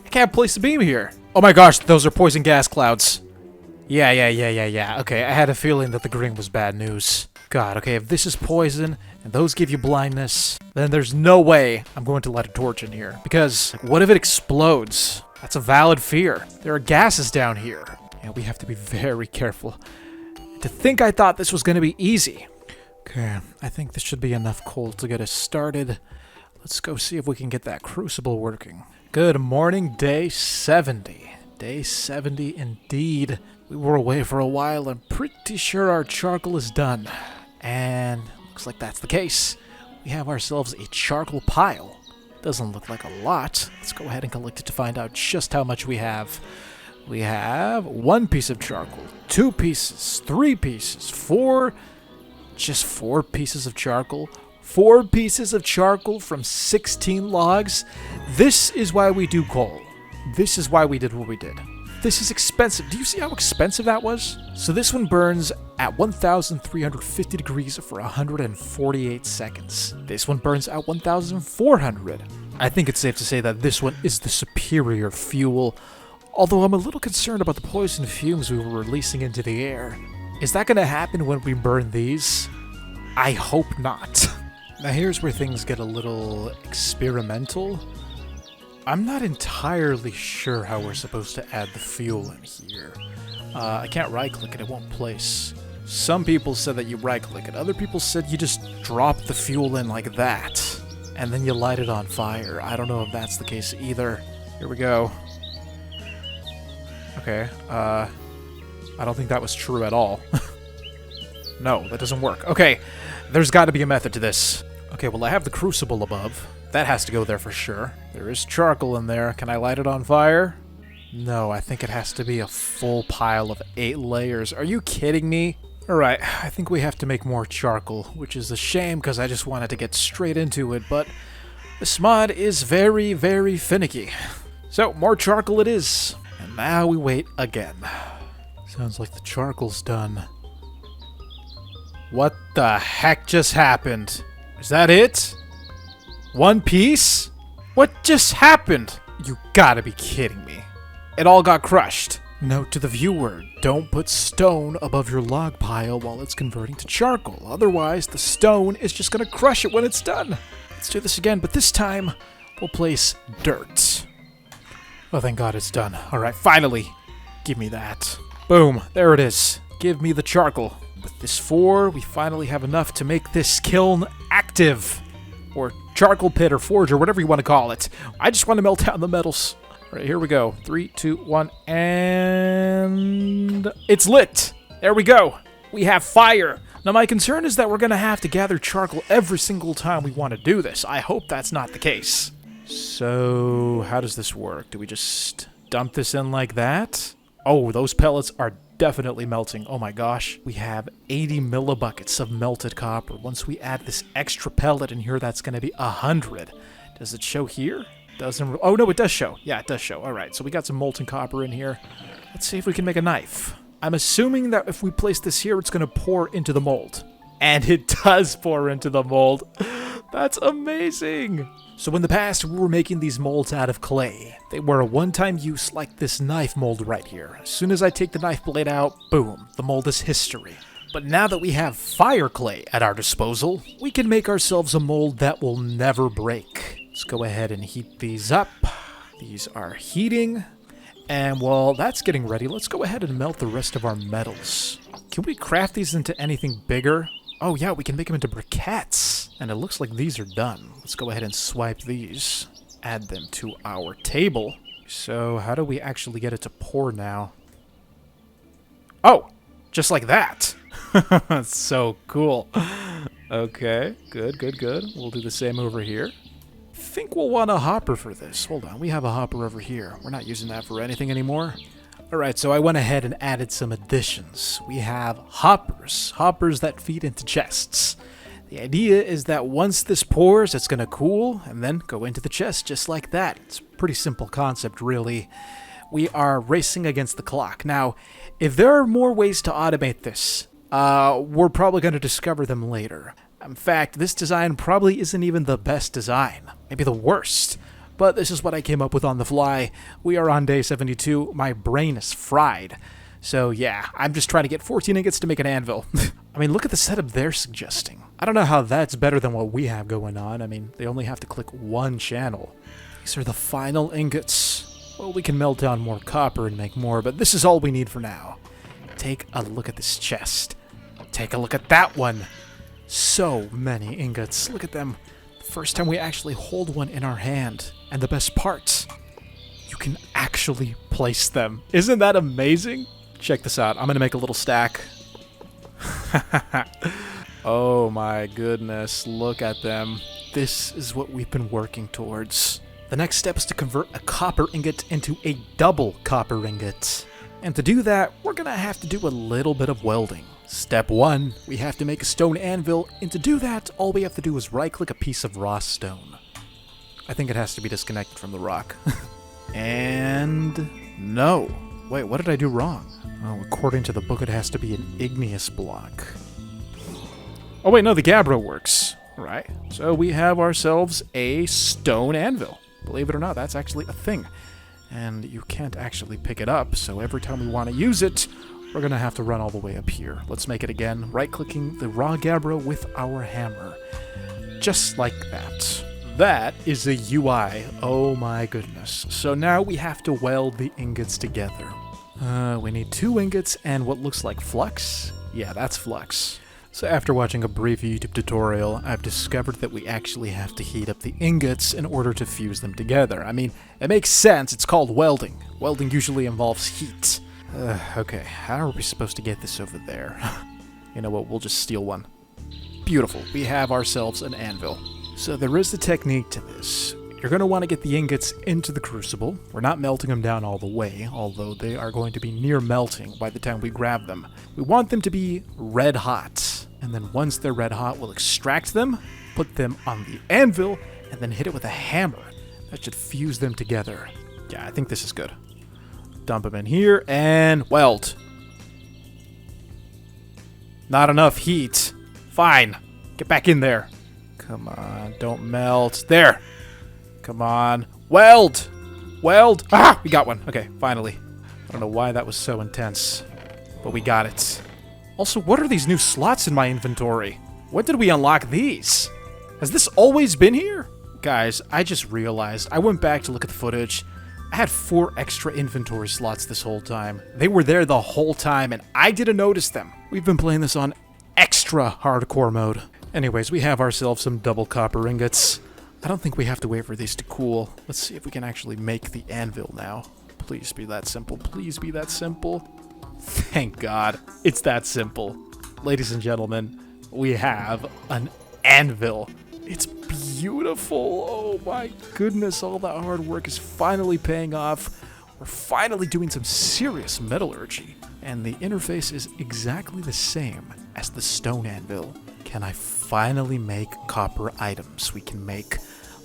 I can't place the beam here. Oh my gosh, those are poison gas clouds. Yeah. Okay, I had a feeling that the green was bad news. God, okay, if this is poison and those give you blindness, then there's no way I'm going to light a torch in here. Because what if it explodes? That's a valid fear. There are gases down here. And we have to be very careful. To think I thought this was going to be easy. Okay, I think this should be enough coal to get us started. Let's go see if we can get that crucible working. Good morning, day 70. Day 70 indeed. We were away for a while. I'm pretty sure our charcoal is done. And looks like that's the case. We have ourselves a charcoal pile. Doesn't look like a lot. Let's go ahead and collect it to find out just how much we have. We have 1 piece of charcoal, 2 pieces, 3 pieces, 4, just 4 pieces of charcoal, 4 pieces of charcoal from 16 logs. This is why we do coal. This is why we did what we did. This is expensive. Do you see how expensive that was? So this one burns at 1,350 degrees for 148 seconds. This one burns at 1,400. I think it's safe to say that this one is the superior fuel. Although I'm a little concerned about the poison fumes we were releasing into the air. Is that going to happen when we burn these? I hope not. Now here's where things get a little experimental. I'm not entirely sure how we're supposed to add the fuel in here. I can't right-click it, it won't place. Some people said that you right-click it, other people said you just drop the fuel in like that, and then you light it on fire. I don't know if that's the case either. Here we go. Okay, I don't think that was true at all. No, that doesn't work. Okay, there's got to be a method to this. Okay, well, I have the crucible above. That has to go there for sure. There is charcoal in there. Can I light it on fire? No, I think it has to be a full pile of 8 layers. Are you kidding me? Alright, I think we have to make more charcoal, which is a shame because I just wanted to get straight into it, but this mod is very, very finicky. So, more charcoal it is. And now we wait again. Sounds like the charcoal's done. What the heck just happened? Is that it? One piece? What just happened? You gotta be kidding me. It all got crushed. Note to the viewer, don't put stone above your log pile while it's converting to charcoal. Otherwise, the stone is just gonna crush it when it's done. Let's do this again, but this time, we'll place dirt. Oh, thank God it's done. Alright, finally. Give me that. Boom, there it is. Give me the charcoal. With this 4, we finally have enough to make this kiln active. Or charcoal pit or forge or whatever you want to call it. I just want to melt down the metals. All right, here we go. 3, 2, 1, and it's lit. There we go. We have fire. Now my concern is that we're going to have to gather charcoal every single time we want to do this. I hope that's not the case. So how does this work? Do we just dump this in like that? Oh, those pellets are definitely melting. Oh my gosh. We have 80 millibuckets of melted copper. Once we add this extra pellet in here, that's going to be 100. Does it show here? Doesn't. Oh no, it does show. Yeah, it does show. All right, so we got some molten copper in here. Let's see if we can make a knife. I'm assuming that if we place this here, it's going to pour into the mold. And it does pour into the mold. That's amazing. So in the past, we were making these molds out of clay. They were a one-time use like this knife mold right here. As soon as I take the knife blade out, boom, the mold is history. But now that we have fire clay at our disposal, we can make ourselves a mold that will never break. Let's go ahead and heat these up. These are heating. And while that's getting ready, let's go ahead and melt the rest of our metals. Can we craft these into anything bigger? Oh yeah, we can make them into briquettes. And it looks like these are done. Let's go ahead and swipe these. Add them to our table. So how do we actually get it to pour now? Oh, just like that. That's so cool. Okay, good, good, good. We'll do the same over here. I think we'll want a hopper for this. Hold on, we have a hopper over here. We're not using that for anything anymore. Alright, so I went ahead and added some additions. We have hoppers that feed into chests. The idea is that once this pours, it's going to cool and then go into the chest just like that. It's a pretty simple concept, really. We are racing against the clock. Now, if there are more ways to automate this, we're probably going to discover them later. In fact, this design probably isn't even the best design. Maybe the worst. But this is what I came up with on the fly. We are on day 72. My brain is fried. So yeah, I'm just trying to get 14 ingots to make an anvil. I mean, look at the setup they're suggesting. I don't know how that's better than what we have going on. I mean, they only have to click one channel. These are the final ingots. Well, we can melt down more copper and make more, but this is all we need for now. Take a look at this chest. Take a look at that one. So many ingots. Look at them. First time we actually hold one in our hand. And the best part, you can actually place them. Isn't that amazing? Check this out. I'm going to make a little stack. Oh my goodness. Look at them. This is what we've been working towards. The next step is to convert a copper ingot into a double copper ingot. And to do that, we're going to have to do a little bit of welding. Step 1, we have to make a stone anvil, and to do that, all we have to do is right-click a piece of raw stone. I think it has to be disconnected from the rock. And no. Wait, what did I do wrong? Oh, according to the book, it has to be an igneous block. Oh wait, no, the gabbro works. Right, so we have ourselves a stone anvil. Believe it or not, that's actually a thing. And you can't actually pick it up, so every time we want to use it, we're going to have to run all the way up here. Let's make it again, right-clicking the raw gabbro with our hammer. Just like that. That is a UI. Oh my goodness. So now we have to weld the ingots together. We need 2 ingots and what looks like flux. Yeah, that's flux. So after watching a brief YouTube tutorial, I've discovered that we actually have to heat up the ingots in order to fuse them together. I mean, it makes sense. It's called welding. Welding usually involves heat. Okay, how are we supposed to get this over there? You know what, we'll just steal one. Beautiful. We have ourselves an anvil. So there is the technique to this. You're going to want to get the ingots into the crucible. We're not melting them down all the way, although they are going to be near melting by the time we grab them. We want them to be red hot. And then once they're red hot, we'll extract them, put them on the anvil, and then hit it with a hammer. That should fuse them together. Yeah, I think this is good. Dump them in here and weld. Not enough heat. Fine. Get back in there. Come on, don't melt. There. Come on. Weld! Weld! Ah! We got one. Okay, finally. I don't know why that was so intense, but we got it. Also, what are these new slots in my inventory? When did we unlock these? Has this always been here? Guys, I just realized. I went back to look at the footage. I had 4 extra inventory slots this whole time. They were there the whole time, and I didn't notice them. We've been playing this on extra hardcore mode. Anyways, we have ourselves some double copper ingots. I don't think we have to wait for these to cool. Let's see if we can actually make the anvil now. Please be that simple. Please be that simple. Thank God. It's that simple. Ladies and gentlemen, we have an anvil. It's beautiful. Oh my goodness, all that hard work is finally paying off. We're finally doing some serious metallurgy. And the interface is exactly the same as the stone anvil. Can I finally make copper items? We can make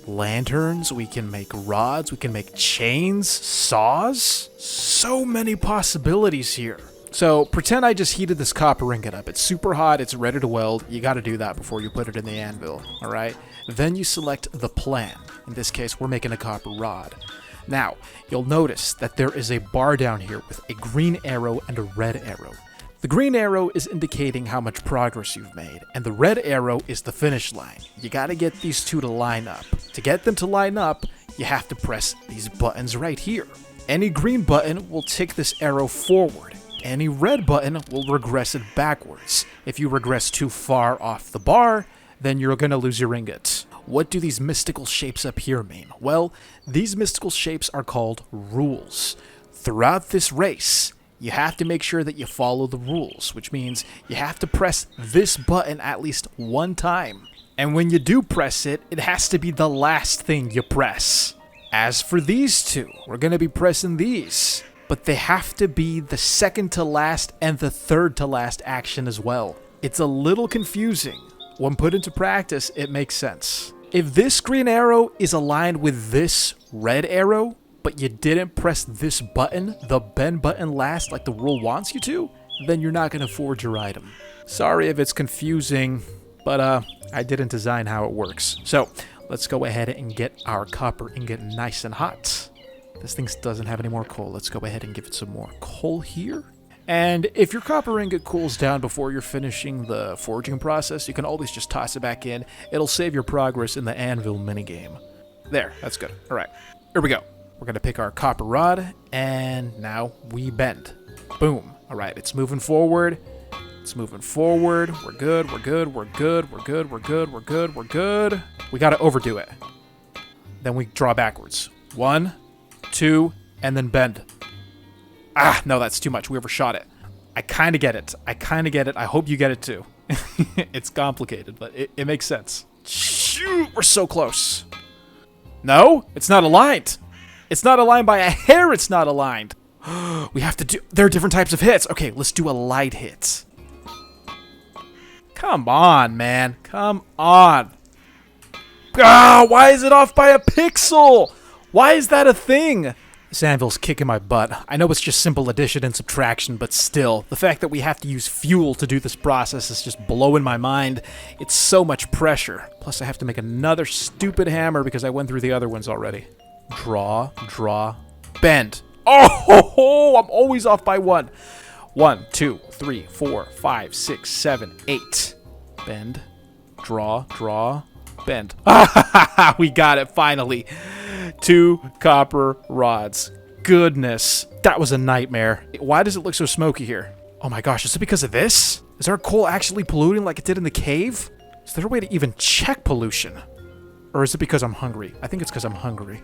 lanterns, we can make rods, we can make chains, saws. So many possibilities here. So pretend I just heated this copper ingot up. It's super hot, it's ready to weld. You gotta do that before you put it in the anvil, alright? Then you select the plan. In this case, we're making a copper rod. Now, you'll notice that there is a bar down here with a green arrow and a red arrow. The green arrow is indicating how much progress you've made, and the red arrow is the finish line. You gotta get these two to line up. To get them to line up, you have to press these buttons right here. Any green button will tick this arrow forward. Any red button will regress it backwards. If you regress too far off the bar, then you're gonna lose your ingot. What do these mystical shapes up here mean? Well, these mystical shapes are called rules. Throughout this race, you have to make sure that you follow the rules, which means you have to press this button at least one time. And when you do press it, it has to be the last thing you press. As for these two, we're going to be pressing these, but they have to be the second to last and the third to last action as well. It's a little confusing. When put into practice, it makes sense. If this green arrow is aligned with this red arrow, but you didn't press this button, the bend button last like the rule wants you to, then you're not going to forge your item. Sorry if it's confusing, but I didn't design how it works. So let's go ahead and get our copper ingot nice and hot. This thing doesn't have any more coal. Let's go ahead and give it some more coal here. And if your copper ingot cools down before you're finishing the forging process, you can always just toss it back in. It'll save your progress in the anvil minigame. There, that's good. All right, here we go. We're going to pick our copper rod, and now we bend. Boom. All right, it's moving forward. It's moving forward. We're good, we're good, we're good, we're good, we're good, we're good, we're good. We got to overdo it. Then we draw backwards. 1, 2, and then bend. Ah, no, that's too much. We overshot it. I kind of get it. I kind of get it. I hope you get it too. It's complicated, but it makes sense. Shoot, we're so close. No, it's not aligned. It's not aligned by a hair. It's not aligned. We have to do... There are different types of hits. Okay, let's do a light hit. Come on, man. Come on. Ah, why is it off by a pixel? Why is that a thing? This anvil's kicking my butt. I know it's just simple addition and subtraction, but still, the fact that we have to use fuel to do this process is just blowing my mind. It's so much pressure. Plus, I have to make another stupid hammer because I went through the other ones already. Draw, draw, bend. Oh, I'm always off by 1. 1, 2, 3, 4, 5, 6, 7, 8. Bend, draw, draw, bend. We got it, finally. 2 copper rods. Goodness, that was a nightmare. Why does it look so smoky here? Oh my gosh, is it because of this? Is our coal actually polluting like it did in the cave? Is there a way to even check pollution? Or is it because I'm hungry? I think it's because I'm hungry.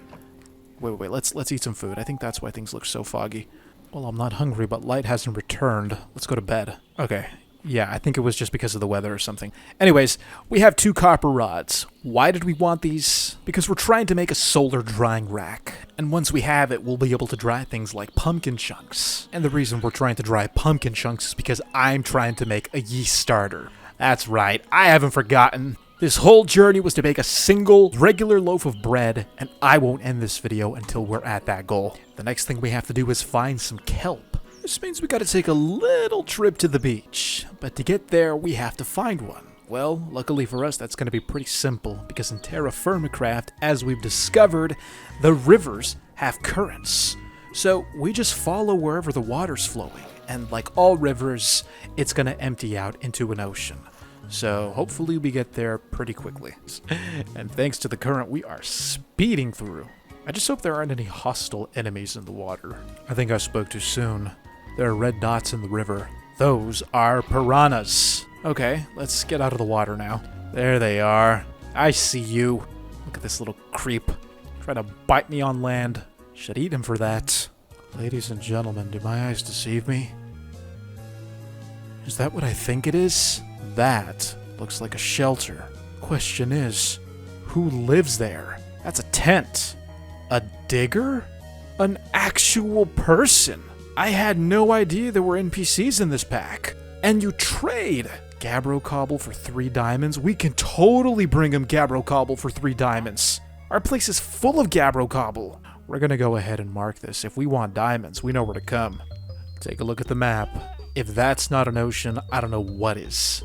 Wait, let's eat some food. I think that's why things look so foggy. Well, I'm not hungry, but light hasn't returned. Let's go to bed. Okay, Yeah, I think it was just because of the weather or something. Anyways, we have 2 copper rods. Why did we want these? Because we're trying to make a solar drying rack. And once we have it, we'll be able to dry things like pumpkin chunks. And the reason we're trying to dry pumpkin chunks is because I'm trying to make a yeast starter. That's right, I haven't forgotten. This whole journey was to make a single regular loaf of bread, and I won't end this video until we're at that goal. The next thing we have to do is find some kelp. This means we gotta take a little trip to the beach, but to get there, we have to find one. Well, luckily for us, that's gonna be pretty simple, because in TerraFirmaCraft, as we've discovered, the rivers have currents. So we just follow wherever the water's flowing, and like all rivers, it's gonna empty out into an ocean. So hopefully we get there pretty quickly. And thanks to the current, we are speeding through. I just hope there aren't any hostile enemies in the water. I think I spoke too soon. There are red dots in the river. Those are piranhas. Okay, let's get out of the water now. There they are. I see you. Look at this little creep. Trying to bite me on land. Should eat him for that. Ladies and gentlemen, do my eyes deceive me? Is that what I think it is? That looks like a shelter. Question is, who lives there? That's a tent. A digger? An actual person? I had no idea there were NPCs in this pack. And you trade Gabbro Cobble for 3 diamonds? We can totally bring him Gabbro Cobble for 3 diamonds. Our place is full of Gabbro Cobble. We're gonna go ahead and mark this. If we want diamonds, we know where to come. Take a look at the map. If that's not an ocean, I don't know what is.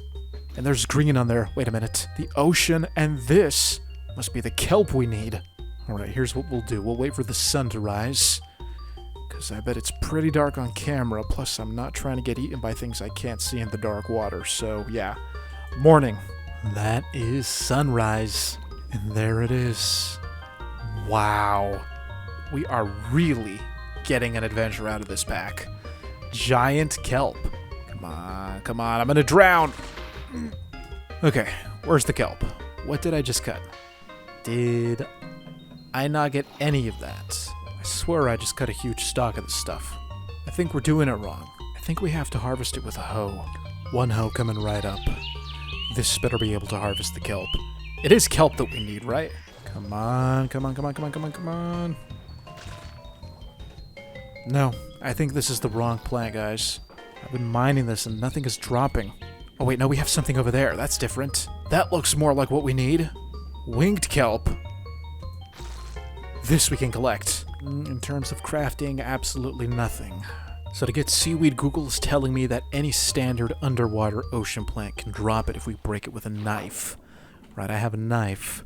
And there's green on there. Wait a minute. The ocean and this must be the kelp we need. Alright, here's what we'll do. We'll wait for the sun to rise. Because I bet it's pretty dark on camera, plus I'm not trying to get eaten by things I can't see in the dark water, so yeah. Morning. That is sunrise. And there it is. Wow. We are really getting an adventure out of this pack. Giant kelp. Come on, come on, I'm gonna drown! Okay, where's the kelp? What did I just cut? Did I not get any of that? I swear I just cut a huge stalk of this stuff. I think we're doing it wrong. I think we have to harvest it with a hoe. 1 hoe coming right up. This better be able to harvest the kelp. It is kelp that we need, right? Come on, come on, come on, come on, come on, come on. No, I think this is the wrong plant, guys. I've been mining this and nothing is dropping. Oh wait, no, we have something over there. That's different. That looks more like what we need. Winged kelp. This we can collect. In terms of crafting, absolutely nothing. So to get seaweed, Google is telling me that any standard underwater ocean plant can drop it if we break it with a knife. Right, I have a knife.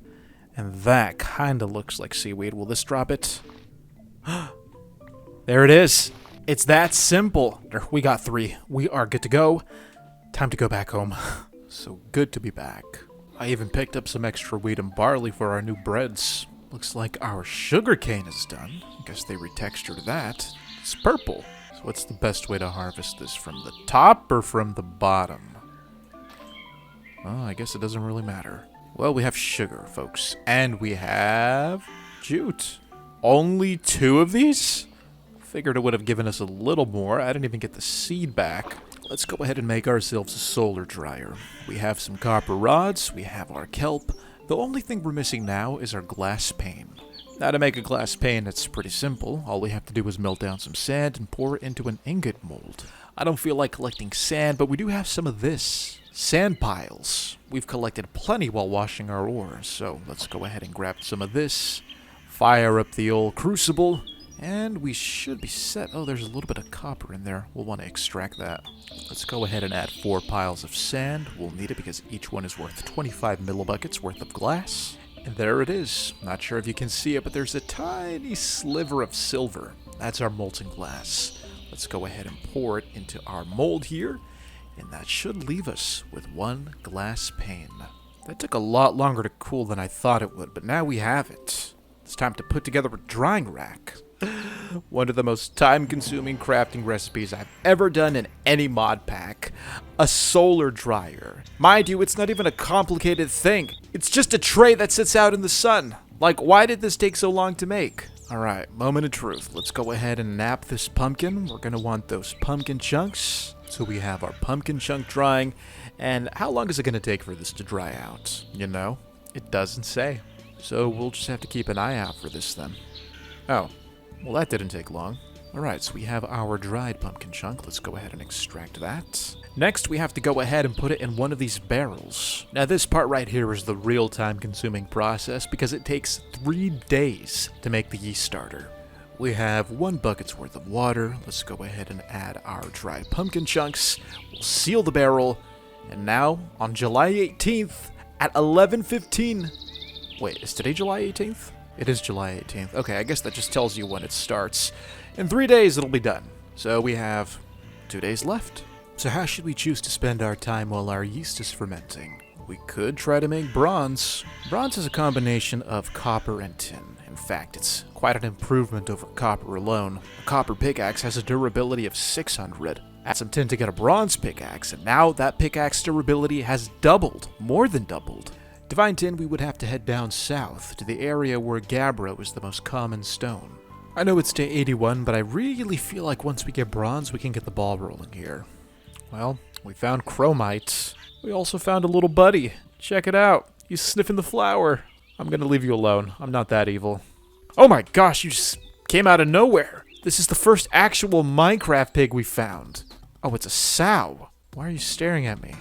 And that kinda looks like seaweed. Will this drop it? There it is. It's that simple. We got 3. We are good to go. Time to go back home. So good to be back. I even picked up some extra wheat and barley for our new breads. Looks like our sugarcane is done. I guess they retextured that. It's purple. So what's the best way to harvest this? From the top or from the bottom? Oh, I guess it doesn't really matter. Well, we have sugar, folks. And we have jute. Only 2 of these? Figured it would have given us a little more. I didn't even get the seed back. Let's go ahead and make ourselves a solar dryer. We have some copper rods. We have our kelp. The only thing we're missing now is our glass pane. Now to make a glass pane, it's pretty simple. All we have to do is melt down some sand and pour it into an ingot mold. I don't feel like collecting sand, but we do have some of this. Sand piles. We've collected plenty while washing our ore, so let's go ahead and grab some of this. Fire up the old crucible, and we should be set. Oh, there's a little bit of copper in there. We'll want to extract that. Let's go ahead and add 4 piles of sand. We'll need it because each one is worth 25 millibuckets worth of glass. And there it is. Not sure if you can see it, but there's a tiny sliver of silver. That's our molten glass. Let's go ahead and pour it into our mold here. And that should leave us with 1 glass pane. That took a lot longer to cool than I thought it would, but now we have it. It's time to put together a drying rack. One of the most time-consuming crafting recipes I've ever done in any mod pack. A solar dryer. Mind you, it's not even a complicated thing. It's just a tray that sits out in the sun. Like, why did this take so long to make? Alright, moment of truth. Let's go ahead and nap this pumpkin. We're gonna want those pumpkin chunks. So we have our pumpkin chunk drying, and how long is it going to take for this to dry out? You know, it doesn't say. So we'll just have to keep an eye out for this then. Oh, well that didn't take long. Alright, so we have our dried pumpkin chunk. Let's go ahead and extract that. Next, we have to go ahead and put it in one of these barrels. Now this part right here is the real time consuming process because it takes 3 days to make the yeast starter. We have 1 bucket's worth of water. Let's go ahead and add our dried pumpkin chunks. We'll seal the barrel. And now, on July 18th at 11:15... Wait, is today July 18th? It is July 18th. Okay, I guess that just tells you when it starts. In 3 days, it'll be done. So we have 2 days left. So how should we choose to spend our time while our yeast is fermenting? We could try to make bronze. Bronze is a combination of copper and tin. In fact, it's quite an improvement over copper alone. A copper pickaxe has a durability of 600. Add some tin to get a bronze pickaxe, and now that pickaxe durability has doubled, more than doubled. Divine tin, we would have to head down south to the area where gabbro is the most common stone. I know it's day 81, but I really feel like once we get bronze, we can get the ball rolling here. Well, we found chromite. We also found a little buddy. Check it out. He's sniffing the flower. I'm gonna leave you alone. I'm not that evil. Oh my gosh, you just came out of nowhere. This is the first actual Minecraft pig we found. Oh, it's a sow. Why are you staring at me?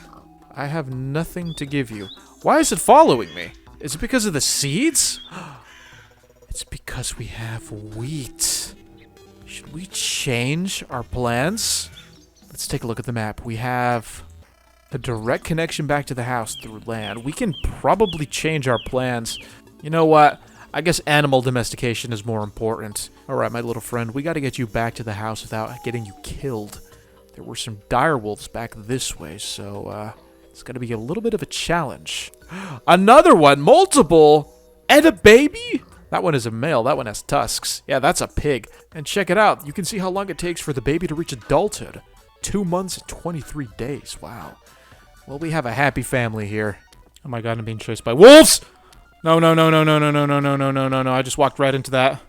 I have nothing to give you. Why is it following me? Is it because of the seeds? It's because we have wheat. Should we change our plans? Let's take a look at the map. We have a direct connection back to the house through land. We can probably change our plans. You know what? I guess animal domestication is more important. Alright, my little friend, we gotta get you back to the house without getting you killed. There were some dire wolves back this way, so it's gonna be a little bit of a challenge. Another one! Multiple! And a baby? That one is a male. That one has tusks. Yeah, that's a pig. And check it out. You can see how long it takes for the baby to reach adulthood. 2 months and 23 days. Wow. Well, we have a happy family here. Oh my god, I'm being chased by wolves! No, no, no, no, no, no, no, no, no, no, no, no, no. I just walked right into that.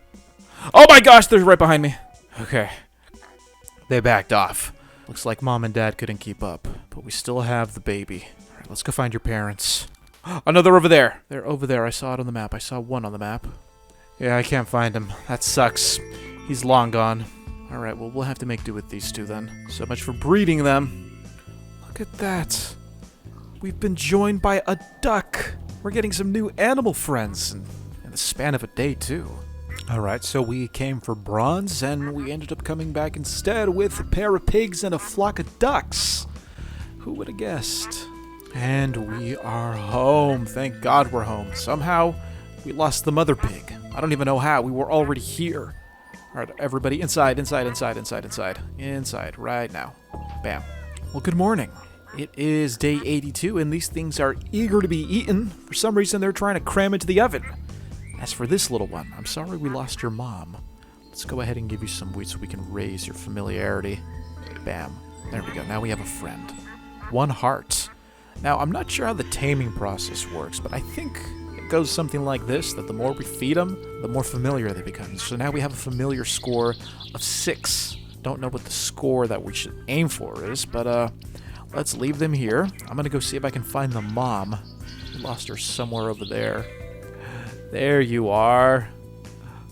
Oh my gosh, they're right behind me. Okay. They backed off. Looks like mom and dad couldn't keep up. But we still have the baby. Alright, let's go find your parents. Another over there. They're over there. I saw it on the map. I saw one on the map. Yeah, I can't find him. That sucks. He's long gone. Alright, well, we'll have to make do with these two then. So much for breeding them. Look at that. We've been joined by a duck. We're getting some new animal friends in the span of a day, too. Alright, so we came for bronze, and we ended up coming back instead with a pair of pigs and a flock of ducks. Who would have guessed? And we are home. Thank God we're home. Somehow, we lost the mother pig. I don't even know how. We were already here. Alright, everybody, inside, inside, inside, inside, inside. Inside, right now. Bam. Well, good morning. It is day 82, and these things are eager to be eaten. For some reason, they're trying to cram into the oven. As for this little one, I'm sorry we lost your mom. Let's go ahead and give you some wheat so we can raise your familiarity. Bam. There we go. Now we have a friend. 1 heart. Now, I'm not sure how the taming process works, but I think it goes something like this, that the more we feed them, the more familiar they become. So now we have a familiar score of 6. Don't know what the score that we should aim for is, but let's leave them here. I'm gonna go see if I can find the mom. We lost her somewhere over there. There you are.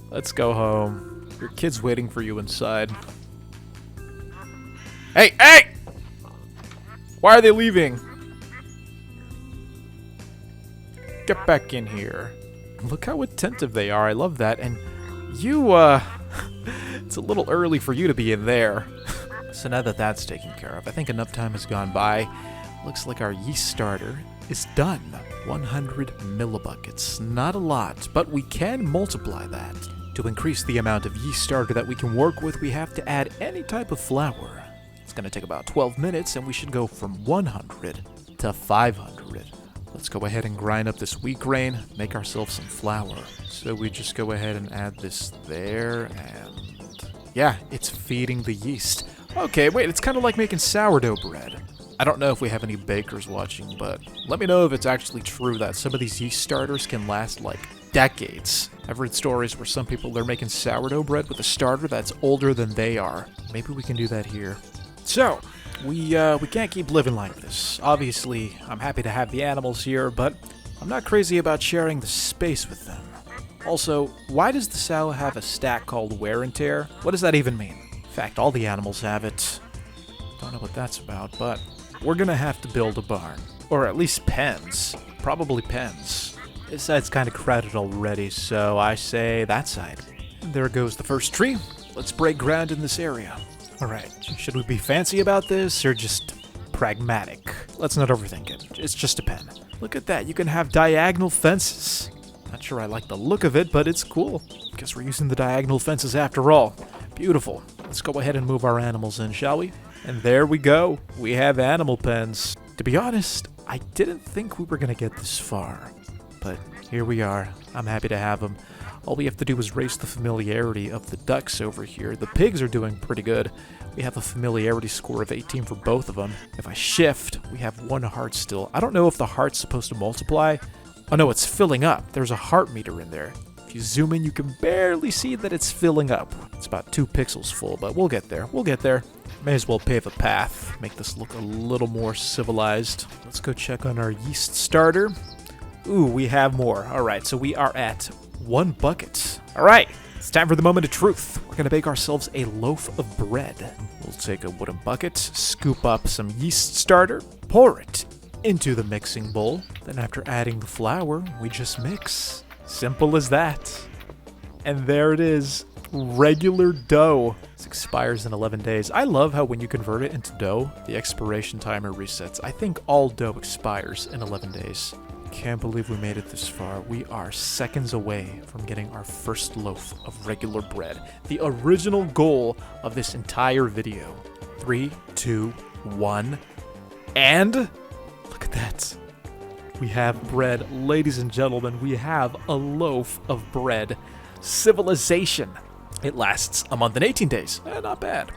Let's go home. Your kid's waiting for you inside. Hey, hey! Why are they leaving? Get back in here. Look how attentive they are. I love that. And you, it's a little early for you to be in there. So now that that's taken care of, I think enough time has gone by. Looks like our yeast starter is done. 100 millibuckets. Not a lot, but we can multiply that. To increase the amount of yeast starter that we can work with, we have to add any type of flour. It's going to take about 12 minutes, and we should go from 100 to 500. Let's go ahead and grind up this wheat grain, make ourselves some flour. So we just go ahead and add this there, and yeah, it's feeding the yeast. Okay, wait, it's kind of like making sourdough bread. I don't know if we have any bakers watching, but let me know if it's actually true that some of these yeast starters can last like decades. I've read stories where some people are making sourdough bread with a starter that's older than they are. Maybe we can do that here. So, we can't keep living like this. Obviously, I'm happy to have the animals here, but I'm not crazy about sharing the space with them. Also, why does the sow have a stat called wear and tear? What does that even mean? In fact, all the animals have it. Don't know what that's about, but we're gonna have to build a barn. Or at least pens. Probably pens. This side's kind of crowded already, so I say that side. And there goes the first tree. Let's break ground in this area. Alright, should we be fancy about this, or just pragmatic? Let's not overthink it. It's just a pen. Look at that, you can have diagonal fences. Not sure I like the look of it, but it's cool. Guess we're using the diagonal fences after all. Beautiful. Let's go ahead and move our animals in, shall we? And there we go. We have animal pens. To be honest, I didn't think we were going to get this far. But here we are. I'm happy to have them. All we have to do is raise the familiarity of the ducks over here. The pigs are doing pretty good. We have a familiarity score of 18 for both of them. If I shift, we have 1 heart still. I don't know if the heart's supposed to multiply. Oh no, it's filling up. There's a heart meter in there. If you zoom in, you can barely see that it's filling up. It's about 2 pixels full, but we'll get there. We'll get there. May as well pave a path, make this look a little more civilized. Let's go check on our yeast starter. Ooh, we have more. Alright, so we are at 1 bucket. Alright, it's time for the moment of truth. We're gonna bake ourselves a loaf of bread. We'll take a wooden bucket, scoop up some yeast starter, pour it into the mixing bowl. Then after adding the flour, we just mix. Simple as that. And there it is. Regular dough. This expires in 11 days. I love how when you convert it into dough, the expiration timer resets. I think all dough expires in 11 days. Can't believe we made it this far. We are seconds away from getting our first loaf of regular bread. The original goal of this entire video. 3, 2, 1, and look at that. We have bread. Ladies and gentlemen, we have a loaf of bread. Civilization. It lasts a month and 18 days. Not bad.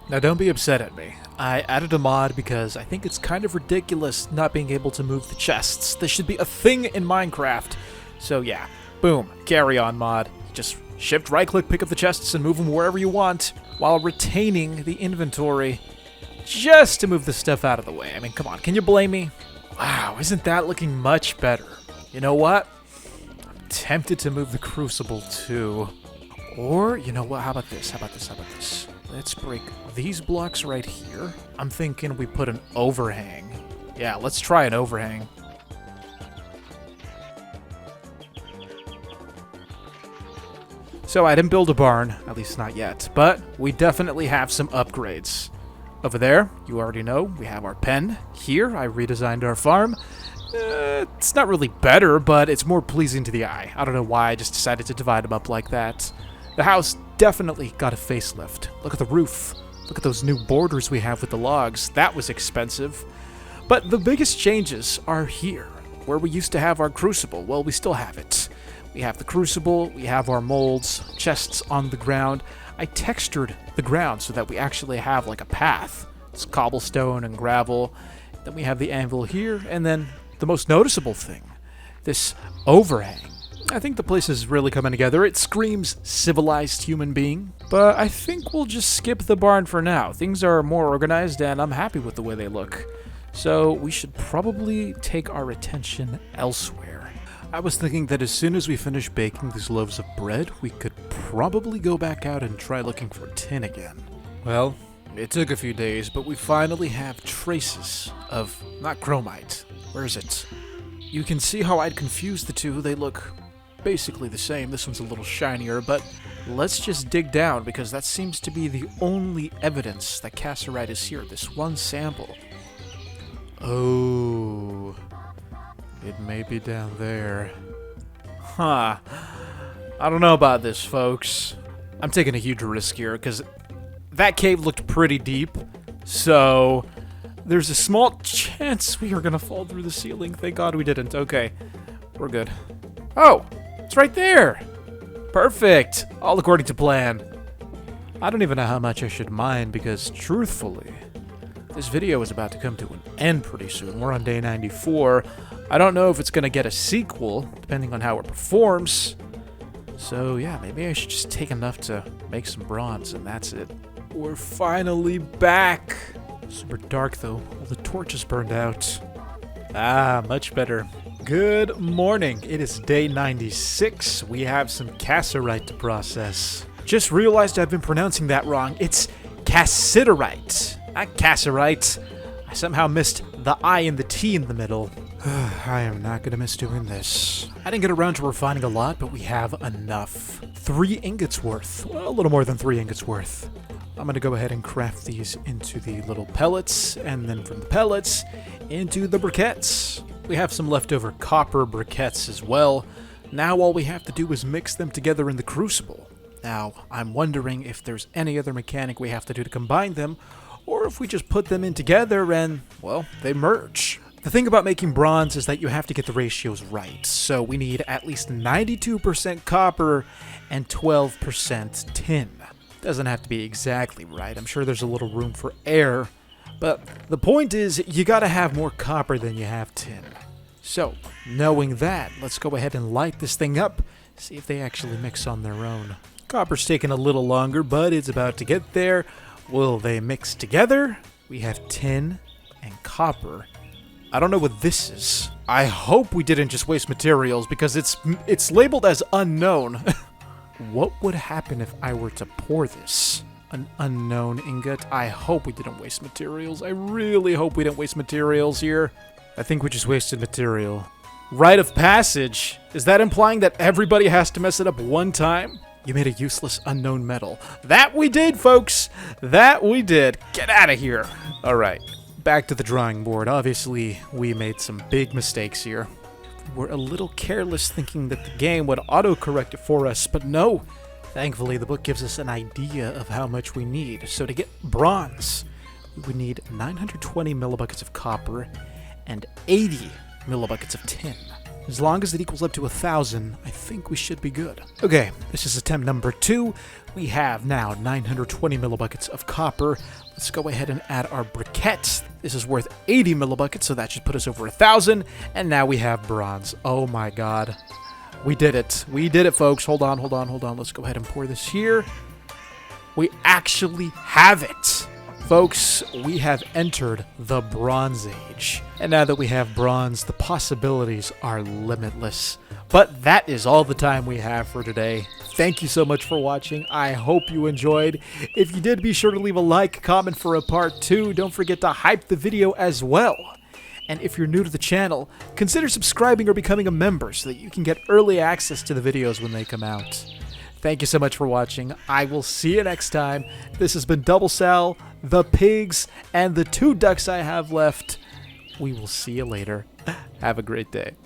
Now don't be upset at me. I added a mod because I think it's kind of ridiculous not being able to move the chests. This should be a thing in Minecraft. So yeah, boom, carry on mod. Just shift right click, pick up the chests and move them wherever you want while retaining the inventory just to move the stuff out of the way. I mean, come on, can you blame me? Wow, isn't that looking much better? You know what? I'm tempted to move the crucible too. Or, you know what, how about this? Let's break these blocks right here. I'm thinking we put an overhang. Yeah, let's try an overhang. So I didn't build a barn, at least not yet, but we definitely have some upgrades. Over there, you already know, we have our pen. Here, I redesigned our farm. It's not really better, but it's more pleasing to the eye. I don't know why I just decided to divide them up like that. The house definitely got a facelift. Look at the roof. Look at those new borders we have with the logs. That was expensive. But the biggest changes are here, where we used to have our crucible. Well, we still have it. We have the crucible, we have our molds, chests on the ground. I textured the ground so that we actually have like a path. It's cobblestone and gravel. Then we have the anvil here, and then the most noticeable thing, this overhang. I think the place is really coming together. It screams civilized human being. But I think we'll just skip the barn for now. Things are more organized and I'm happy with the way they look. So we should probably take our attention elsewhere. I was thinking that as soon as we finish baking these loaves of bread, we could probably go back out and try looking for tin again. Well, it took a few days, but we finally have traces of, not chromite. Where is it? You can see how I'd confused the two. They look basically the same. This one's a little shinier, but let's just dig down because that seems to be the only evidence that cassiterite is here. This one sample. Oh, it may be down there. Huh. I don't know about this, folks. I'm taking a huge risk here because that cave looked pretty deep, so there's a small chance we are gonna fall through the ceiling. Thank God we didn't. Okay, we're good. Oh, it's right there. Perfect. All according to plan. I don't even know how much I should mind because, truthfully, this video is about to come to an end pretty soon. We're on day 94. I don't know if it's gonna get a sequel, depending on how it performs. So yeah, maybe I should just take enough to make some bronze, and that's it. We're finally back. Super dark though. All the torches burned out. Ah, much better. Good morning. It is day 96. We have some cassiterite to process. Just realized I've been pronouncing that wrong. It's cassiterite, not cassiterite. I somehow missed the I and the T in the middle. I am not going to miss doing this. I didn't get around to refining a lot, but we have enough. 3 ingots worth. Well, a little more than 3 ingots worth. I'm going to go ahead and craft these into the little pellets, and then from the pellets into the briquettes. We have some leftover copper briquettes as well. Now all we have to do is mix them together in the crucible. Now, I'm wondering if there's any other mechanic we have to do to combine them, or if we just put them in together and, well, they merge. The thing about making bronze is that you have to get the ratios right, so we need at least 92% copper and 12% tin. Doesn't have to be exactly right, I'm sure there's a little room for error, but the point is you gotta have more copper than you have tin. So, knowing that, let's go ahead and light this thing up, see if they actually mix on their own. Copper's taking a little longer, but it's about to get there. Will they mix together? We have tin and copper. I don't know what this is. I hope we didn't just waste materials because it's labeled as unknown. What would happen if I were to pour this? An unknown ingot? I hope we didn't waste materials. I really hope we didn't waste materials here. I think we just wasted material. Rite of passage? Is that implying that everybody has to mess it up one time? You made a useless unknown metal. That we did, folks! That we did. Get out of here. Alright. Back to the drawing board. Obviously, we made some big mistakes here. We're a little careless thinking that the game would autocorrect it for us, but no. Thankfully, the book gives us an idea of how much we need. So to get bronze, we would need 920 millibuckets of copper and 80 millibuckets of tin. As long as it equals up to 1,000, I think we should be good. Okay, this is attempt number 2. We have now 920 millibuckets of copper. Let's go ahead and add our briquettes. This is worth 80 millibuckets, so that should put us over 1,000. And now we have bronze. Oh my god. We did it. We did it, folks. Hold on. Let's go ahead and pour this here. We actually have it. Folks, we have entered the Bronze Age. And now that we have bronze, the possibilities are limitless. But that is all the time we have for today. Thank you so much for watching. I hope you enjoyed. If you did, be sure to leave a like, comment for a part 2. Don't forget to hype the video as well. And if you're new to the channel, consider subscribing or becoming a member so that you can get early access to the videos when they come out. Thank you so much for watching. I will see you next time. This has been Doublesal, the pigs, and the 2 ducks I have left. We will see you later. Have a great day.